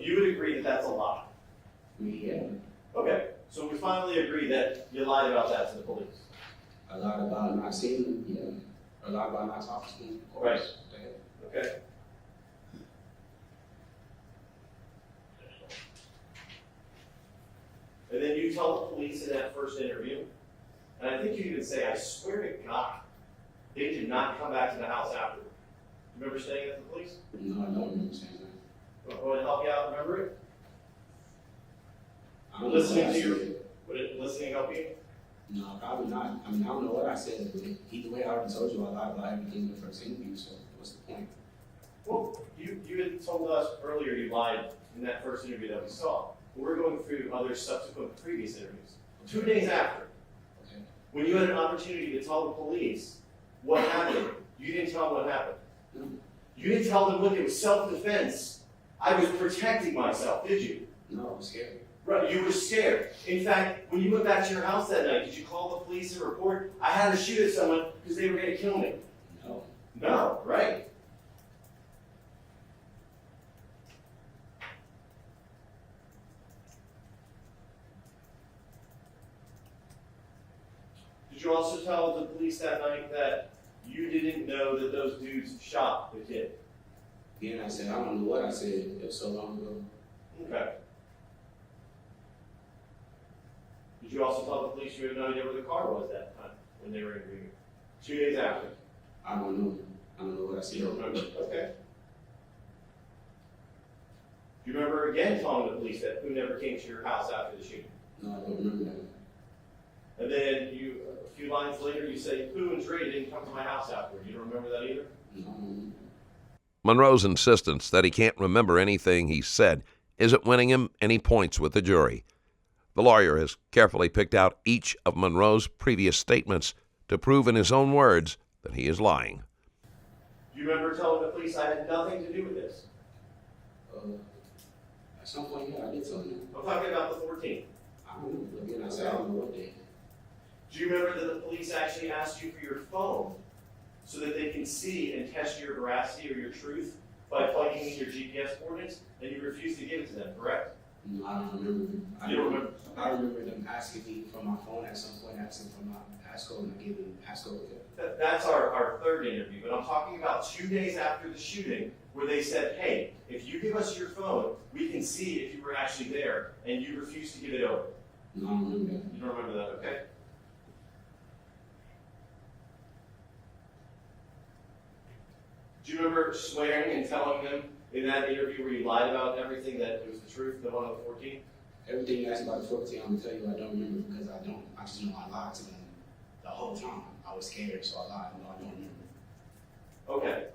you would agree that that's a lie? Yeah. Okay, so we finally agree that you lied about that to the police. A lot about not seeing him, yeah. A lot about not talking to him, of course. Okay. And then you tell the police in that first interview, and I think you even say, I swear to God, they did not come back to the house afterward. Remember saying that to the police? No, I don't remember saying that. Want to help you out, remember it? I don't know Listening what I to your, said. would it listening help you? No, probably not. I mean, I don't know what I said, but either way, I already told you I lied about everything in the first interview, so what's the point? Well, you had told us earlier you lied in that first interview that we saw. We're going through other subsequent previous interviews. 2 days after, Okay. when you had an opportunity to tell the police what happened, you didn't tell them what happened. No. You didn't tell them, look, it was self-defense. I was protecting myself, did you? No, I was scared. Right, you were scared. In fact, when you went back to your house that night, did you call the police and report, I had to shoot at someone because they were going to kill me? No. No, right? Did you also tell the police that night that you didn't know that those dudes shot the kid? Again, I said, I don't know what I said. It was so long ago. Okay. Did you also tell the police you had no idea where the car was that time when they were interviewing you? 2 days after? I don't know. I don't know what I said. You don't remember? Okay. Do you remember again telling the police that who never came to your house after the shooting? No, I don't remember that. And then you, a few lines later, you say, Pooh and Dre didn't come to my house afterward. You don't remember that either? No, I don't remember. Monroe's insistence that he can't remember anything he said isn't winning him any points with the jury. The lawyer has carefully picked out each of Monroe's previous statements to prove in his own words that he is lying. Do you remember telling the police I had nothing to do with this? At some point, yeah, I did tell him. I'm talking about the 14th. I don't know. Again, I said, I don't know what day. Do you remember that the police actually asked you for your phone so that they can see and test your veracity or your truth by plugging in your GPS coordinates, and you refused to give it to them, correct? No, I don't remember. You don't remember? I remember them asking me for my phone at some point, asking for my passcode, and I gave them the passcode. That's our third interview, but I'm talking about 2 days after the shooting where they said, hey, if you give us your phone, we can see if you were actually there, and you refused to give it over. No, I don't remember that. You don't remember that, okay? Do you remember swearing and telling them in that interview where you lied about everything that it was the truth, the one on the 14? Everything you asked about the 14, I'm gonna tell you I don't remember because I don't. I just know I lied to them the whole time. I was scared, so I lied. No, I don't remember. Okay.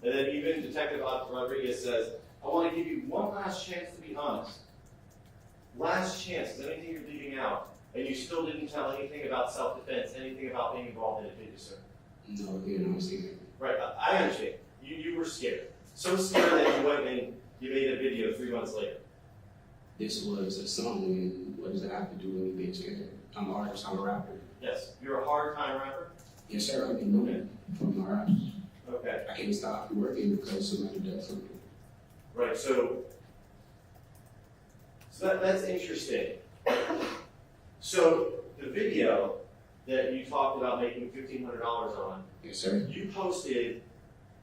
And then even Detective Rodriguez says, I want to give you one last chance to be honest. Last chance. Is anything you're leaving out? And you still didn't tell anything about self-defense, anything about being involved in it, did you, sir? No, again, I was scared. Right, I understand. You were scared. So scared that you went and you made a video 3 months later. This was a song, and what does it have to do with me being scared? I'm an artist, I'm a rapper. Yes. You're a hard-time rapper? Yes, sir, I've been doing it from my raps. Okay. I can't stop working because somebody does something. Right, so that's interesting. So the video that you talked about making $1,500 on, yes, sir. You posted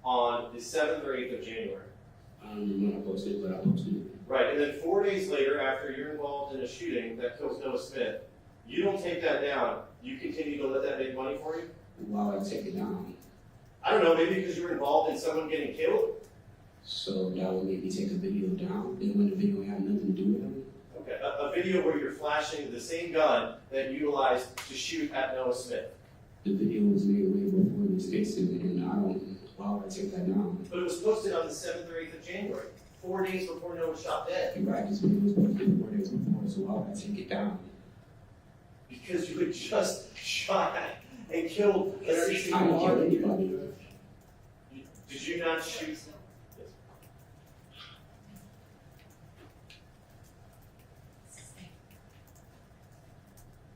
on the 7th or 8th of January. I don't remember when I posted it, but I posted it. Right, and then 4 days later, after you're involved in a shooting that kills Noah Smith, you don't take that down. You continue to let that make money for you? Why would I take it down? I don't know, maybe because you're involved in someone getting killed? So that would make me take a video down, then when the video had nothing to do with him? Okay, a video where you're flashing the same gun that you utilized to shoot at Noah Smith. The video was made way before this incident, and I don't, why would I take that down? But it was posted on the 7th or 8th of January, 4 days before Noah was shot dead. You're right, this video was posted 4 days before, so why would I take it down? Because you had just shot and killed a 16-year-old. I didn't kill anybody. Did you not shoot?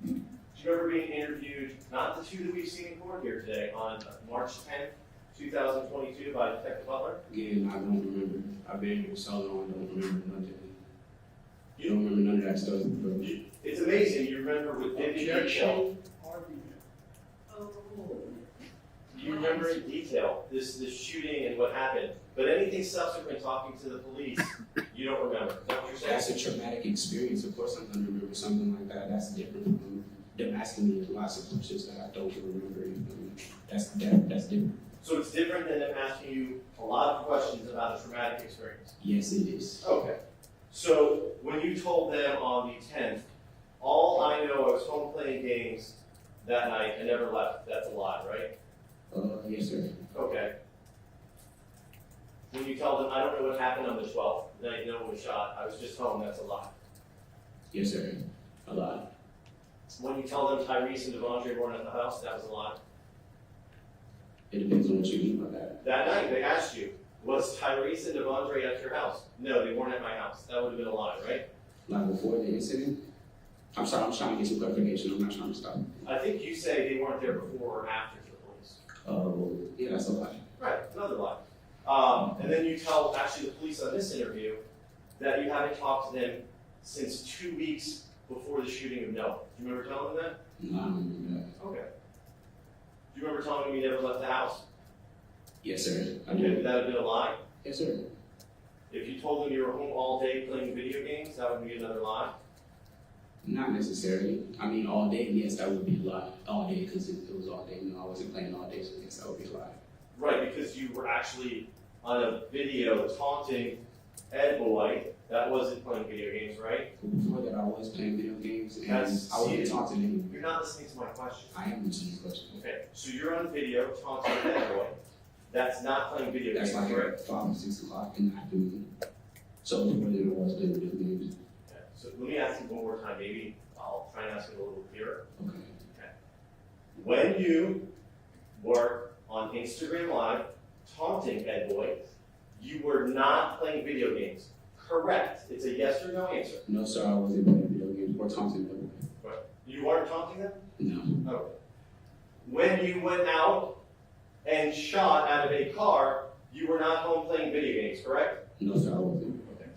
Do you remember being interviewed, not the two that we've seen in court here today, on March 10th, 2022 by Detective Butler? Again, I don't remember. I've been here so long, I don't remember nothing. You don't remember none of that stuff, bro. It's amazing, you remember with vivid detail. You remember in detail this shooting and what happened, but anything subsequent talking to the police, you don't remember. Is that what you're saying? That's a traumatic experience. Of course, I'm gonna remember something like that. That's different from them asking me lots of questions that I don't remember. That's different. So it's different than them asking you a lot of questions about a traumatic experience? Yes, it is. Okay. So when you told them on the 10th, all I know, I was home playing games that night and never left. That's a lie, right? Yes, sir. Okay. When you tell them, I don't know what happened on the 12th, the night no one was shot, I was just home, that's a lie. Yes, sir. A lot. When you tell them Tyrese and Devondre weren't at the house, that was a lie. It depends on what you mean by that. That night, they asked you, was Tyrese and Devondre at your house? No, they weren't at my house. That would have been a lie, right? Like before the incident? I'm sorry, I'm trying to get some clarification. I'm not trying to stop. I think you say they weren't there before or after to the police. Yeah, that's a lie. Right, another lie. And then you tell actually the police on this interview that you haven't talked to them since 2 weeks before the shooting of Noah. Do you remember telling them that? No, I don't remember that. Okay. Do you remember telling them you never left the house? Yes, sir. I Okay, do. would that have been a lie? Yes, sir. If you told them you were home all day playing video games, that would be another lie? Not necessarily. I mean, all day, yes, that would be a lie. All day, because it was all day. No, I wasn't playing all day, so yes, that would be a lie. Right, because you were actually on a video taunting Ed Boy that wasn't playing video games, right? Before that, I was playing video games, and That's- I wasn't taunting anyone. You're not listening to my question. I am answering your question. Okay, so you're on video taunting Ed Boy. That's not playing video That's games, like right? at 5 or 6 o'clock in the afternoon. So before then, I was playing video games. Okay, so let me ask you one more time. Maybe I'll try and ask it a little clearer. Okay. When you were on Instagram Live taunting Ed Boy, you were not playing video games. Correct. It's a yes or no answer. No, sir, I wasn't playing video games or taunting them. Right. You weren't taunting them? No. Okay. When you went out and shot out of a car, you were not home playing video games, correct? No, sir, I wasn't. Okay.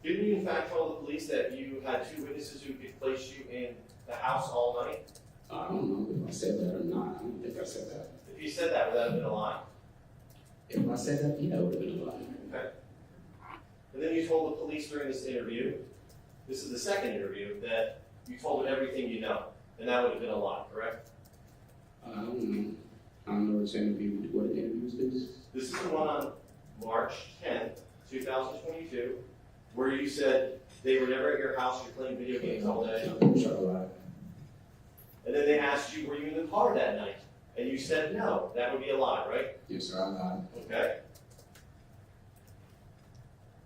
Didn't you in fact tell the police that you had 2 witnesses who could place you in the house all night? I don't know if I said that or not. I don't think I said that. If you said that, would that have been a lie? If I said that, yeah, it would have been a lie. Okay. And then you told the police during this interview, this is the second interview, that you told them everything you know, and that would have been a lie, correct? I don't know. I don't know which interview. What interview was this? This is the one on March 10th, 2022, where you said they were never at your house, you're playing video games all day. And then they asked you, were you in the car that night? And you said no. That would be a lie, right? Yes, sir, I lied. Okay.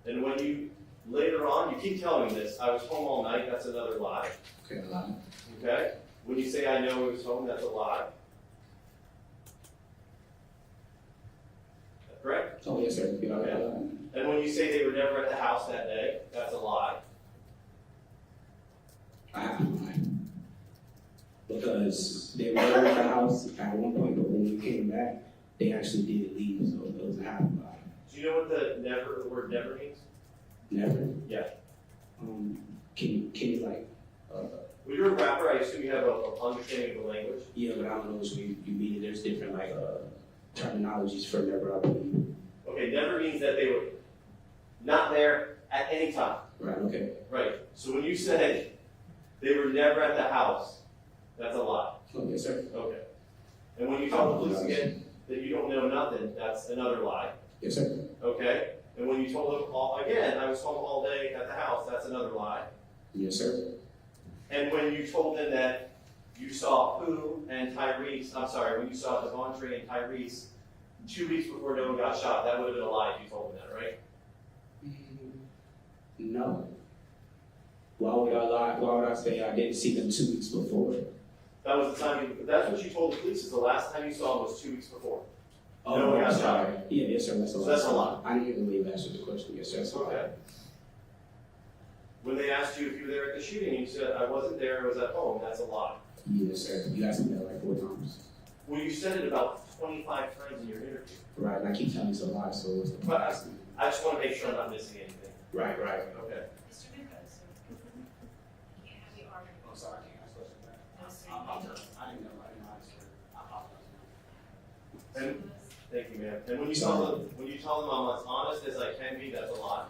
And when you, later on, you keep telling me this, I was home all night, that's another lie. Okay, I lied. Okay? When you say I know he was home, that's a lie. Correct? Oh, yes, sir. Yeah, Okay. I lied. And when you say they were never at the house that day, that's a lie. I have to lie. Because they were at the house at one point, but when we came back, they actually did leave, so it was a half lie. Do you know what the word never means? Never? Yeah. Can you like, Well, you're a rapper, I assume you have an understanding of the language. yeah, but I don't know what you mean it. There's different like terminologies for never, I believe. Okay, never means that they were not there at any time. Right, okay. Right. So when you say they were never at the house, that's a lie. Oh, yes, sir. Okay. And when you tell the police again that you don't know nothing, that's another lie. Yes, sir. Okay. And when you told them again, I was home all day at the house, that's another lie. Yes, sir. And when you told them that you saw Pooh and Tyrese, I'm sorry, when you saw Devontae and Tyrese 2 weeks before no one got shot, that would have been a lie if you told them that, right? No. Why would I lie? Why would I say I didn't see them 2 weeks before? That was the time that's what you told the police is the last time you saw them was 2 weeks before. Oh, no one I'm got sorry. shot. Yeah, yes, sir. That's a lie. So that's a lie. I didn't even believe answered the question. Yes, sir. That's a lie. Okay. When they asked you if you were there at the shooting, you said, I wasn't there, I was at home. That's a lie. Yes, sir. You asked me that like 4 times. Well, you said it about 25 times in your interview. Right, and I keep telling you it's a lie, so what's the point? But I just want to make sure I'm not missing anything. Right. Okay. Mr. Monroe, sir. You can't have the argument. I'm sorry, I can't ask questions back. No, sir. I apologize. I didn't know. I didn't know. I apologize. And thank you, ma'am. And when you tell them I'm as honest as I can be, that's a lie.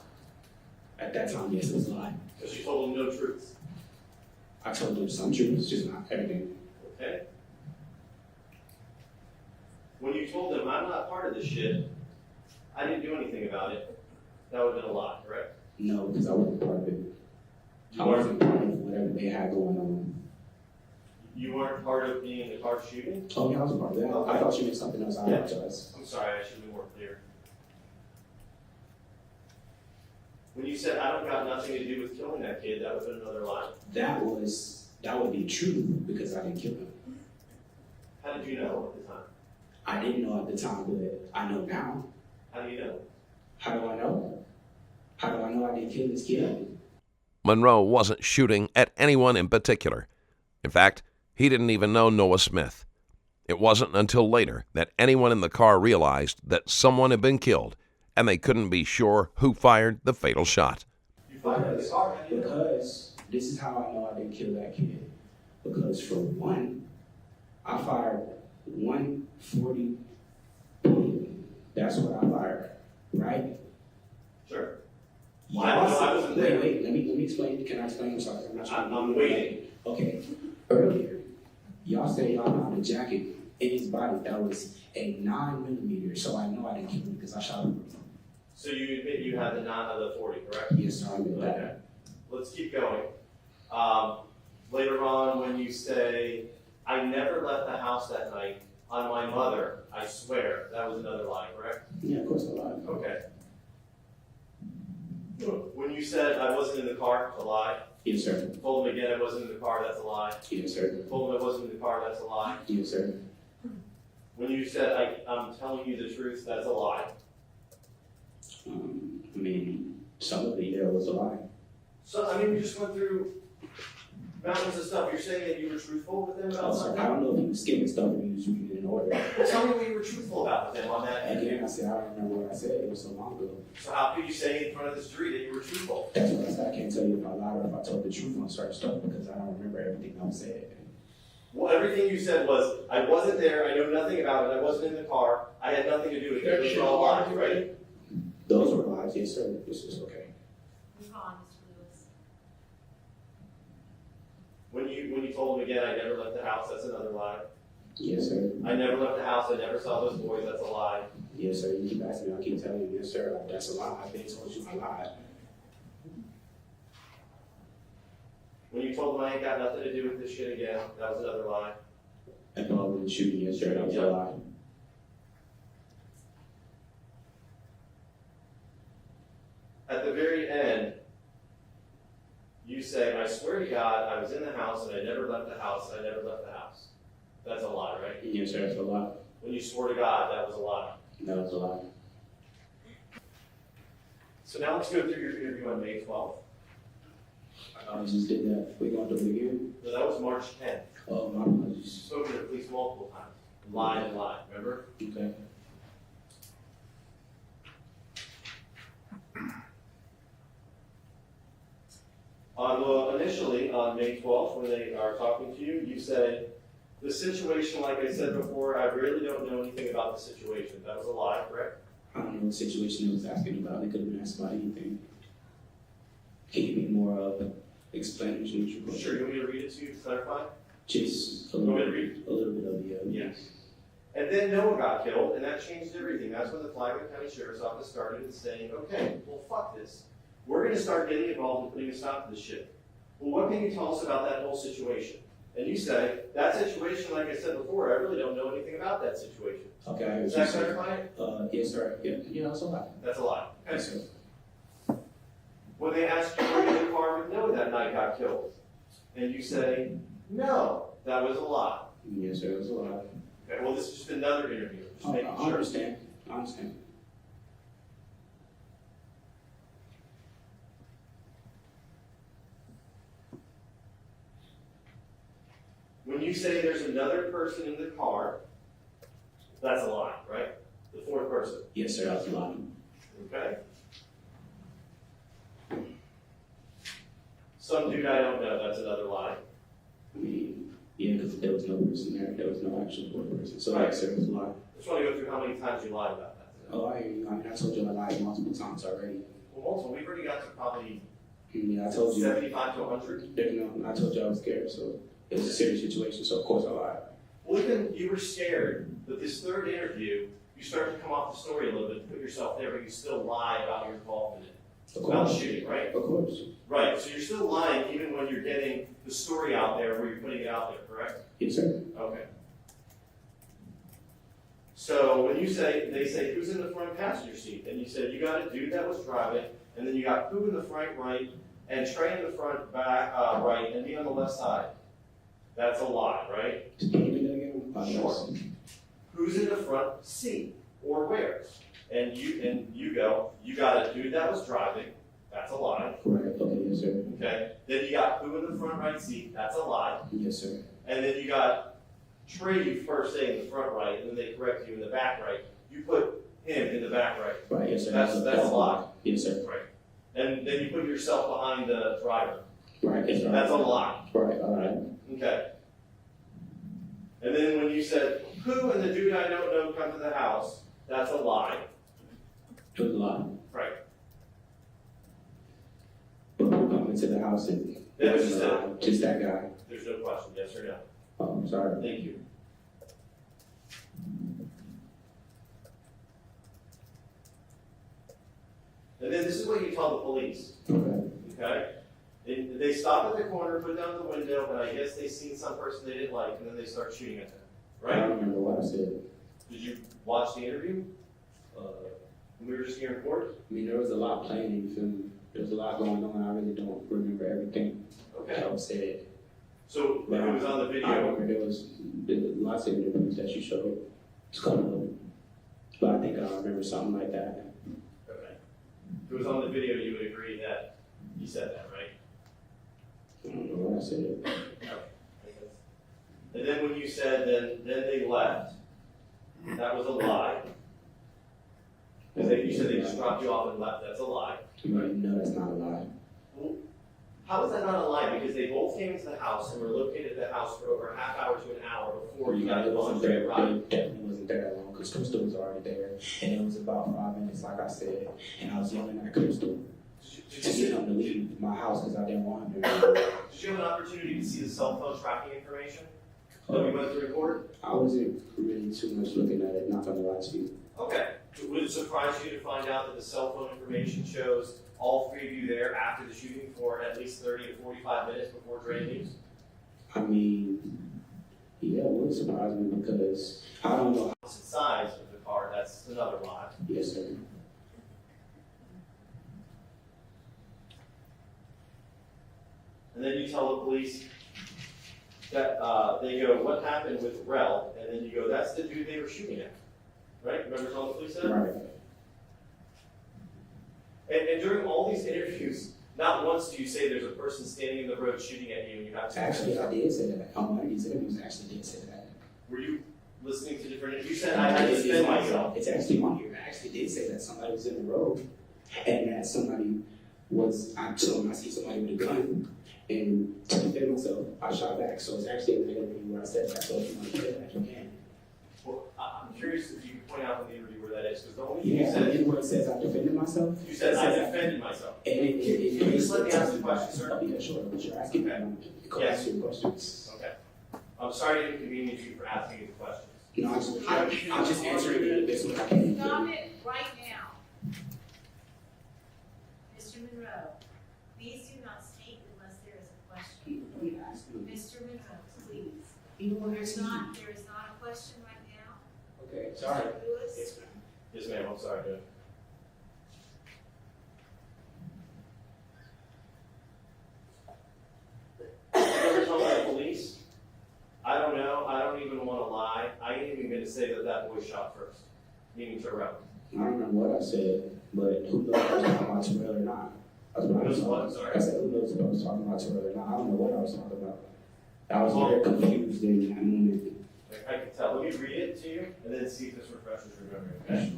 At that time, yes, it was a lie. Because you told them no truths. I told them some truths, just not everything. Okay. When you told them I'm not part of this shit, I didn't do anything about it, that would have been a lie, correct? No, because I wasn't part of it. I wasn't part of whatever they had going on. You weren't part of being in the car shooting? Oh, yeah, I was a part of that. Okay. I thought you meant something else. I Yeah. apologize. I'm sorry, I should be more clear. When you said I don't got nothing to do with killing that kid, that would have been another lie. That would be true because I didn't kill him. How did you know at the time? I didn't know at the time, but I know now. How do you know? How do I know? How do I know I didn't kill this kid? Monroe wasn't shooting at anyone in particular. In fact, he didn't even know Noah Smith. It wasn't until later that anyone in the car realized that someone had been killed, and they couldn't be sure who fired the fatal shot. You fired the car, how do you know? Because this is how I know I didn't kill that kid. Because for one, I fired 140 bullet. That's what I fired, right? Sure. Y'all I wasn't there. wait, let me explain. Can I explain? I'm sorry. I'm waiting. Okay. Earlier, y'all said y'all found a jacket in his body that was a 9mm, so I know I didn't kill him because I shot him. So you admit you had the 40, correct? Yes, sir, I admit that. Okay. Let's keep going. Later on, when you say, I never left the house that night on my mother, I swear, that was another lie, correct? Yeah, of course I lied. Okay. When you said I wasn't in the car, a lie. Yes, sir. Told him again I wasn't in the car, that's a lie. Yes, sir. Told him I wasn't in the car, that's a lie. Yes, sir. When you said I'm telling you the truth, that's a lie. I mean, some of it there was a lie. So, I mean, we just went through mountains of stuff. You're saying that you were truthful with them about Also, something? I don't know if he was skipping stuff or he was reading it in order. Well, tell me what you were truthful about with them on that. Again, I said I don't remember what I said. It was so long ago. So how could you say in front of this jury that you were truthful? That's what I said. I can't tell you if I lied or if I told the truth on certain stuff because I don't remember everything I said. Well, everything you said was, I wasn't there, I know nothing about it, I wasn't in the car, I had nothing to do with it. Those were all lies, right? Those were lies, yes, sir. This is okay. Move on, Mr. Lewis. When you told him again, I never left the house, that's another lie. Yes, sir. I never left the house, I never saw those boys, that's a lie. Yes, sir. You keep asking me, I keep telling you, yes, sir. That's a lie. I've been told you I lied. When you told them I ain't got nothing to do with this shit again, that was another lie. Involved in the shooting, yes, sir. That was a lie. At the very end, you say, I swear to God, I was in the house and I never left the house, I never left the house. That's a lie, right? Yes, sir. That's a lie. When you swore to God, that was a lie. That was a lie. So now let's go through your interview on May 12th. I just did that. We're going to do it again? So that was March 10th. Oh, my You apologies. spoke to the police multiple times. Lied and lied, remember? Okay. Initially, on May 12th, when they are talking to you, you said, the situation, like I said before, I really don't know anything about the situation. That was a lie, correct? I don't know what situation he was asking about. They could have been asked about anything. Can you be more explanatory? Sure, you want me to read it to you to clarify? Just a You want me to little, read? a little bit of the Yes. And then Noah got killed, and that changed everything. That's when the Flagler County Sheriff's Office started saying, okay, well, fuck this. We're going to start getting involved in putting a stop to this shit. Well, what can you tell us about that whole situation? And you say, that situation, like I said before, I really don't know anything about that situation. Okay, I Does that clarify it? yes, sir. Yeah, that's a lie. That's a lie. Okay. Yes, sir. When they asked you to in the car with Noah that night got killed, and you say, no, that was a lie. Yes, sir. That's a lie. Okay, well, this is just another interview. Just making I sure. understand. I understand. When you say there's another person in the car, that's a lie, right? The fourth person. Yes, sir. That's a lie. Okay? Some dude I don't know, that's another lie. I mean, yeah, because there was no person there. There was no actual fourth person. So, Right. yes, sir. It was a lie. I just want to go through how many times you lied about that. Oh, I told you I lied multiple times already. Well, multiple. We've already got to probably Yeah, I told you. 75 to 100. I told you I was scared, so it was a serious situation, so of course I lied. Well, even you were scared, but this third interview, you start to come off the story a little bit, put yourself there, but you still lie about your involvement in it. Of About course. shooting, right? Of course. Right, so you're still lying even when you're getting the story out there where you're putting it out there, correct? Yes, sir. Okay. So when you say, they say, who's in the front passenger seat? And you said, you got a dude that was driving, and then you got who in the front right, and Trey in the front back right, and me on the left side. That's a lie, right? Can you do that again? Sure. Who's in the front seat or where? And you go, you got a dude that was driving. That's a lie. Correct. Okay, yes, sir. Okay. Then you got who in the front right seat. That's a lie. Yes, sir. And then you got Trey, you first say in the front right, and then they correct you in the back right. You put him in the back right. Right, yes, sir. That's a lie. Yes, sir. Right. And then you put yourself behind the driver. Right, yes, sir. That's a lie. Right, all right. Okay. And then when you said, who and the dude I don't know come to the house, that's a lie. It was a lie. Right. But who come into the house and That was it just a it. lie? Just that guy. There's no question, yes or no. Oh, I'm sorry. Thank you. And then this is what you tell the police, Okay. okay? They stop at the corner, put down the window, and I guess they seen some person they didn't like, and then they start shooting at them, I right? don't remember what I said. Did you watch the interview? We were just here in court? I mean, there was a lot playing, you feel me? There was a lot going on. I really don't remember everything Okay. that was said. So if it was on the I video, remember there was lots of interviews that you showed. It's kind of, but I think I remember something like that. okay. If it was on the video, you would agree that you said that, right? I don't know what I said. And then when you said, then they left, that was a lie. Because you said they just dropped you off and left, that's a lie. No, that's not a lie. Well, how is that not a lie? Because they both came into the house and were located at the house for over a half hour to an hour before you got it the wasn't phone there. right. It definitely wasn't there that long because Crystal was already there, and it was about 5 minutes, like I said, and I was yelling at Crystal to get him to leave my house because I didn't want him to. Did you have an opportunity to see the cell phone tracking information? that we went to record? I wasn't really too much looking at it, not gonna lie to you. Okay. Would it surprise you to find out that the cell phone information shows all three of you there after the shooting for at least 30 to 45 minutes before Dre leaves? I mean, yeah, it would surprise me because I don't know. Opposite sides of the car, that's another lie. Yes, sir. And then you tell the police that they go, what happened with Rel? And then you go, that's the dude they were shooting at. Right? Remember telling the police that? Right. And during all these interviews, not once do you say there's a person standing in the road shooting at you and you have to. Actually, I did say that. On one of these interviews, I actually did say that. Were you listening to different interviews? You said I had to defend myself. It's actually on here. I actually did say that somebody was in the road and that somebody was, I told him I see somebody with a gun and to defend myself, I shot back. So it's actually in the interview where I said that. So if you want to hear that, you can. Well, I'm curious if you could point out in the interview where that is, because the only thing Yeah, you said, where it says I defended myself. you said I defended myself. And Can you just let me ask the question, sir? Oh, yeah, sure. But you're asking me. Go Yes. ask your questions. Okay. I'm sorry to inconvenience you for asking you the questions. No, I'm just answering you the best way I can. Stop it right now. Mr. Monroe, please do not speak unless there is a question. Mr. Monroe, please. You don't There ask is me. not a question right now. Okay, sorry. Mr. Lewis? Yes, ma'am. Yes, ma'am, I'm sorry, Judge. Ever told the police? I don't know, I don't even want to lie. I ain't even going to say that that boy shot first, meaning Terrell. I don't remember what I said, but who knows if I was talking about Terrell or not? That's what I was Who's what? talking Sorry? I said, who knows if I was talking about Terrell or not? I don't know what I was talking about. I was very confused in that moment. I can tell. Let me read it to you and then see if this refreshes your memory, okay?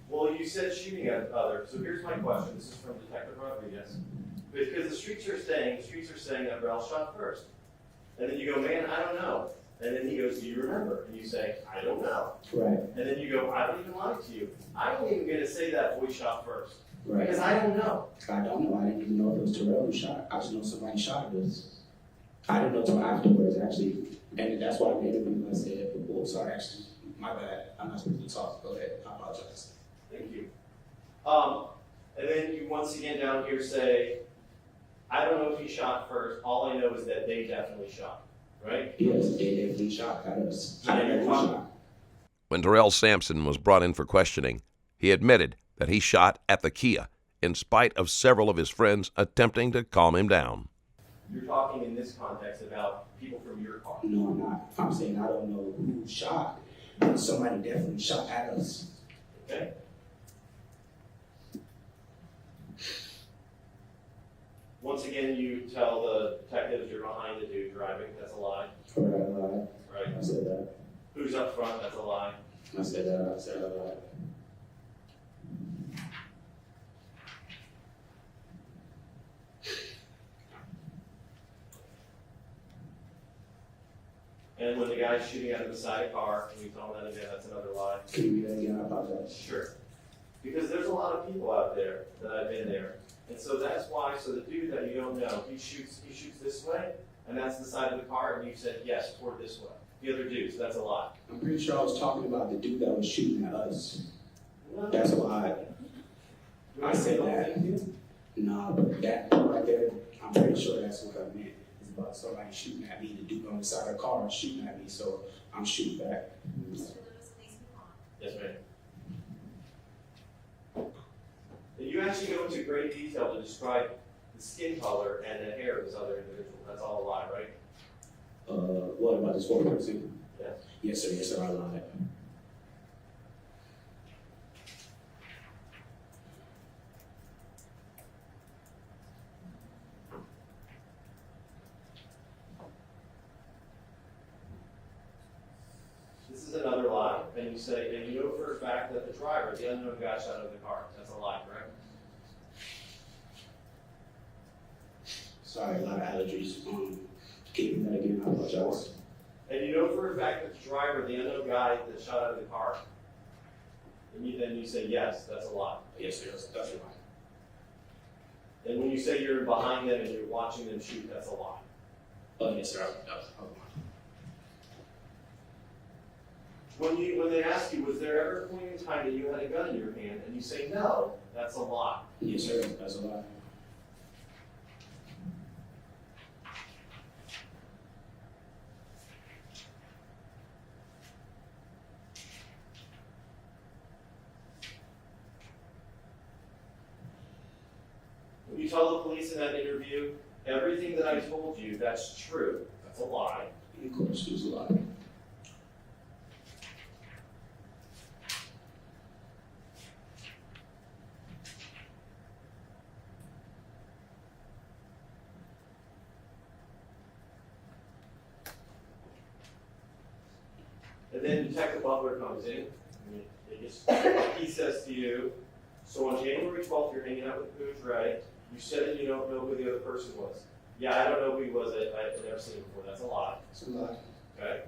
Well, you said shooting at others, so here's my question. This is from Detective Rodriguez. Because the streets are saying that Rel shot first. And then you go, man, I don't know. And then he goes, do you remember? And you say, I don't know. Right, And then you go, I don't even lie to you. I ain't even gonna say that boy shot first. right. Because I don't know. I don't know. I didn't even know if it was Terrell who shot. I just know somebody shot us. I didn't know until afterwards, actually. And that's why I made it when I said, oh, sorry, actually, my bad. I'm not supposed to talk. Go ahead. I apologize. Thank you. And then you once again down here say, I don't know if he shot first. All I know is that they definitely shot. Right? Yes, they definitely shot at us. I didn't know. shot. When Darrell Sampson was brought in for questioning, he admitted that he shot at the Kia, in spite of several of his friends attempting to calm him down. You're talking in this context about people from your car. No, I'm not. I'm saying I don't know who shot, but somebody definitely shot at us. Okay? Once again, you tell the detectives you're behind the dude driving. That's a lie. Right. Right? I said that. Who's up front? That's a lie. I said that. I said that. And when the guy's shooting out of the side of the car, and you tell him that again, that's another lie. Can you read that again? I apologize. Sure. Because there's a lot of people out there that I've been there. And so that's why, so the dude that you don't know, he shoots this way, and that's the side of the car, and you said, yes, toward this way. The other dudes, that's a lie. I'm pretty sure I was talking about the dude that was shooting at us. No. That's why I said that. Nah, but that right there, I'm pretty sure that's what I meant. It's about somebody shooting at me. The dude on the side of the car is shooting at me, so I'm shooting back. Mr. Lewis, please move on. Yes, ma'am. And you actually go into great detail to describe the skin color and the hair of this other individual. That's all a lie, right? What about this fourth person? Yes. Yes, sir, I lied. This is another lie, and you say, and you know for a fact that the driver, the unknown guy, shot out of the car. That's a lie, correct? Sorry, a lot of allergies. Keep that again, I apologize. And you know for a fact that the driver, the unknown guy that shot out of the car, and then you say, yes, that's a lie. Yes, sir, that's a lie. And when you say you're behind them and you're watching them shoot, that's a lie. Oh, yes, sir, When they ask you, was there ever a point in time that you had a gun in your hand, and you say no, that's a lie. Yes, sir. That's a lie. When you tell the police in that interview, everything that I told you, that's true. That's a lie. Of course, it was a lie. And then Detective Butler comes in, he says to you, so on January 12th, you're hanging out with Pooh Dre. You said that you don't know who the other person was. Yeah, I don't know who he was. I've never seen him before. That's a lie. It's a lie. Okay?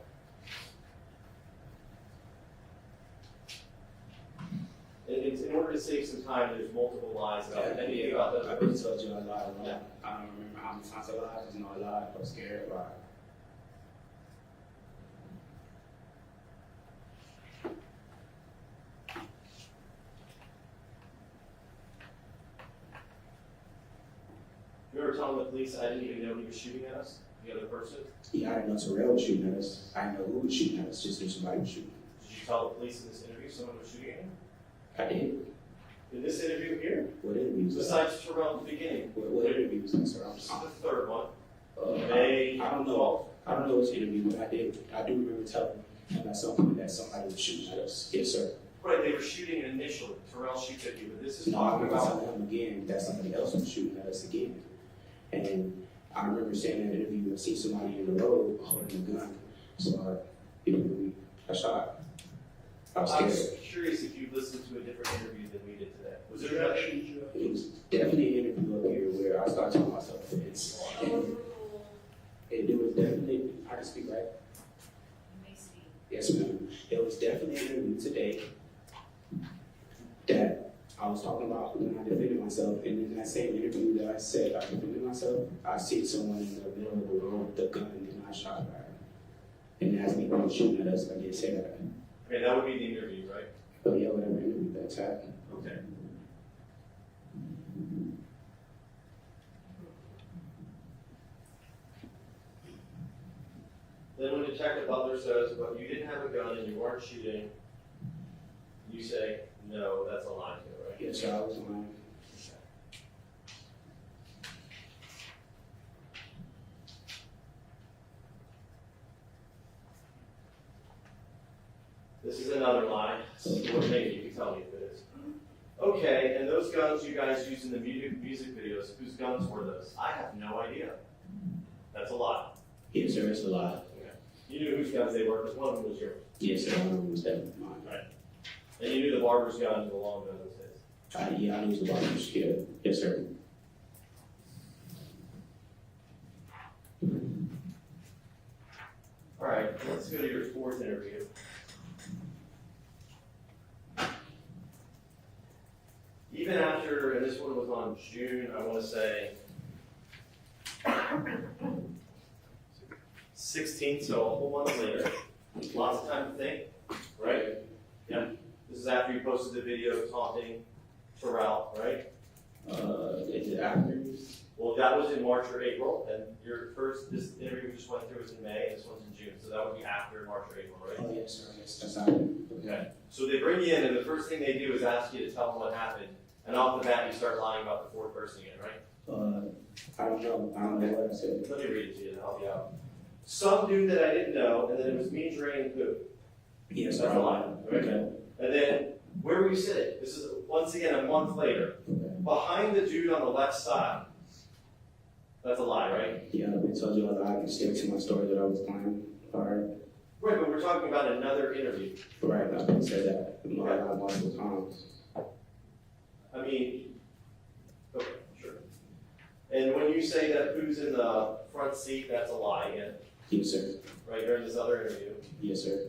In order to save some time, there's multiple lies about anything about that. I already told you I lied a lot. Yeah. I don't remember how many times I lied. I just know I lied. I was scared. I lied. You ever telling the police I didn't even know he was shooting at us, the other person? Yeah, I didn't know Terrell was shooting at us. I didn't know who was shooting at us. Just knew somebody was shooting. Did you tell the police in this interview someone was shooting at him? I did. In this interview here? What interview was that? Besides Terrell at the beginning. What interview was that, sir? This is the third one. I don't know. I don't know which interview, but I did. I do remember telling him at some point that somebody was shooting at us. Yes, sir. Right, they were shooting initially. Terrell shoots at you, but this is No, I talking remember about. telling him again that somebody else was shooting at us again. And I remember saying in the interview, I see somebody in the road holding a gun. So I shot. I was I'm scared. just curious if you listened to a different interview than we did today. Was there another? It was definitely an interview up here where I started telling myself this. And it was definitely, I can speak, right? You may speak. Yes, ma'am. It was definitely an interview today that I was talking about when I defended myself. And in that same interview that I said I defended myself, I see someone in the middle of the road with a gun and then I shot back. And asked me if they were shooting at us, I did say that. Okay, that would be the interview, right? Oh yeah, whatever interview that's happened. Okay. Then when Detective Butler says, but you didn't have a gun and you weren't shooting, you say, no, that's a lie too, right? Yes, sir, I was lying. This is another lie. Or maybe you can tell me if it is. Okay, and those guns you guys used in the music videos, whose guns were those? I have no idea. That's a lie. Yes, sir, it's a lie. Okay. You knew whose guns they were because one of them was yours. Yes, sir, one of them was definitely mine. Right. And you knew the barber's gun and the long gun was his. Yeah, I knew it was the barber's kid. Yes, sir. All right, let's go to your fourth interview. Even after, and this one was on June, I want to say, 16th, so a whole month later. Lots of time to think, right? Yeah. This is after you posted the video taunting Terrell, right? Is it after? Well, that was in March or April, and this interview we just went through was in May, and this one's in June, so that would be after March or April, right? Oh, yes, sir, yes, that's after. Okay. So they bring you in, and the first thing they do is ask you to tell them what happened, and off the bat you start lying about the fourth person again, right? I don't know what I said. Let me read it to you to help you out. Some dude that I didn't know, and then it was me, Dre, and Pooh. Yes, That's sir. a lie, right? Okay. And then, where were you sitting? This is, once again, a month later. Behind the dude on the left side. That's a lie, right? Yeah, I told you I can stick to my story that I was lying. All right. Right, but we're talking about another interview. Right, I can say that. I lied multiple times. I mean, okay, sure. And when you say that Pooh's in the front seat, that's a lie again. Yes, sir. Right, during this other interview. Yes, sir.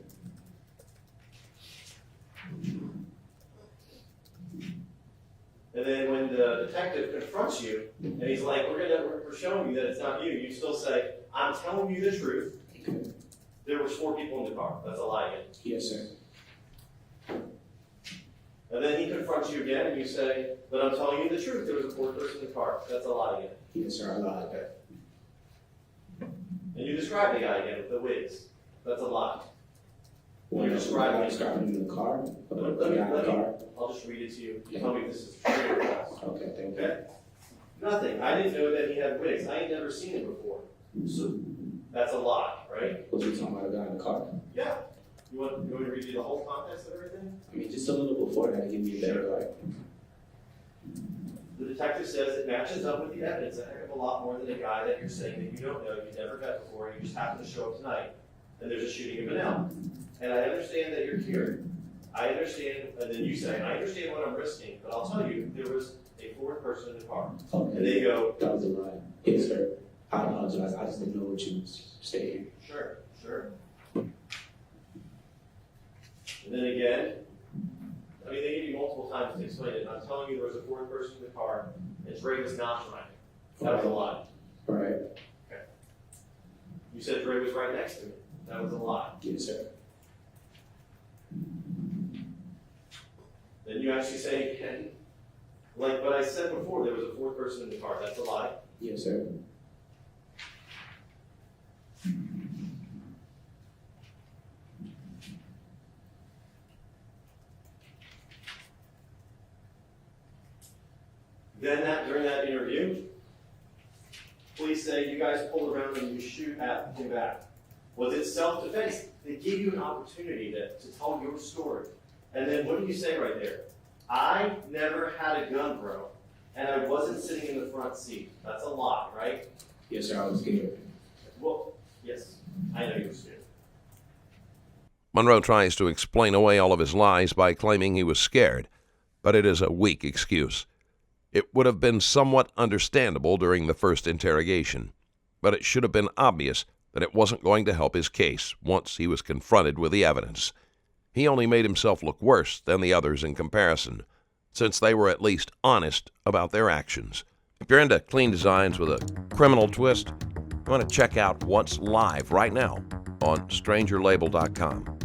And then when the detective confronts you, and he's like, we're showing you that it's not you, you still say, I'm telling you the truth. There was 4 people in the car. That's a lie again. Yes, sir. And then he confronts you again, and you say, but I'm telling you the truth. There was a 4th person in the car. That's a lie again. Yes, sir. I lied. And you describe the guy again with the wigs. That's a lie. When You I describe him. described him in the car, I'll just read it to you. Tell me if this is true or false. Okay, thank you. Okay? Nothing. I didn't know that he had wigs. I ain't never seen him before. So that's a lie, right? Was he talking about a guy in the car? Yeah. You want me to read you the whole context of everything? I mean, just a little before that, give me a better, like. The detective says it matches up with the evidence a heck of a lot more than a guy that you're saying that you don't know, you've never met before, and you just happen to show up tonight, and there's a shooting of Manel. And I understand that you're here. I understand, and then you say, I understand what I'm risking, but I'll tell you, there was a 4th person in the car. Okay. And they go, That was a lie. Yes, sir. I apologize. I just didn't know what you was saying. sure, sure. And then again, I mean, they give you multiple times to explain it. I'm telling you there was a 4th person in the car, and Dre was not driving. That was a lie. Right. Okay. You said Dre was right next to me. That was a lie. Yes, sir. Then you actually say again, like what I said before, there was a 4th person in the car. That's a lie. Yes, sir. Then during that interview, police say you guys pulled around and you shoot at him back. Was it self-defense? They give you an opportunity to tell your story. And then what do you say right there? I never had a gun, bro, and I wasn't sitting in the front seat. That's a lie, right? Yes, sir. I was scared. Well, yes, I know you were scared. Monroe tries to explain away all of his lies by claiming he was scared, but it is a weak excuse. It would have been somewhat understandable during the first interrogation, but it should have been obvious that it wasn't going to help his case once he was confronted with the evidence. He only made himself look worse than the others in comparison, since they were at least honest about their actions. If you're into clean designs with a criminal twist, you want to check out what's live right now on strangerlabel.com.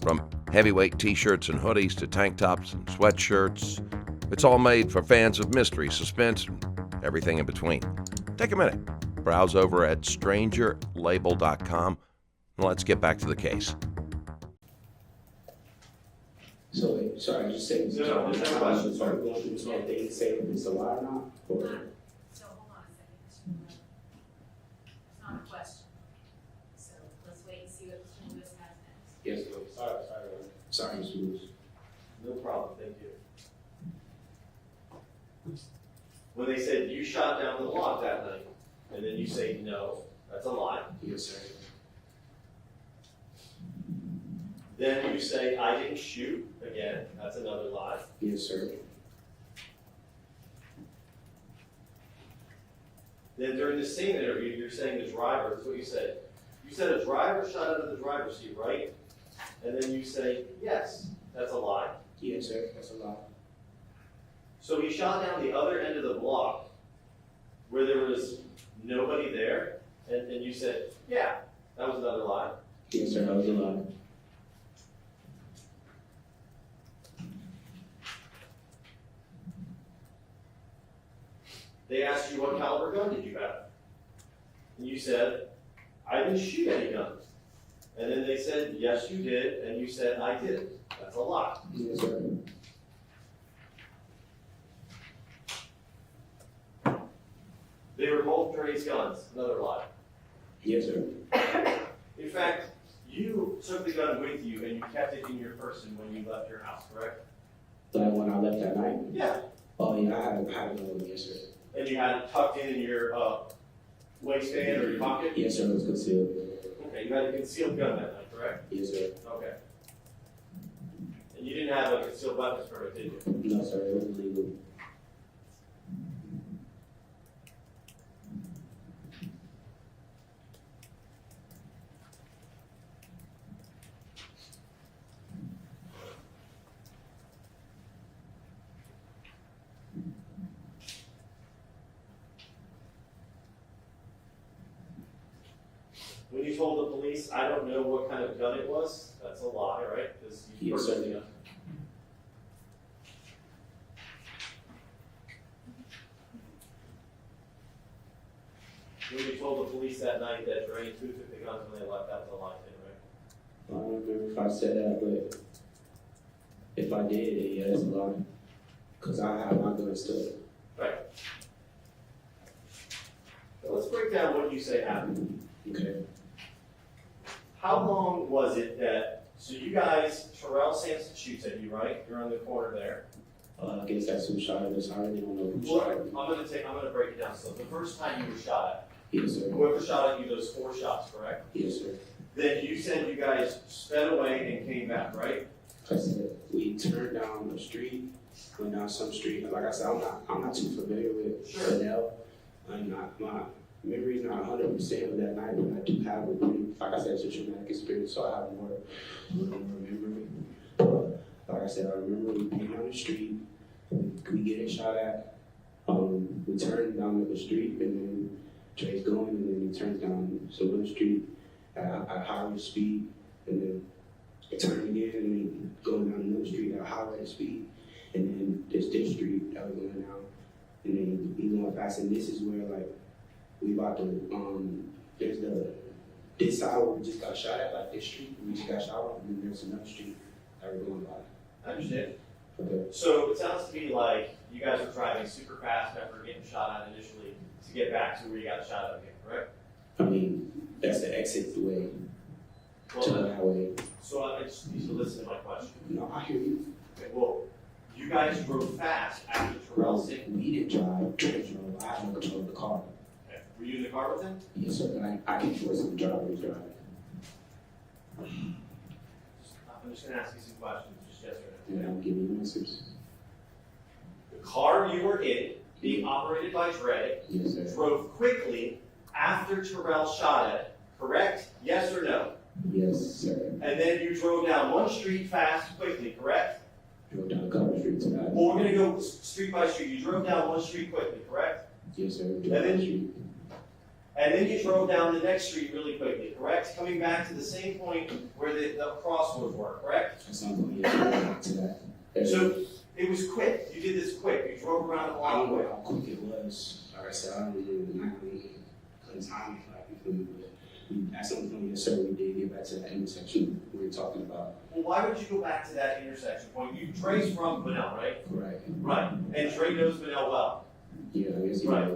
From heavyweight t-shirts and hoodies to tank tops and sweatshirts, it's all made for fans of mystery, suspense, and everything in between. Take a minute, browse over at strangerlabel.com, and let's get back to the case. So, wait, sorry, just say No, there's no question. Sorry, going through this whole thing, say if it's a lie or not? Or, So hold on a second, Mr. Monroe. It's not a question. So let's wait and see what Mr. Lewis has next. yes, please. Sorry, Mr. Lewis. No problem, thank you. When they said you shot down the block that night, and then you say no, that's a lie. Yes, sir. Then you say I didn't shoot, again, that's another lie. Yes, sir. Then during the same interview, you're saying the driver, that's what you said. You said a driver shot out of the driver's seat, right? And then you say, yes, that's a lie. Yes, sir. That's a lie. So he shot down the other end of the block where there was nobody there, and you said, yeah, that was another lie. Yes, sir. That was a lie. They asked you what caliber gun did you have? And you said, I didn't shoot any guns. And then they said, yes, you did, and you said, I didn't. That's a lie. Yes, sir. They were both Dre's guns. Another lie. Yes, sir. In fact, you took the gun with you and you kept it in your person when you left your house, correct? Like when I left that night? Yeah. Oh, yeah, I had another one. Yes, sir. And you had it tucked in your waistband or your pocket? Yes, sir. It was concealed. Okay, you had a concealed gun that night, correct? Yes, sir. Okay. And you didn't have a concealed weapons permit, did you? No, sir. It was legal. When you told the police, I don't know what kind of gun it was, that's a lie, right? Because you Yes, purchased sir. the gun. When you told the police that night that Dre and Pooh took the guns when they left, that was a lie too, right? I don't remember if I said that, but if I did, then yeah, that's a lie. Cause I have my gun still. Right. So let's break down what you say happened. Okay. How long was it that, so you guys, Terrell Sampson shoots at you, right? You're on the corner there. I guess that's who shot us. I really don't know who Well, shot I'm me. gonna break it down. So the first time you were shot at, Yes, sir. whoever shot at you, those 4 shots, correct? Yes, sir. Then you said you guys sped away and came back, right? I said we turned down the street, went down some street. Like I said, I'm not too familiar with Chanel. I'm not, my memory's not 100% of that night, but I do have a pretty, like I said, it's a traumatic experience, so I have more memory. Like I said, I remember we came down the street, we get a shot at. We turned down the street, and then Dre's going, and then he turns down some other street at higher speed, and then it turned again, and then going down another street at a high rate of speed, and then this street that was going down, and then he going fast, and this is where like we about to there's this side where we just got shot at, like this street we just got shot at, and then there's another street that we're going by. I understand. Okay. So it sounds to me like you guys were driving super fast after getting shot at initially to get back to where you got shot at again, correct? I mean, that's the exit way to the highway. So I just need to listen to my question. No, I hear you. Okay, well, you guys drove fast after Terrell Sampson. We didn't drive, Dre drove. I had no control of the car. Okay. Were you in the car with him? Yes, sir. I can force him to drive when he's driving. I'm just gonna ask you some questions, just yes or no. And I'm giving you answers. The car you were in, being operated by Dre, Yes, sir. drove quickly after Terrell shot at it, correct? Yes or no? Yes, sir. And then you drove down one street fast, quickly, correct? Drove down a couple streets fast. Well, we're gonna go street by street. You drove down one street quickly, correct? Yes, sir. Drove And down then the street. And then you drove down the next street really quickly, correct? Coming back to the same point where the crossroads were, correct? At some point, yes, sir. Back to that. So it was quick. You did this quick. You drove around the I block don't know quick. how quick it was. Like I said, I don't remember the night. Couldn't time it, like, you feel me? But at some point, yes, sir, we did get back to that intersection we were talking about. Well, why would you go back to that intersection point? Dre's from Bunnell, right? Correct. Right. And Dre knows Bunnell well. Yeah, I guess he Right.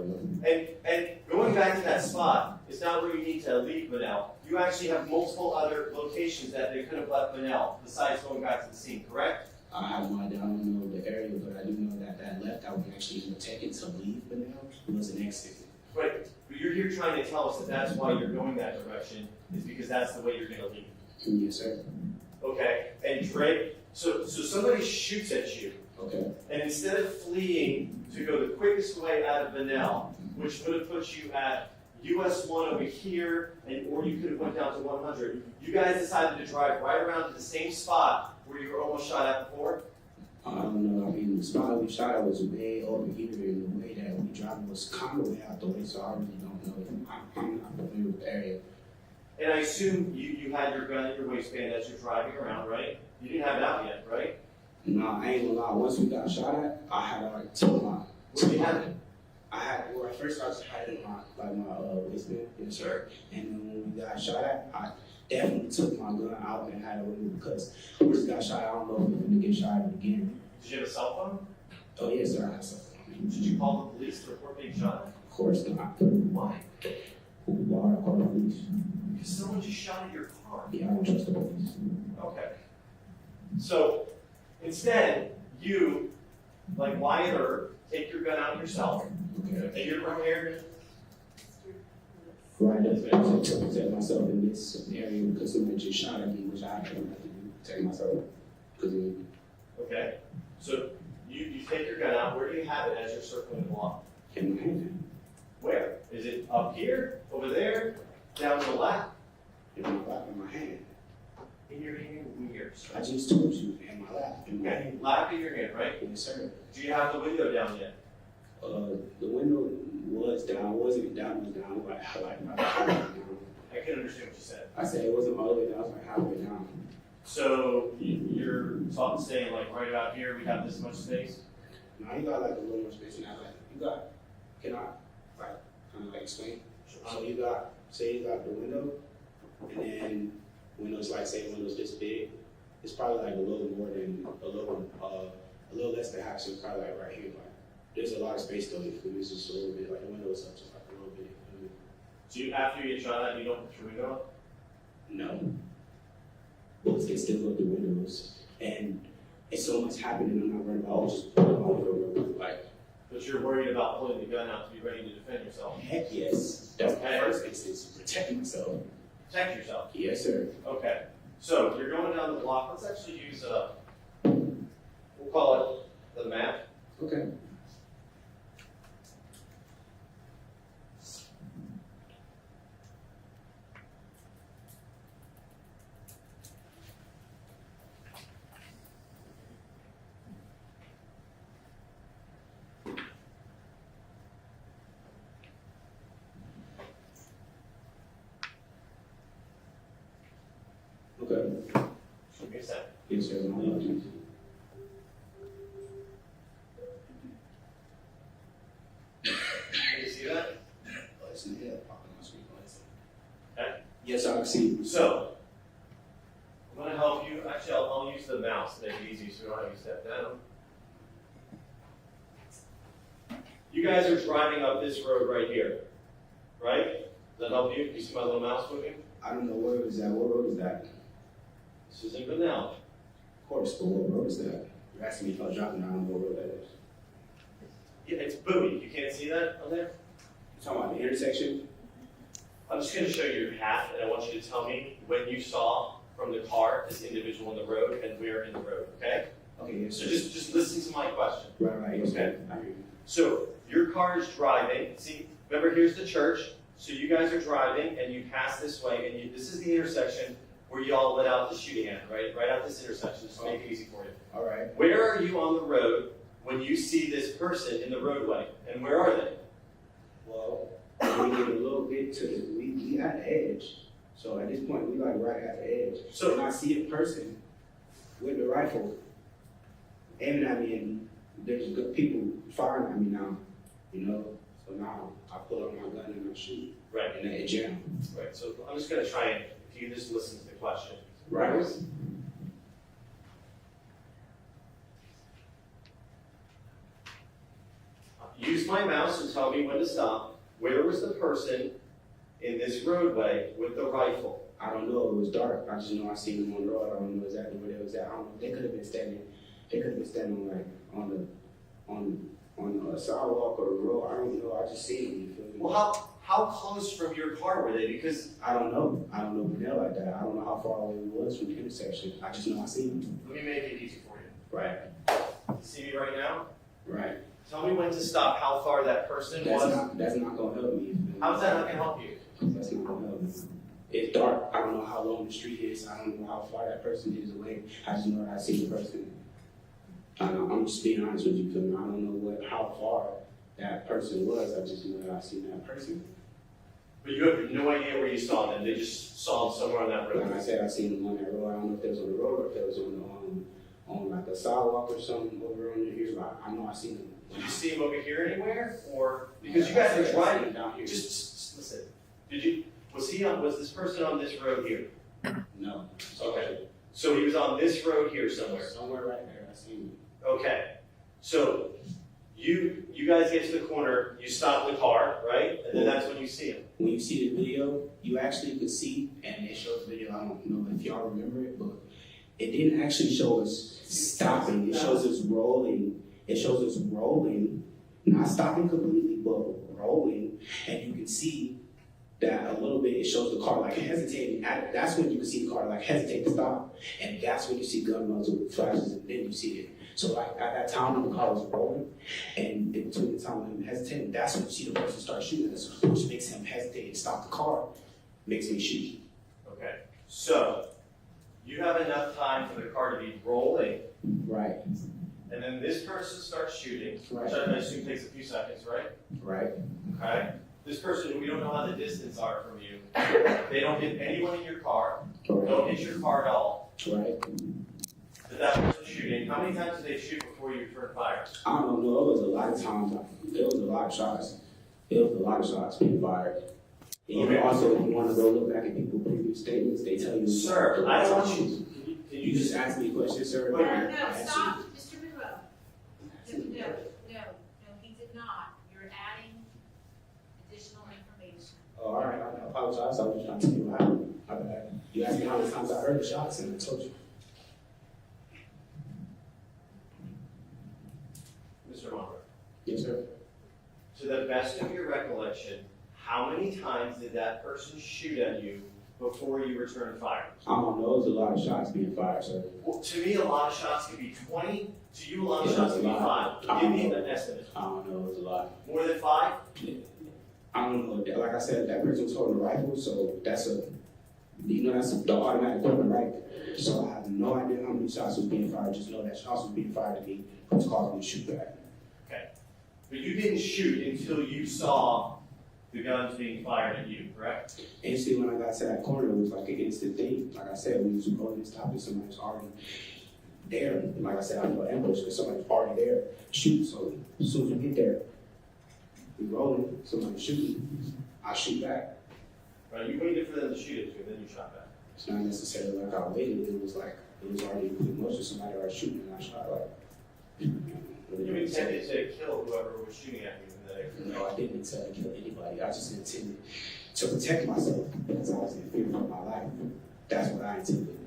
did. And going back to that spot, it's not where you need to leave Bunnell. You actually have multiple other locations that they could have left Bunnell besides going back to the scene, correct? I have no idea. I don't know the area, but I do know that that left I was actually taken to leave Bunnell was an exit. Right. But you're here trying to tell us that that's why you're going that direction, is because that's the way you're going to leave. Yes, sir. Okay. And Dre, so somebody shoots at you. Okay. And instead of fleeing to go the quickest way out of Bunnell, which would have put you at US 1 over here, or you could have went down to 100, you guys decided to drive right around to the same spot where you were almost shot at before? I don't know. I mean, the spot we shot at was way over here, and the way that we driving was kind of way out the way, so I really don't know. I'm not familiar with the area. And I assume you had your gun in your waistband as you're driving around, right? You didn't have it out yet, right? No, I ain't gonna lie. Once we got shot at, I had already took my. Where did you have it? Well, at first I just had it in my waistband, yes, sir. And then when we got shot at, I definitely took my gun out and had it with me because we just got shot. I don't know if we're gonna get shot at again. Did you have a cell phone? Oh yes, sir. I had something. Did you call the police to report being shot at? Of course not. Why? Why I call the police? Because someone just shot at your car. Yeah, I don't trust the police. Okay. So instead, you, like Wyatt Earp, take your gun out yourself, Okay. and you're prepared. Right, that's what to protect myself in this area because somebody just shot at me, which I have to do to protect myself. Okay. So you take your gun out. Where do you have it as you're circling the block? In my hand, Where? Is it up here, over there, down to the left? in my lap, in my hand. In your hand, where? I just told you, in my lap, in my Okay, hand. lap in your hand, right? Yes, sir. Do you have the window down yet? The window was down, wasn't down, was down, like my down. I couldn't understand what you said. I said it wasn't all the way down, it was like halfway down. So you're saying like right about here, we have this much space? No, you got like a little more space than that. Like, you got, can I like kind of like explain? So you got, say you got the window, and then windows like say windows this big, it's probably like a little more than a little less than half, so it's probably like right here. Like there's a lot of space though. It's just a little bit like the window is up just like a little bit. So you after you try that, you don't put your window up? No. Bullets can still go through windows, and it's so much happening. I'm not worried about just pulling my window like. But you're worried about pulling the gun out to be ready to defend yourself. Heck yes. That's my first instance, protecting myself. Protect yourself. Yes, sir. Okay. So you're going down the block. Let's actually use we'll call it the map. Okay. Okay. Should be a second. Yes, sir. My apologies. Can you see that? Oh, it's in the head popping on my screen. Okay. Yes, I can see. So I'm going to help you. Actually, I'll use the mouse to make it easy so we don't have you step down. You guys are driving up this road right here, right? Does that help you? You see my little mouse moving? I don't know where is that. What road is that? This is in Benel. Of course, but what road is that? You're asking me if I was driving down what road that is. Yeah, it's Bowie. You can't see that on there? You're talking about the intersection? I'm just going to show you your path, and I want you to tell me when you saw from the car this individual in the road and where in the road, okay? Okay, yes, So sir. just listen to my question. Right, yes, Okay. I hear you. So your car is driving. See, remember here's the church. So you guys are driving, and you pass this way, and this is the intersection where you all let out the shooting at, right? Right out this intersection, just to make it easy for you. All right. Where are you on the road when you see this person in the roadway, and where are they? Well, we get a little bit to the, we at the edge. So at this point, we like right at the edge. So- and I see a person with the rifle aiming at me, and there's good people firing at me now, you know? So now I pull out my gun and I shoot. Right. And they jam. Right. So I'm just going to try and, if you just listen to the question. Right. Use my mouse and tell me when to stop. Where was the person in this roadway with the rifle? I don't know. It was dark. I just know I seen them on the road. I don't know exactly where they was at. I don't know. They could have been standing. They could have been standing like on the sidewalk or the road. I don't know. I just seen them. You feel me? Well, how close from your car were they? Because I don't know. I don't know Benel like that. I don't know how far away it was from the intersection. I just know I seen them. let me make it easy for you. Right. You see me right now? Right. Tell me when to stop. How far that person was? That's not gonna help me. How's that not going to help you? That's not gonna help me. It's dark. I don't know how long the street is. I don't know how far that person is away. I just know that I see the person. I'm just being honest with you, because I don't know how far that person was. I just know that I seen that person. But you have no idea where you saw them. They just saw them somewhere on that road. Like I said, I seen them on that road. I don't know if they was on the road or if they was on like a sidewalk or something over on here. But I know I seen them. Did you see him over here anywhere? Or because you guys are driving down here. Just listen. Was this person on this road here? No. Okay. So he was on this road here somewhere. Somewhere right there. I seen him. Okay. So you guys get to the corner, you stop the car, right? And then that's when you see him. When you see the video, you actually could see, and it shows the video. I don't know if y'all remember it, but it didn't actually show us stopping. It shows us rolling. It shows us rolling, not stopping completely, but rolling, and you can see that a little bit. It shows the car like hesitating. That's when you can see the car like hesitate to stop, and that's when you see gun muzzle flashes, and then you see it. So like at that time when the car was rolling, and in between the time when him hesitating, that's when you see the person start shooting, which makes him hesitate and stop the car, makes me shoot. Okay. So you have enough time for the car to be rolling. Right. And then this person starts shooting, Right. which I assume takes a few seconds, right? Right. Okay. This person who we don't know how the distance are from you, they don't hit anyone in your car, don't hit your car at all. Right. But that person shooting, how many times did they shoot before you returned fire? I don't know. It was a lot of times. It was a lot of shots. It was a lot of shots being fired. And you also, if you want to go look back at people's previous statements, they tell you. Sir, I don't want you. Can you just ask me a question, sir? No, stop, Mr. Monroe. No, he did not. You're adding additional information. Oh, all right. I apologize. I was trying to tell you what happened. My bad. You asked me how many times I heard the shots, and I told you. Mr. Monroe. Yes, sir. To the best of your recollection, how many times did that person shoot at you before you returned fire? I don't know. It was a lot of shots being fired, sir. Well, to me, a lot of shots could be 20. To you, a lot of shots could be 5. Give me an estimate. I don't know. It was a lot. More than 5? I don't know. Like I said, that person was holding a rifle, so that's the automatic weapon, right? So I have no idea how many shots was being fired. Just know that shots was being fired at me, which caused me to shoot back. Okay. But you didn't shoot until you saw the guns being fired at you, correct? Instantly, when I got to that corner, it was like an instant thing. Like I said, we was rolling this topic, somebody was already there. And like I said, I know ambush because somebody was already there shooting. So as soon as we get there, we rolling, somebody shooting, I shoot back. Right, you waited for them to shoot at you, and then you shot back. It's not necessarily like I waited. It was already in motion. Somebody already shooting, and I shot like. You intended to kill whoever was shooting at you. No, I didn't intend to kill anybody. I just intended to protect myself because I was in fear for my life. That's what I intended.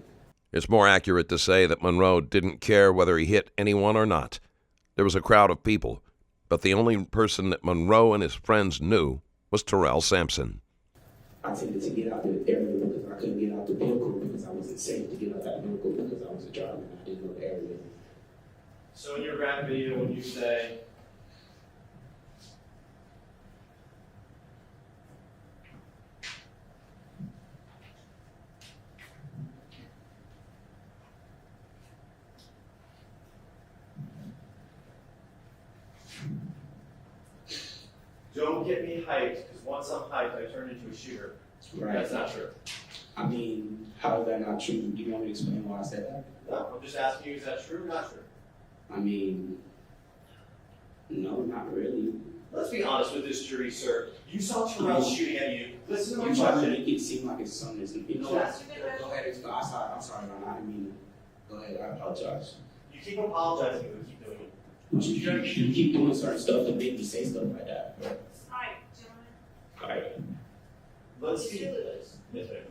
It's more accurate to say that Monroe didn't care whether he hit anyone or not. There was a crowd of people, but the only person that Monroe and his friends knew was Terrell Sampson. I tended to get out the area because I couldn't get out the vehicle because I wasn't safe to get out that vehicle because I was a driver and I didn't know the area. So in your rap video, when you say, don't get me hyped, because once I'm hyped, I turn into a shooter. Right. That's not true. I mean, how is that not true? Do you want me to explain why I said that? No, I'm just asking you, is that true or not true? I mean, no, not really. Let's be honest with this jury, sir. You saw Terrell shooting at you. Listen to my You're trying to question. make it seem like it's something that's, you know what? Go ahead, I'm sorry, man. I didn't mean to. Go ahead, I apologize. You keep apologizing, but keep doing it. You keep doing certain stuff to make me say stuff like that. All right, gentlemen. All right. Let's see. Mr. Lewis, Yes, ma'am.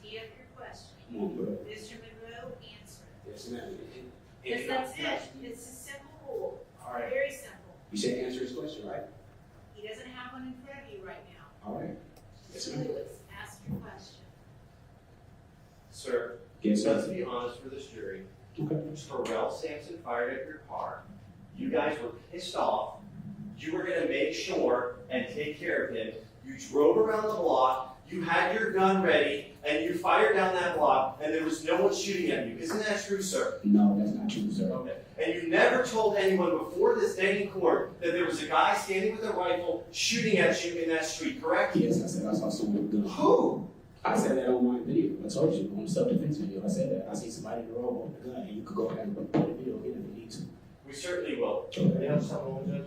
tee up your question. Come on, bro. Mr. Monroe, answer. Yes, ma'am. Because that's it. It's a simple rule. All right. Very simple. You said answer his question, right? He doesn't have one in front of you right now. All right. Yes, Mr. ma'am. Lewis, ask your question. Sir, Yes, let's sir. be honest for this jury. Okay. Terrell Sampson fired at your car. You guys were pissed off. You were going to make sure and take care of him. You drove around the block. You had your gun ready, and you fired down that block, and there was no one shooting at you. Isn't that true, sir? No, that's not true, sir. Okay. And you never told anyone before this day in court that there was a guy standing with a rifle shooting at you in that street, correct? Yes, I said I saw someone with a gun. Who? I said that on my video. I told you on the self-defense video. I said that. I see somebody in the road with a gun, and you could go ahead and put the video in if you need to. We certainly will. Okay. Yeah, someone, Judge.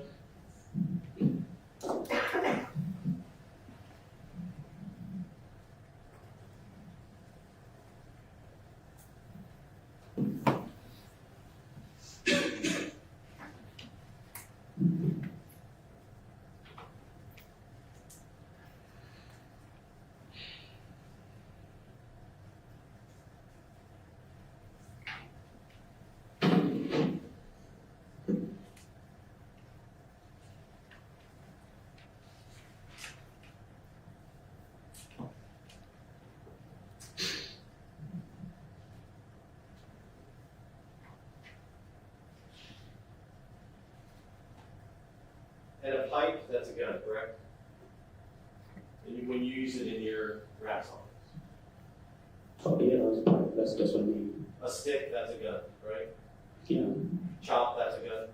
And a pipe, that's a gun, correct? And when you use it in your rap songs. Oh, yeah, that's what I mean. A stick, that's a gun, right? Yeah. Chop, that's a gun.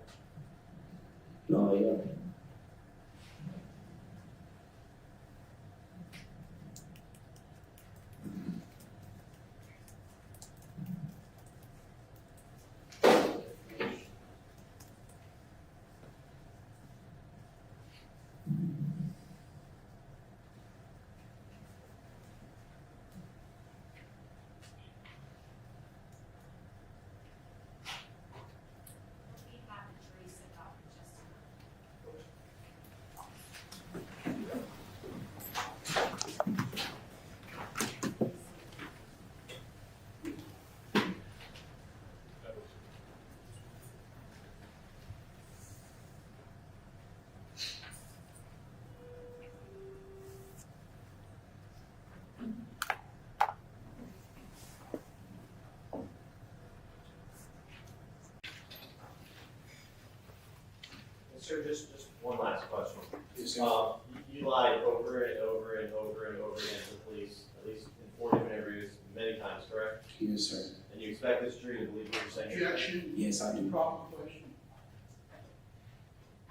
No, yeah. Sir, just one last question. Yes, sir. You lied over and over and over and over again to the police, at least in 4 different interviews, many times, correct? Yes, sir. And you expect this jury to believe what you're saying? Objection. Yes, I do. Proper question.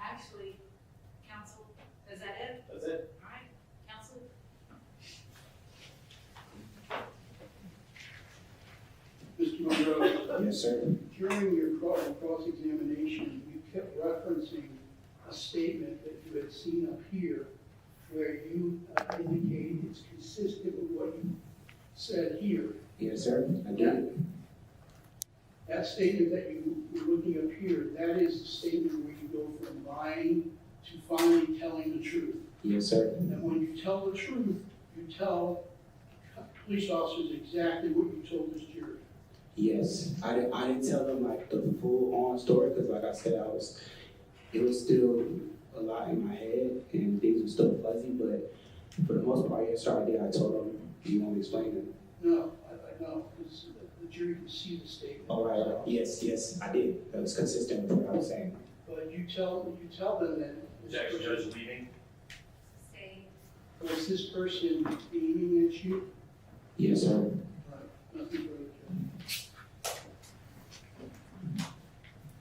Actually, counsel, is that it? That's it? All right, counsel? Mr. Monroe, Yes, sir. during your cross-examination, you kept referencing a statement that you had seen up here where you indicate it's consistent with what you said here. Yes, sir. I did. That statement that you're looking up here, that is the statement where you go from lying to finally telling the truth. Yes, sir. And when you tell the truth, you tell police officers exactly what you told this jury. Yes. I didn't tell them like the full on story because, like I said, it was still a lot in my head and things were still fuzzy. But for the most part, yes, sir, I did. I told them, "You want to explain it?" No, I know, because the jury can see the statement. All right. Yes, I did. That was consistent with what I was saying. But you tell them that Objection, Judge leaving. Stay. was this person aiming at you? Yes, sir. Right, nothing further.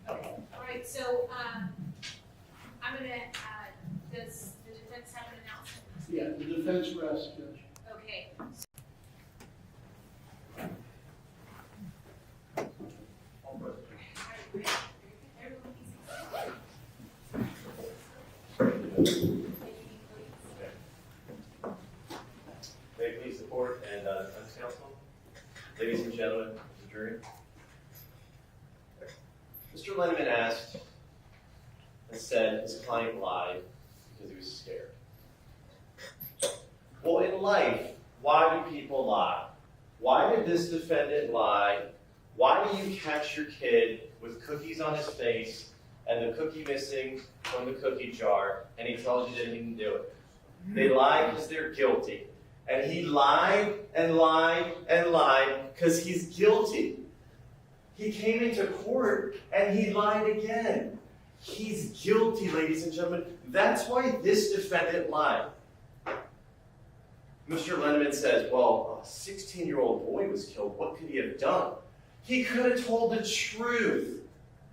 Okay, all right, so, I'm gonna, does the defense have an announcement? Yeah, the defense rests, Judge. Okay. Everyone be May it please the court and defense counsel, ladies and gentlemen, the jury. Mr. Lenneman asked and said his client lied because he was scared. Well, in life, why do people lie? Why did this defendant lie? Why do you catch your kid with cookies on his face and the cookie missing from the cookie jar and he tells you that he didn't do it? They lie because they're guilty. And he lied and lied and lied because he's guilty. He came into court and he lied again. He's guilty, ladies and gentlemen. That's why this defendant lied. Mr. Lenneman says, well, a 16-year-old boy was killed. What could he have done? He could have told the truth.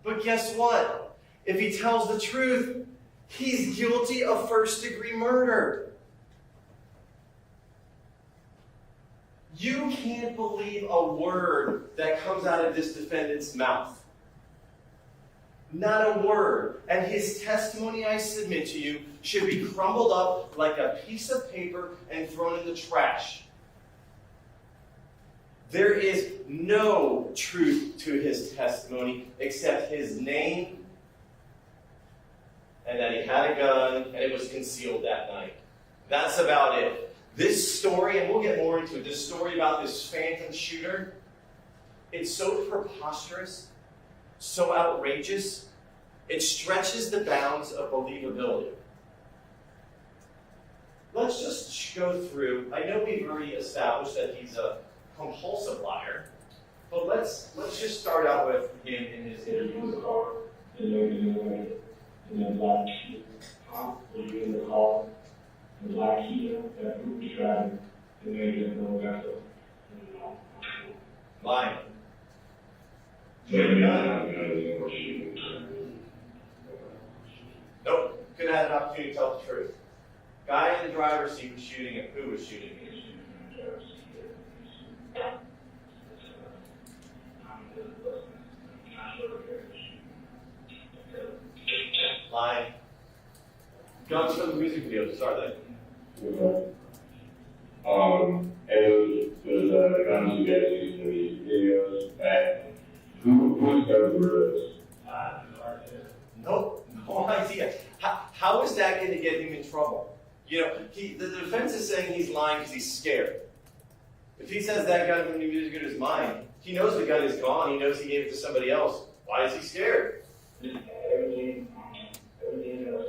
But guess what? If he tells the truth, he's guilty of first-degree murder. You can't believe a word that comes out of this defendant's mouth. Not a word. And his testimony, I submit to you, should be crumbled up like a piece of paper and thrown in the trash. There is no truth to his testimony except his name and that he had a gun and it was concealed that night. That's about it. This story, and we'll get more into it, this story about this phantom shooter, it's so preposterous, so outrageous, it stretches the bounds of believability. Let's just go through, I know we've already established that he's a compulsive liar, but let's just start out with him in his interview. Lying. Nope, couldn't have had an opportunity to tell the truth. Guy in the driver's seat was shooting and who was shooting? Lying. Guns from the music videos, are they? And the guns you guys use in these videos, whose guns were those? No idea. How is that going to get him in trouble? You know, the defense is saying he's lying because he's scared. If he says that gun from the music video is mine, he knows the gun is gone. He knows he gave it to somebody else. Why is he scared? Everything else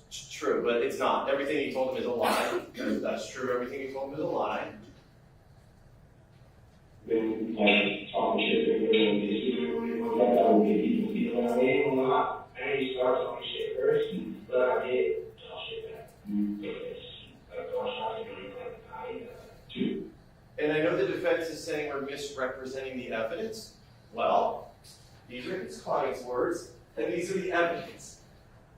It's true, but it's not. Everything he told him is a lie. That's true. Everything he told him is a lie. then talking shit, that would get people around me a lot. I ain't are his client's words, and these are the evidence.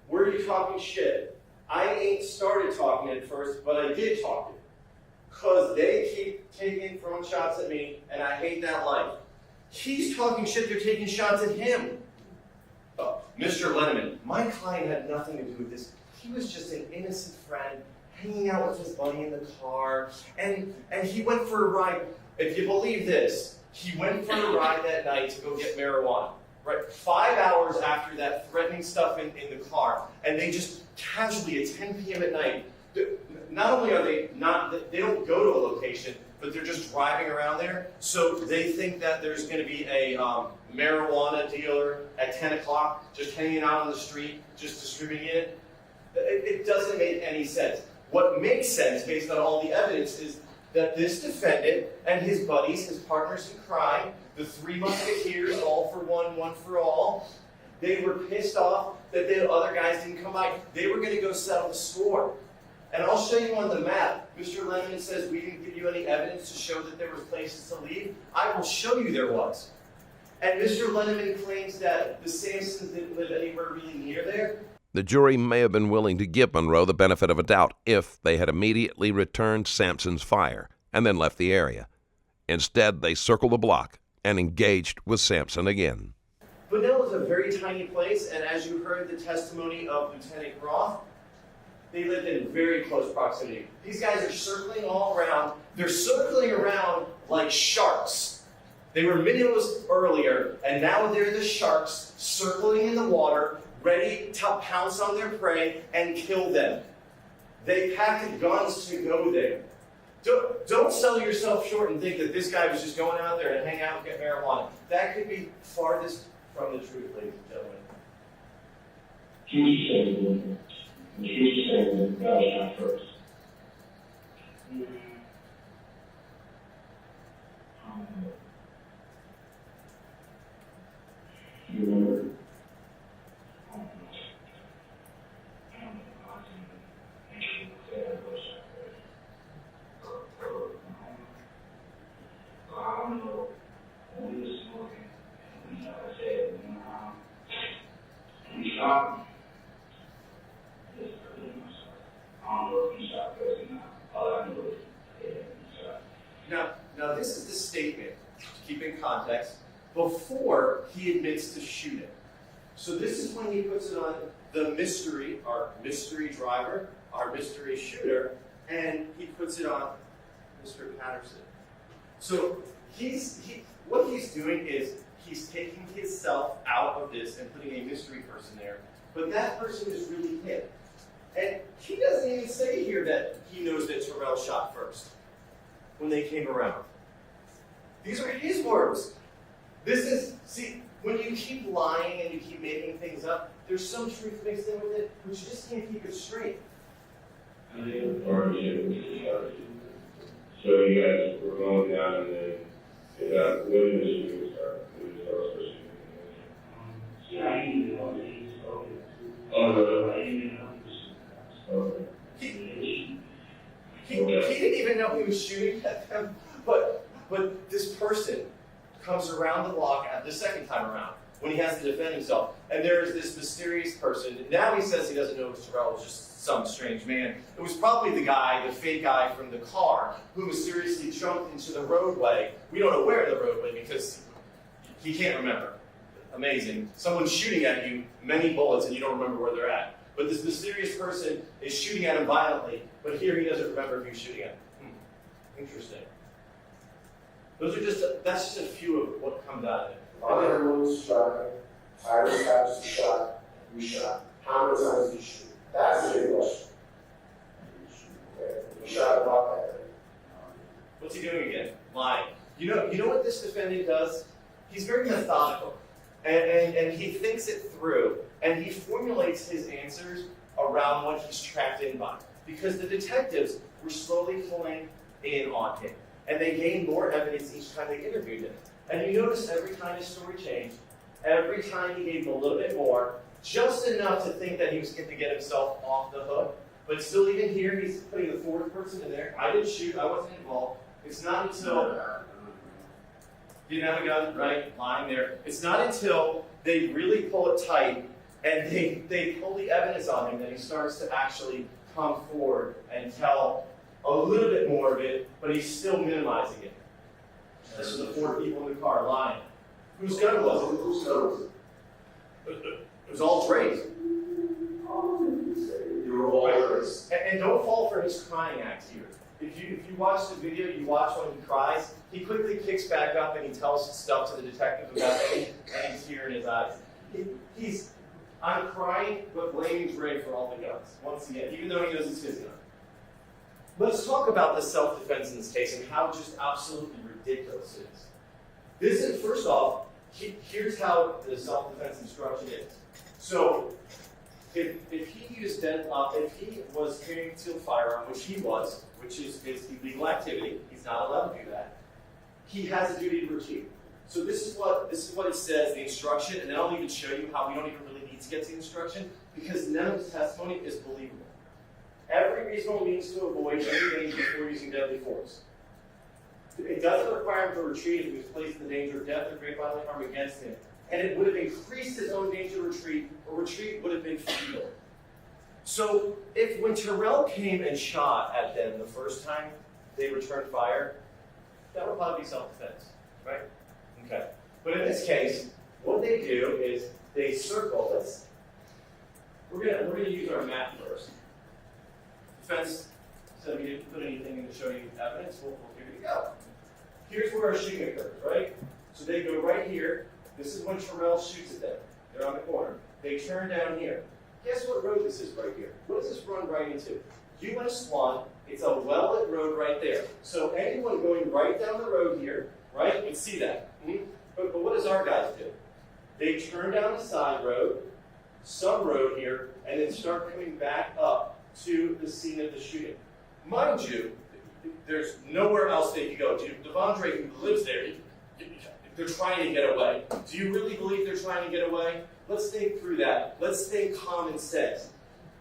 Were you talking shit? I ain't started talking at first, but I did talk it. Because they keep throwing shots at me, and I hate that life. He's talking shit, they're taking shots at him. Mr. Lenneman, my client had nothing to do with this. He was just an innocent friend hanging out with his buddy in the car, and he went for a ride. If you believe this, he went for a ride that night to go get marijuana. Right, 5 hours after that threatening stuff in the car, and they just casually at 10 p.m. at night, not only are they don't go to a location, but they're just driving around there. So they think that there's going to be a marijuana dealer at 10 o'clock just hanging out on the street, just distributing it. It doesn't make any sense. What makes sense, based on all the evidence, is that this defendant and his buddies, his partners in crime, the three musketeers, all for one, one for all, they were pissed off that the other guys didn't come by. They were going to go settle the score. And I'll show you on the map. Mr. Lemon says we didn't give you any evidence to show that there was places to leave. I will show you there was. And Mr. Lenneman claims that the Sampsons didn't live anywhere really near there. The jury may have been willing to give Monroe the benefit of a doubt if they had immediately returned Sampson's fire and then left the area. Instead, they circled the block and engaged with Sampson again. Bunnell is a very tiny place, and as you heard the testimony of Lieutenant Roth, they lived in very close proximity. These guys are circling all around. They're circling around like sharks. They were minnows earlier, and now they're the sharks circling in the water, ready to pounce on their prey and kill them. They packed guns to go there. Don't sell yourself short and think that this guy was just going out there to hang out and get marijuana. That could be farthest from the truth, ladies and gentlemen. You said that was shot first. You remember? Now this is the statement, to keep in context, before he admits to shooting. So this is when he puts it on the mystery, our mystery driver, our mystery shooter, and he puts it on Mr. Patterson. So what he's doing is he's taking himself out of this and putting a mystery person there, but that person is really him. And he doesn't even say here that he knows that Terrell shot first when they came around. These are his words. See, when you keep lying and you keep making things up, there's some truth mixed in with it, but you just can't keep it straight. So you guys were going down and then when did the shooting start? When did the first shooting? Oh, no. He didn't even know he was shooting at them, but this person comes around the block at the second time around when he has to defend himself, and there's this mysterious person. Now he says he doesn't know it was Terrell, it was just some strange man. It was probably the guy, the fake guy from the car, who mysteriously jumped into the roadway. We don't know where the roadway because he can't remember. Amazing. Someone's shooting at you, many bullets, and you don't remember where they're at. But this mysterious person is shooting at him violently, but here he doesn't remember if he was shooting at him. Interesting. That's just a few of what comes out of it. Everyone's shot. Tyrus Patterson shot. You shot. How many times did you shoot? That's the big question. You shot about that. What's he doing again? Lying. You know what this defendant does? He's very methodical, and he thinks it through, and he formulates his answers around what he's trapped in by. Because the detectives were slowly pulling in on him, and they gained more evidence each time they interviewed him. And you notice every time his story changed, every time he gave him a little bit more, just enough to think that he was going to get himself off the hook. But still, even here, he's putting the fourth person in there. I didn't shoot. I wasn't involved. It's not until... You didn't have a gun, right? Lying there. It's not until they really pull it tight, and they pull the evidence on him, and he starts to actually come forward and tell a little bit more of it, but he's still minimizing it. This is the 4 people in the car lying. Whose gun was it? Whose gun was it? It was all Dre's. You were all Dre's. And don't fall for his crying act here. If you watch the video, you watch when he cries, he quickly kicks back up and he tells stuff to the detective about any tear in his eyes. I'm crying, but blaming Dre for all the guns, once again, even though he knows it's his gun. Let's talk about the self-defense in this case and how just absolutely ridiculous it is. This is, first off, here's how the self-defense instruction is. So, if he was carrying a concealed firearm, which he was, which is illegal activity, he's not allowed to do that, he has a duty to retrieve. So this is what it says, the instruction, and then I'll even show you how we don't even really need to get to the instruction, because none of his testimony is believable. Every reasonable means to avoid any danger before using deadly force. It doesn't require him to retreat if he was placed in the danger of death or great bodily harm against him. And it would have increased his own danger to retreat, or retreat would have been futile. So when Terrell came and shot at them the first time they returned fire, that would probably be self-defense, right? Okay. But in this case, what they do is they circle this. We're gonna use our map first. Defense said we didn't put anything in to show you evidence. We'll give it a go. Here's where our shooting occurs, right? So they go right here. This is when Terrell shoots at them. They're on the corner. They turn down here. Guess what road this is right here? What does this run right into? US 1, it's a well-lit road right there. So anyone going right down the road here, right, can see that. But what does our guys do? They turn down the side road, some road here, and then start coming back up to the scene of the shooting. Mind you, there's nowhere else they can go. Devondre, who lives there, they're trying to get away. Do you really believe they're trying to get away? Let's think through that. Let's think common sense.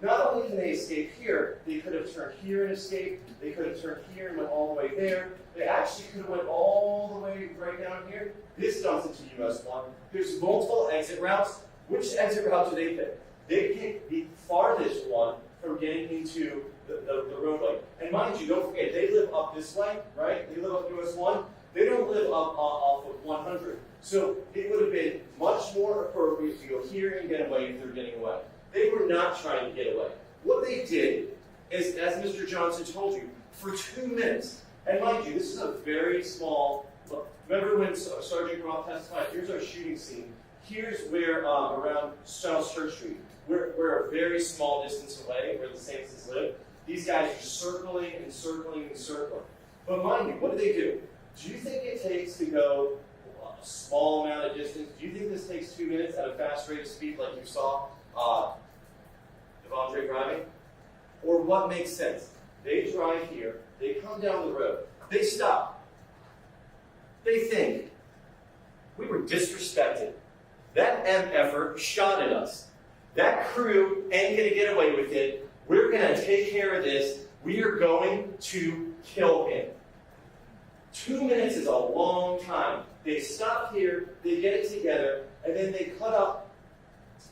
Not only can they escape here, they could have turned here and escaped. They could have turned here and went all the way there. They actually could have went all the way right down here. This dumps into US 1. There's multiple exit routes. Which exit route do they pick? They pick the farthest one from getting into the roadway. And mind you, don't forget, they live up this way, right? They live up US 1. They don't live up off of 100. So it would have been much more appropriate to go here and get away if they're getting away. They were not trying to get away. What they did is, as Mr. Johnson told you, for 2 minutes, and mind you, this is a very small, remember when Sergeant Roth testified, here's our shooting scene. Here's where, around South Church Street, we're a very small distance away where the Saints live. These guys are circling and circling and circling. But mind you, what do? Do you think it takes to go a small amount of distance? Do you think this takes 2 minutes at a fast rate of speed like you saw Devondre driving? Or what makes sense? They drive here, they come down the road, they stop. They think, we were disrespected. That MFer shot at us. That crew ain't gonna get away with it. We're gonna take care of this. We are going to kill him. 2 minutes is a long time. They stop here, they get it together, and then they cut up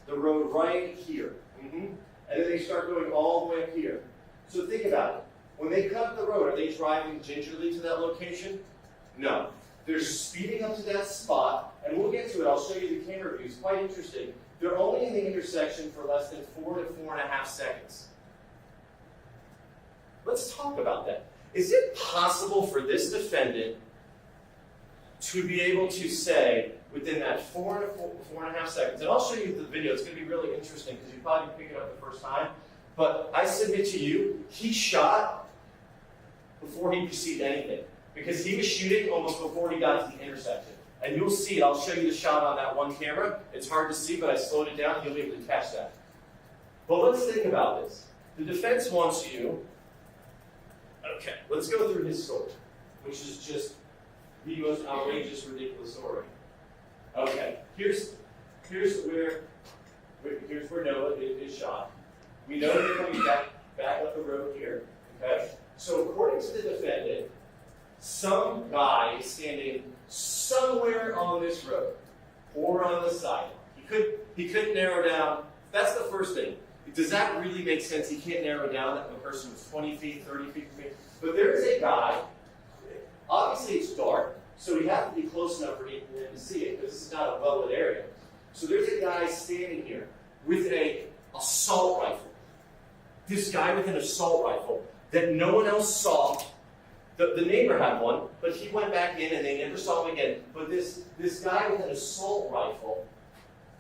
the road right here. And then they start going all the way up here. So think about it. When they cut up the road, are they driving gingerly to that location? No. They're speeding up to that spot, and we'll get to it. I'll show you the camera view. It's quite interesting. They're only in the intersection for less than 4 to 4.5 seconds. Let's talk about that. Is it possible for this defendant to be able to say, within that 4 to 4.5 seconds, and I'll show you the video, it's going to be really interesting because you probably pick it up the first time, but I submit to you, he shot before he perceived anything, because he was shooting almost before he got to the intersection. And you'll see it, I'll show you the shot on that one camera. It's hard to see, but I slowed it down, you'll be able to catch that. But let's think about this. The defense wants you, okay, let's go through his story, which is just the most outrageous, ridiculous story. Okay, here's where Noah is shot. We know they're coming back up the road here. Okay, so according to the defendant, some guy is standing somewhere on this road or on the sidewalk. He He couldn't narrow down. That's the first thing. Does that really make sense? He can't narrow down that the person was 20 feet, 30 feet from me. But there is a guy, obviously it's dark, so he has to be close enough for him to see it, because this is not a well-lit area. So there's a guy standing here with an assault rifle. This guy with an assault rifle that no one else saw. The neighbor had one, but he went back in and they never saw him again. But this guy with an assault rifle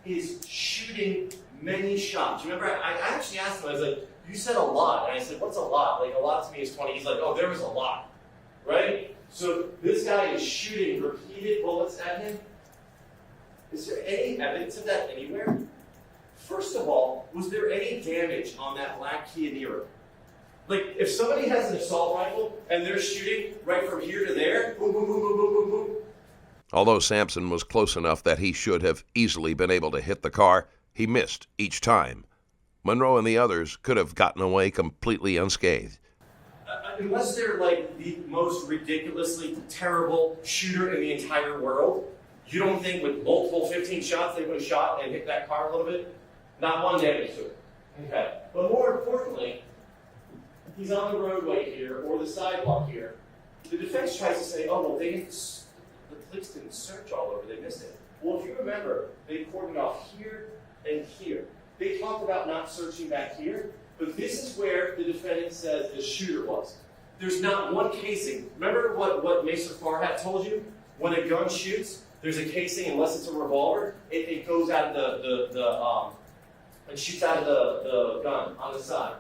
is shooting many shots. Remember, I actually asked him, I was like, you said a lot. And I said, what's a lot? Like, a lot to me is 20. He's like, oh, there was a lot, right? So this guy is shooting repeated bullets at him. Is there any evidence of that anywhere? First of all, was there any damage on that black Kia Niro? Like, if somebody has an assault rifle and they're shooting right from here to there, boom, boom, boom, boom, boom, boom, boom. Although Sampson was close enough that he should have easily been able to hit the car, he missed each time. Monroe and the others could have gotten away completely unscathed. Unless they're like the most ridiculously terrible shooter in the entire world, you don't think with multiple 15 shots they would have shot and hit that car a little bit? Not one damage to it. Okay. But more importantly, he's on the roadway here or the sidewalk here. The defense tries to say, oh, well, the police didn't search all over, they missed it. Well, if you remember, they cordoned off here and here. They talked about not searching back here, but this is where the defendant says the shooter was. There's not one casing. Remember what Mesa Farhat told you? When a gun shoots, there's a casing, unless it's a revolver, it goes out of it shoots out of the gun on the side.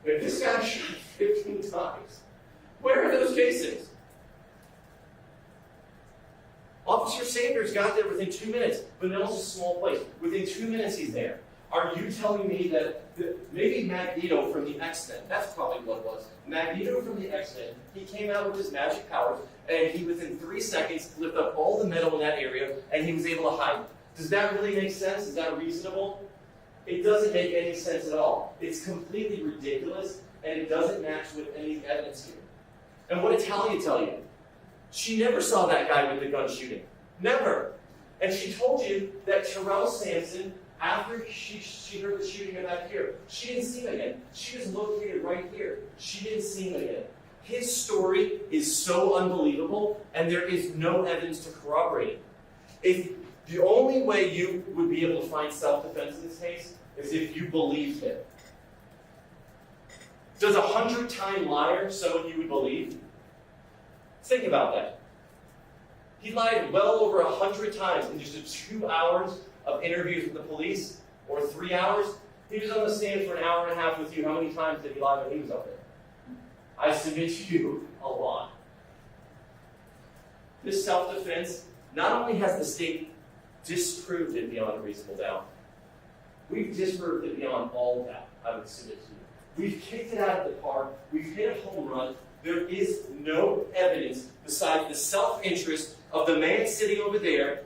If this guy shot 15 times, where are those casings? Officer Sanders got there within 2 minutes. Vanille's a small place. Within 2 minutes, he's there. Are you telling me that maybe Magneto from the X-Men, that's probably what it was. Magneto from the X-Men, he came out with his magic powers, and he, within 3 seconds, lifted up all the metal in that area, and he was able to hide. Does that really make sense? Is that reasonable? It doesn't make any sense at all. It's completely ridiculous, and it doesn't match with any evidence here. And what did Talia tell you? She never saw that guy with the gun shooting. Never. And she told you that Terrell Sampson, after she heard the shooting back here, she didn't see him again. She was located right here. She didn't see him again. His story is so unbelievable, and there is no evidence to corroborate it. If the only way you would be able to find self-defense in this case is if you believed him. Does a 100-time liar someone you would believe? Think about that. He lied well over 100 times in just 2 hours of interviews with the police, or 3 hours. He was on the stand for an hour and a half with you. How many times did he lie when he was up there? I submit to you, a lot. This self-defense, not only has the state disproved it beyond a reasonable doubt, we've disproved it beyond all doubt, I would submit to you. We've kicked it out of the park. We've hit a home run. There is no evidence besides the self-interest of the man sitting over there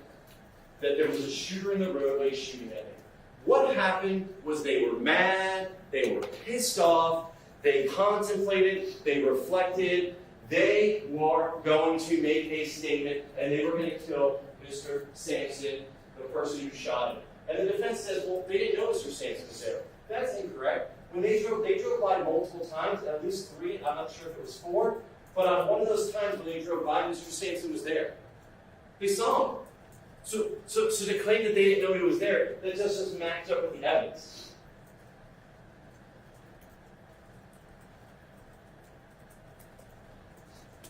that there was a shooter in the roadway shooting at him. What happened was they were mad, they were pissed off, they contemplated, they reflected, they were going to make a statement, and they were going to kill Mr. Sampson, the person who shot him. And the defense says, well, they didn't know Mr. Sampson was there. That's incorrect. When they drove by multiple times, at least 3, I'm not sure if it was 4, but on one of those times when they drove by, Mr. Sampson was there. They saw him. So to claim that they didn't know he was there, that just doesn't match up with the evidence.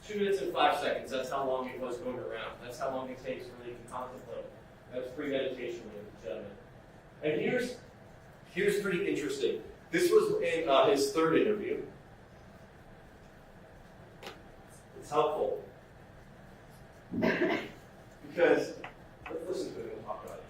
Two minutes and 5 seconds, that's how long it was going around. That's how long it takes for they can contemplate. That's premeditation, ladies and gentlemen. And here's pretty interesting. This was in his 3rd interview. It's helpful. Because, let's listen to it and talk about it.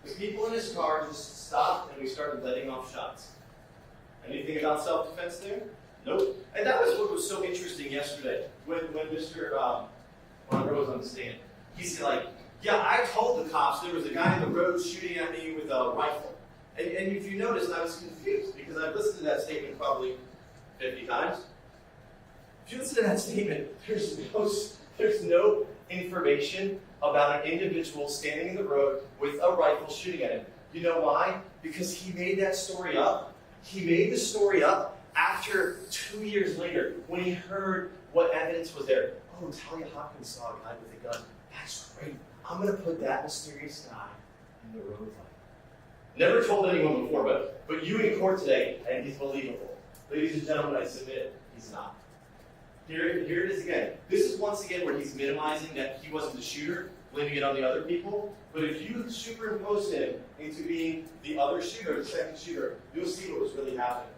The people in his car just stopped and we started letting off shots. Anything about self-defense there? Nope. And that was what was so interesting yesterday when Mr. Monroe was on the stand. He said, like, yeah, I told the cops there was a guy in the road shooting at me with a rifle. And if you noticed, I was confused because I've listened to that statement probably 50 times. If you listen to that statement, there's no information about an individual standing in the road with a rifle shooting at him. You know why? Because he made that story up. He made the story up after 2 years later when he heard what evidence was there. Oh, Talia Hopkins saw a guy with a gun. That's great. I'm going to put that mysterious guy in the road light. Never told anyone before, but you in court today, and he's believable. Ladies and gentlemen, I submit he's not. Here it is again. This is once again where he's minimizing that he wasn't the shooter, blaming it on the other people. But if you superimpose him into being the other shooter, the second shooter, you'll see what was really happening.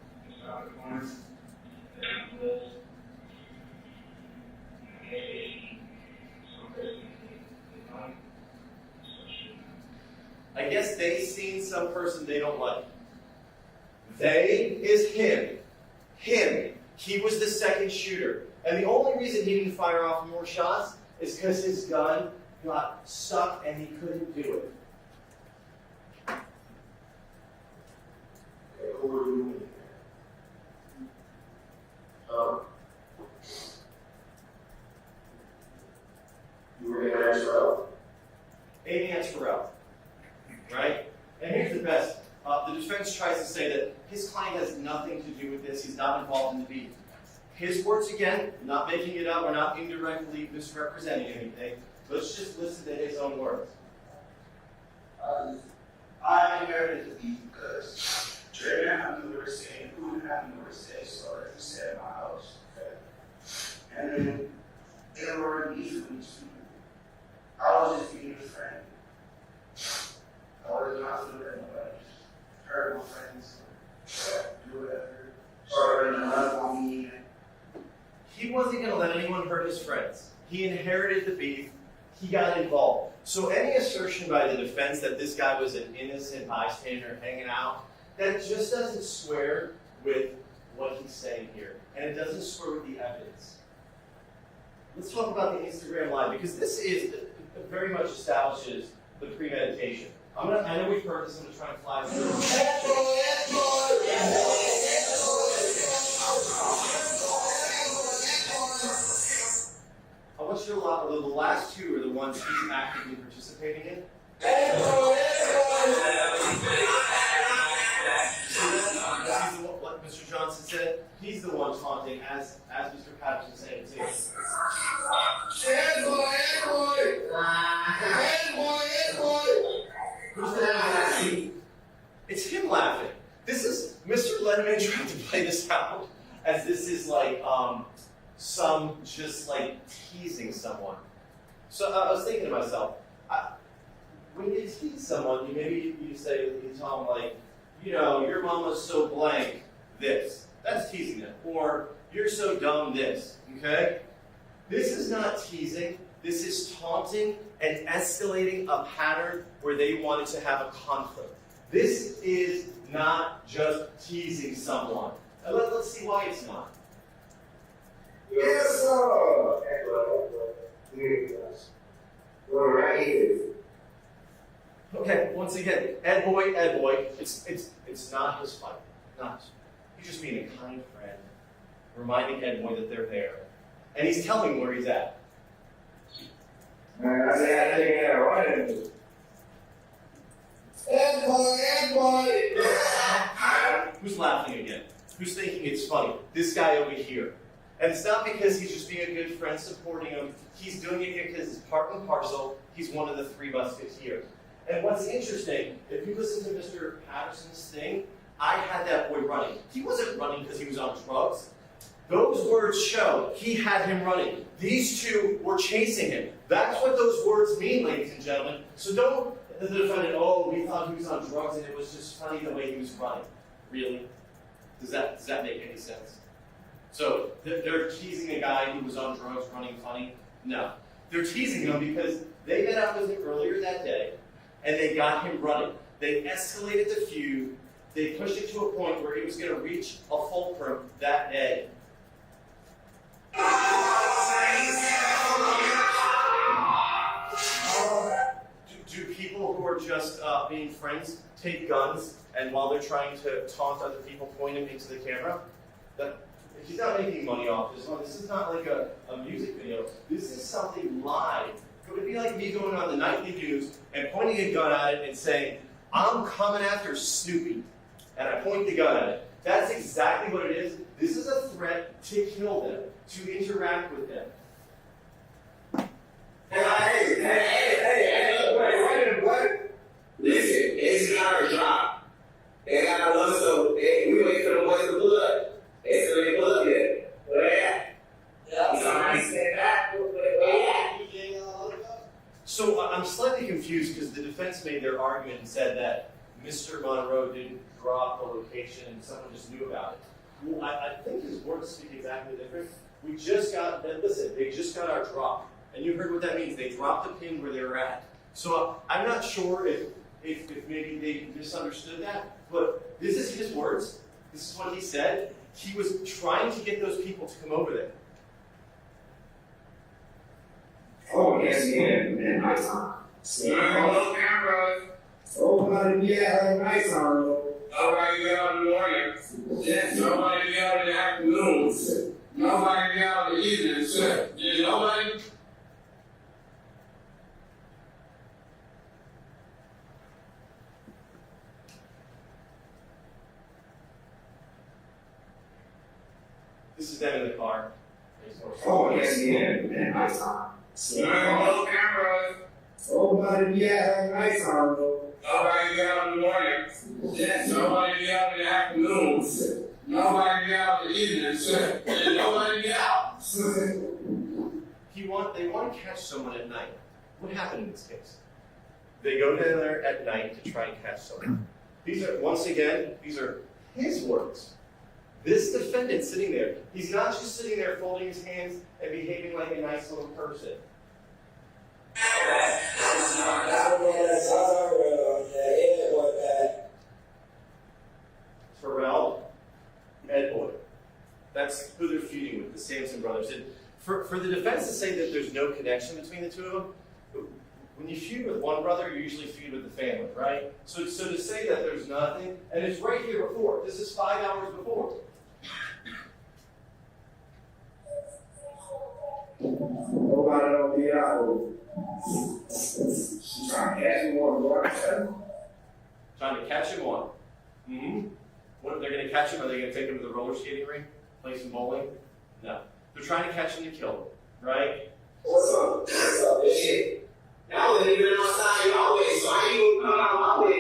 I guess they seen some person they don't like. They is him. Him. He was the second shooter. And the only reason he didn't fire off more shots is because his gun got stuck and he couldn't do it. Okay, who were you? You were Amy Terrell? Amy Terrell. Right? And here's the best. The defense tries to say that his client has nothing to do with this. He's not involved in the beat. His words again, not making it up, we're not indirectly misrepresenting anything. Let's just listen to his own words. I inherited the beef because Dre didn't have nowhere to stay, and Pooh didn't have nowhere to stay, so I just stayed at my house. Okay? And then they were beef with me too. I was just being a friend. I was not feeling that nobody. Hurt my friends. Do whatever. Started running up on me. He wasn't going to let anyone hurt his friends. He inherited the beef. He got involved. So any assertion by the defense that this guy was an innocent bystander hanging out, that just doesn't square with what he's saying here. And it doesn't square with the evidence. Let's talk about the Instagram Live, because this is very much establishes the premeditation. I know we've heard this, I'm going to try and fly through. I want you to allow the last two are the ones he's actively participating in. What Mr. Johnson said, he's the one taunting, as Mr. Patterson said it too. Who's the one laughing? It's him laughing. This is Mr. Letterman trying to play this out as this is like some just like teasing someone. So I was thinking to myself, when you tease someone, maybe you tell them like, you know, your mama's so blank this. That's teasing them. Or you're so dumb this. Okay? This is not teasing. This is taunting and escalating a pattern where they wanted to have a conflict. This is not just teasing someone. And let's see why it's not. Yes, sir. Right here. Okay, once again, Ed boy, it's not his fight. Not. He's just being a kind friend, reminding Ed boy that they're there. And he's telling him where he's at. Ed boy. Who's laughing again? Who's thinking it's funny? This guy over here. And it's not because he's just being a good friend supporting him. He's doing it because it's part and parcel. He's one of the three musketeers. And what's interesting, if you listen to Mr. Patterson's thing, I had that boy running. He wasn't running because he was on drugs. Those words show he had him running. These two were chasing him. That's what those words mean, ladies and gentlemen. So don't the defendant, oh, we thought he was on drugs and it was just funny the way he was running. Really? Does that make any sense? So they're teasing a guy who was on drugs running funny? No. They're teasing him because they met up with him earlier that day and they got him running. They escalated the feud. They pushed it to a point where he was going to reach a fulcrum that day. Do people who are just being friends take guns and while they're trying to taunt other people, point them into the camera. He's not making money off this one. This is not like a music video. This is something live. It would be like me going on the nightly news and pointing a gun at it and saying, I'm coming after Snoopy. And I point the gun at it. That's exactly what it is. This is a threat to kill them, to interact with them. Hey, wait. Listen, it's not our job. They got us, so we wait for the boys to pull up. They said they pull up yet. Where they at? Yeah. Somebody said that. Where they at? So I'm slightly confused because the defense made their argument and said that Mr. Monroe didn't drop the location and someone just knew about it. Well, I think his words speak exactly different. They just got our drop. And you heard what that means. They dropped the pin where they were at. So I'm not sure if maybe they misunderstood that, but this is his words. This is what he said. He was trying to get those people to come over there. Oh, yes, man, nice time. Hello, cameras. Nobody be out at night time, though. Nobody be out in the morning. Yes, nobody be out in the afternoons. Nobody be out in the evenings. Yeah, nobody. This is them in the car. Oh, yes, man, nice time. Hello, cameras. Nobody be out at night time, though. Nobody be out in the morning. Yes, nobody be out in the afternoons. Nobody be out in the evenings. Yeah, nobody be out. They want to catch someone at night. What happened in this case? They go down there at night to try and catch someone. These are his words. This defendant sitting there, he's not just sitting there folding his hands and behaving like a nice little person. Terrell, Ed Boy. That's who they're feuding with, the Sampson brothers. And for the defense to say that there's no connection between the two of them, when you feud with one brother, you usually feud with the family, right? So to say that there's nothing, and it's right here before. This is 5 hours before. Nobody don't be out. She's trying to catch him on. Trying to catch him on. Mm-hmm. What, they're going to catch him? Are they going to take him to the roller skating rink? Play some bowling? No. They're trying to catch him to kill him, right? What's up? Shit. I wasn't even outside your way, so I ain't even come out my way.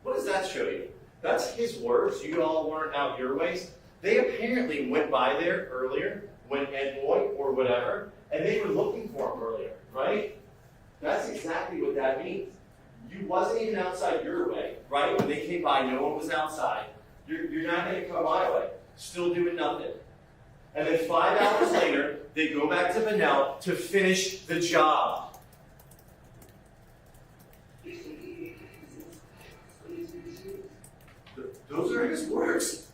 What does that show you? That's his words. You all weren't out your ways. They apparently went by there earlier when Ed Boy or whatever, and they were looking for him earlier, right? That's exactly what that means. You wasn't even outside your way, right? When they came by, no one was outside. You're not going to come my way. Still doing nothing. And then 5 hours later, they go back to Bunnell to finish the job. Those are his words.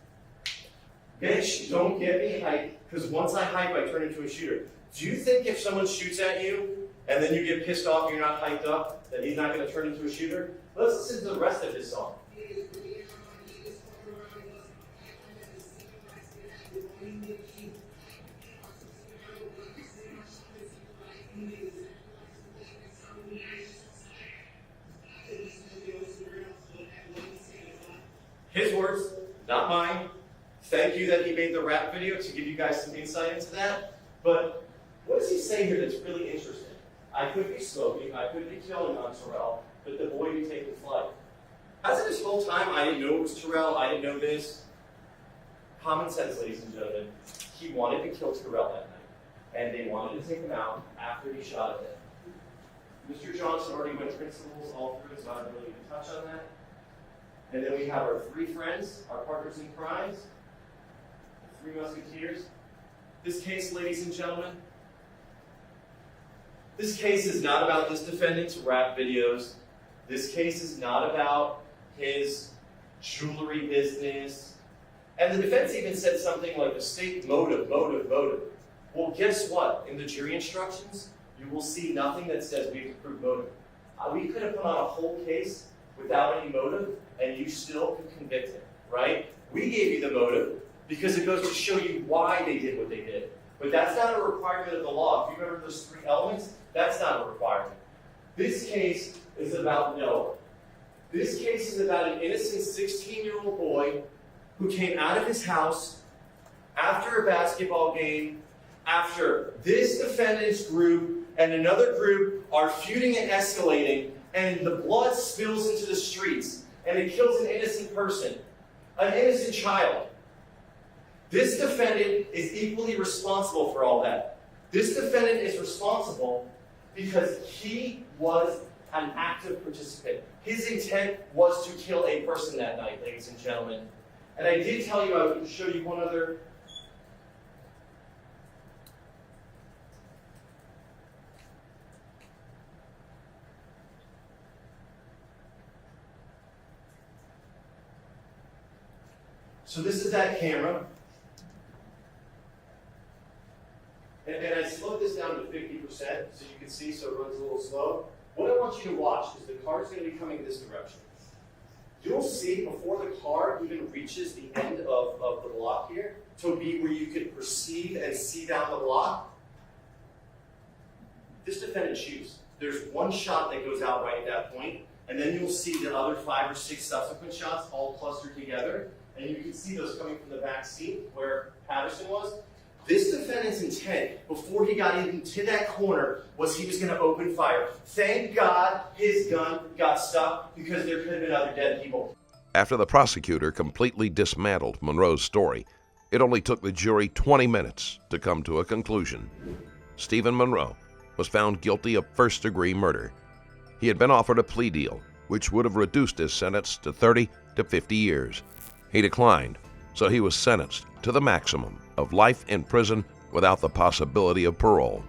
Bitch, don't get me hyped, because once I hype, I turn into a shooter. Do you think if someone shoots at you, and then you get pissed off and you're not hyped up, that he's not going to turn into a shooter? Let's listen to the rest of his song. His words, not mine. Thank you that he made the rap video to give you guys some insight into that. But what does he say here that's really interesting? I could be smoking, I could be killing on Terrell, but the boy be taking flight. Hasn't this whole time I didn't know it was Terrell, I didn't know this? Common sense, ladies and gentlemen. He wanted to kill Terrell that night, and they wanted to take him out after he shot at them. Mr. Johnson already went principles all through, so I don't really even touch on that. And then we have our three friends, our partners in crimes, the three musketeers. This case, ladies and gentlemen, this case is not about this defendant's rap videos. This case is not about his jewelry business. And the defense even said something like the state motive. Well, guess what? In the jury instructions, you will see nothing that says we have to prove motive. We could have put on a whole case without any motive, and you still could convict him, right? We gave you the motive because it goes to show you why they did what they did. But that's not a requirement of the law. If you remember those 3 elements, that's not a requirement. This case is about Noah. This case is about an innocent 16-year-old boy who came out of his house after a basketball game, after this defendant's group and another group are feuding and escalating, and the blood spills into the streets, and it kills an innocent person, an innocent child. This defendant is equally responsible for all that. This defendant is responsible because he was an active participant. His intent was to kill a person that night, ladies and gentlemen. And I did tell you I would show you one other. So this is that camera. And I slowed this down to 50% so you can see, so it runs a little slow. What I want you to watch is the car's going to be coming this direction. You'll see before the car even reaches the end of the block here, to be where you can perceive and see down the block, this defendant shoots. There's one shot that goes out right at that point, and then you'll see the other 5 or 6 subsequent shots all clustered together, and you can see those coming from the back seat where Patterson was. This defendant's intent, before he got into that corner, was he was going to open fire. Thank God his gun got stuck, because there could have been other dead people. After the prosecutor completely dismantled Monroe's story, it only took the jury 20 minutes to come to a conclusion. Stephen Monroe was found guilty of first-degree murder. He had been offered a plea deal, which would have reduced his sentence to 30 to 50 years. He declined, so he was sentenced to the maximum of life in prison without the possibility of parole.